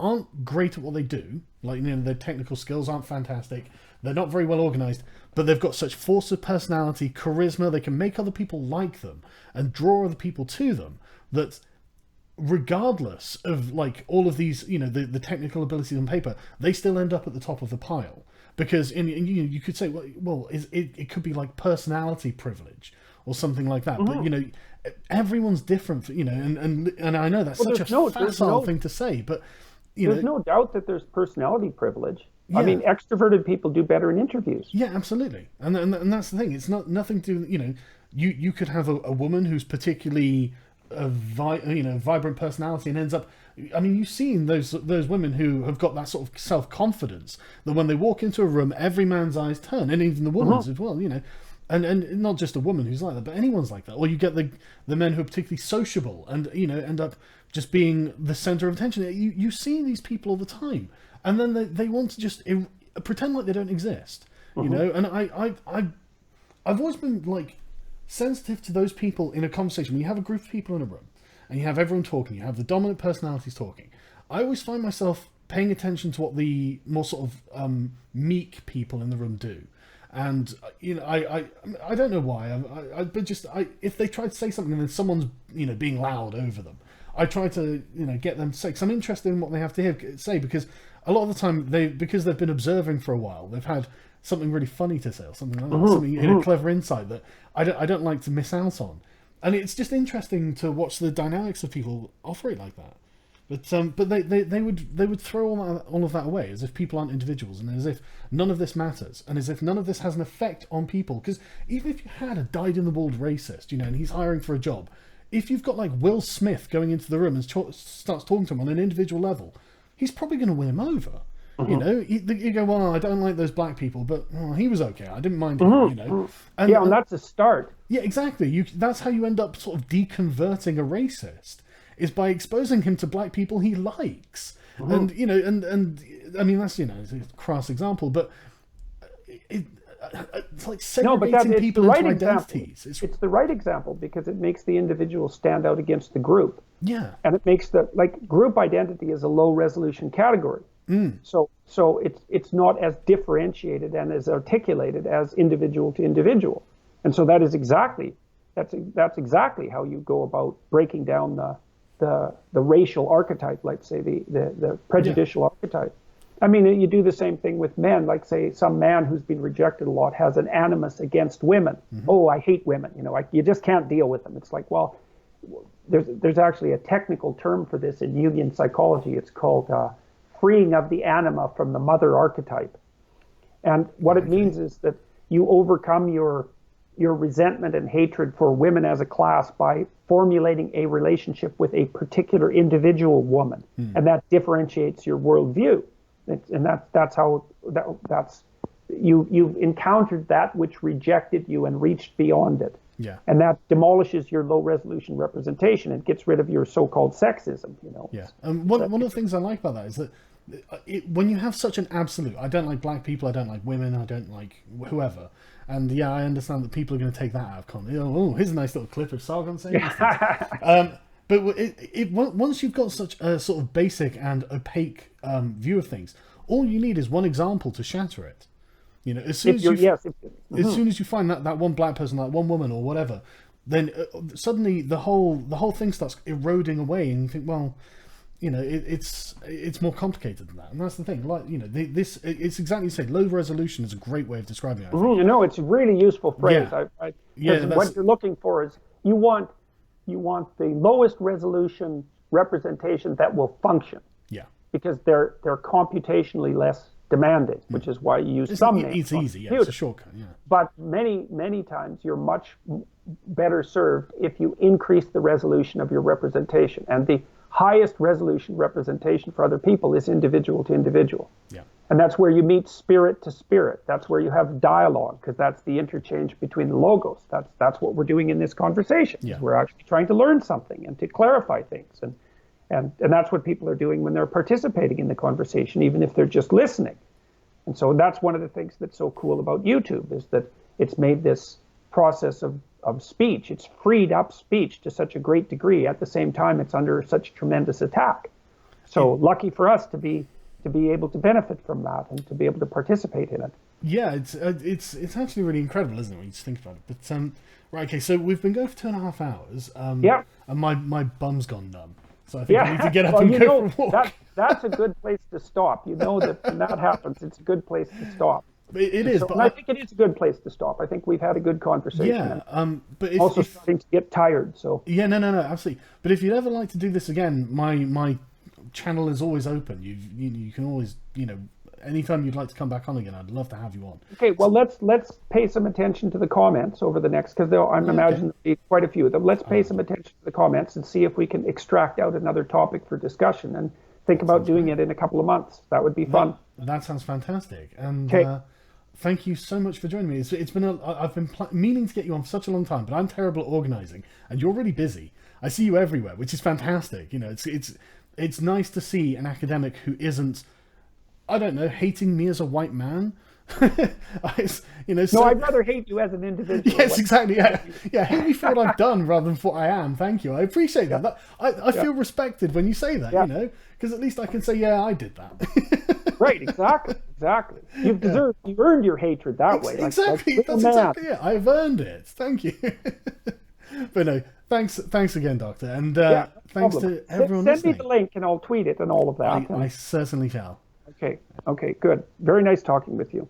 aren't great at what they do. Like, their technical skills aren't fantastic. They're not very well organized, but they've got such force of personality, charisma. They can make other people like them and draw other people to them, that regardless of all of these, the technical abilities on paper, they still end up at the top of the pile. Because you could say, it could be like personality privilege or something like that. Mm-hmm. But everyone's different, and I know that's such a facile thing to say, but there's no doubt that there's personality privilege. Yeah. I mean, extroverted people do better in interviews. Yeah, absolutely, and that's the thing. It's nothing to you could have a woman who's particularly vibrant personality and ends up. I mean, you've seen those women who have got that sort of self-confidence that when they walk into a room, every man's eyes turn, and even the woman's as well. And not just a woman who's like that, but anyone's like that. Or you get the men who are particularly sociable and end up just being the center of attention. You see these people all the time, and then they want to just pretend like they don't exist. And I've always been sensitive to those people in a conversation. When you have a group of people in a room and you have everyone talking, you have the dominant personalities talking, I always find myself paying attention to what the more sort of meek people in the room do. And I don't know why, but if they try to say something and then someone's being loud over them, I try to get them to say, because I'm interested in what they have to say, because a lot of the time because they've been observing for a while, they've had something really funny to say or something like that, something a clever insight that I don't like to miss out on. And it's just interesting to watch the dynamics of people operate like that. But they would throw all of that away, as if people aren't individuals, and as if none of this matters, and as if none of this has an effect on people. Because even if you had a dyed-in-the-wool racist, and he's hiring for a job, if you've got Will Smith going into the room and starts talking to him on an individual level, he's probably going to win him over. You go, well, I don't like those black people, but he was okay. I didn't mind him. And that's a start. Yeah, exactly. That's how you end up sort of deconverting a racist, is by exposing him to black people he likes. And and I mean, that's it's a crass example, but it's like segregating people into identities. It's the right example, because it makes the individual stand out against the group. Yeah, and it makes group identity is a low resolution category. So it's not as differentiated and as articulated as individual to individual, and so that's exactly how you go about breaking down the racial archetype, like say the prejudicial archetype. I mean, you do the same thing with men. Like, say, some man who's been rejected a lot has an animus against women. Oh, I hate women. You just can't deal with them. It's like, well, there's actually a technical term for this in Jungian psychology. It's called freeing of the anima from the mother archetype. And what it means is that you overcome your resentment and hatred for women as a class by formulating a relationship with a particular individual woman, and that differentiates your worldview. And that's you've encountered that which rejected you and reached beyond it. Yeah. And that demolishes your low resolution representation. It gets rid of your so-called sexism. Yeah. One of the things I like about that is that when you have such an absolute, I don't like black people, I don't like women, I don't like whoever. And yeah, I understand that people are going to take that out of context. Oh, here's a nice little clip of Sargon saying this. But once you've got such a sort of basic and opaque view of things, all you need is one example to shatter it. As soon as you find that one black person, that one woman, or whatever, then suddenly the whole thing starts eroding away, and you think, well, it's more complicated than that, and that's the thing. It's exactly the same. Low resolution is a great way of describing it. It's a really useful phrase. Yeah. What you're looking for is you want the lowest resolution representation that will function. Yeah. because they're computationally less demanding, which is why you use thumbnails. It's easy, yeah, it's a shortcut, yeah. But many times you're much better served if you increase the resolution of your representation. And the highest resolution representation for other people is individual to individual. Yeah. And that's where you meet spirit to spirit. That's where you have dialogue, because that's the interchange between the logos. That's what we're doing in this conversation. Yeah. We're actually trying to learn something and to clarify things. And that's what people are doing when they're participating in the conversation, even if they're just listening. And so that's one of the things that's so cool about YouTube, is that it's made this process of speech, it's freed up speech to such a great degree. At the same time, it's under such tremendous attack. So lucky for us to be able to benefit from that and to be able to participate in it. Yeah, it's actually really incredible, isn't it, when you just think about it? But right, okay, so we've been going for 2.5 hours. Yeah. And my bum's gone numb. So I think I need to get up and go for a walk. That's a good place to stop. You know that when that happens, it's a good place to stop. It is, so, but I think it is a good place to stop. I think we've had a good conversation. Yeah, but also starting to get tired. So yeah, no, absolutely. But if you'd ever like to do this again, my channel is always open. You can always, anytime you'd like to come back on again, I'd love to have you on. Okay, well let's pay some attention to the comments over the next, because I'm imagining there'll be quite a few of them. Let's pay some attention to the comments and see if we can extract out another topic for discussion, and think about doing it in a couple of months. That would be fun. That sounds fantastic. And thank you so much for joining me. It's been I've been meaning to get you on for such a long time, but I'm terrible at organising, and you're really busy. I see you everywhere, which is fantastic. It's nice to see an academic who isn't, I don't know, hating me as a white man. No, I'd rather hate you as an individual. Yes, exactly. Yeah, hate me for what I've done rather than for what I am. Thank you. I appreciate that. I feel respected when you say that. Because at least I can say, yeah, I did that. Right, exactly. You've deserved, you've earned your hatred that way. Exactly, that's exactly it. I've earned it. Thank you. But no, thanks again, Doctor, and thanks to everyone listening. Send me the link and I'll tweet it and all of that. I certainly shall. Okay, good. Very nice talking with you.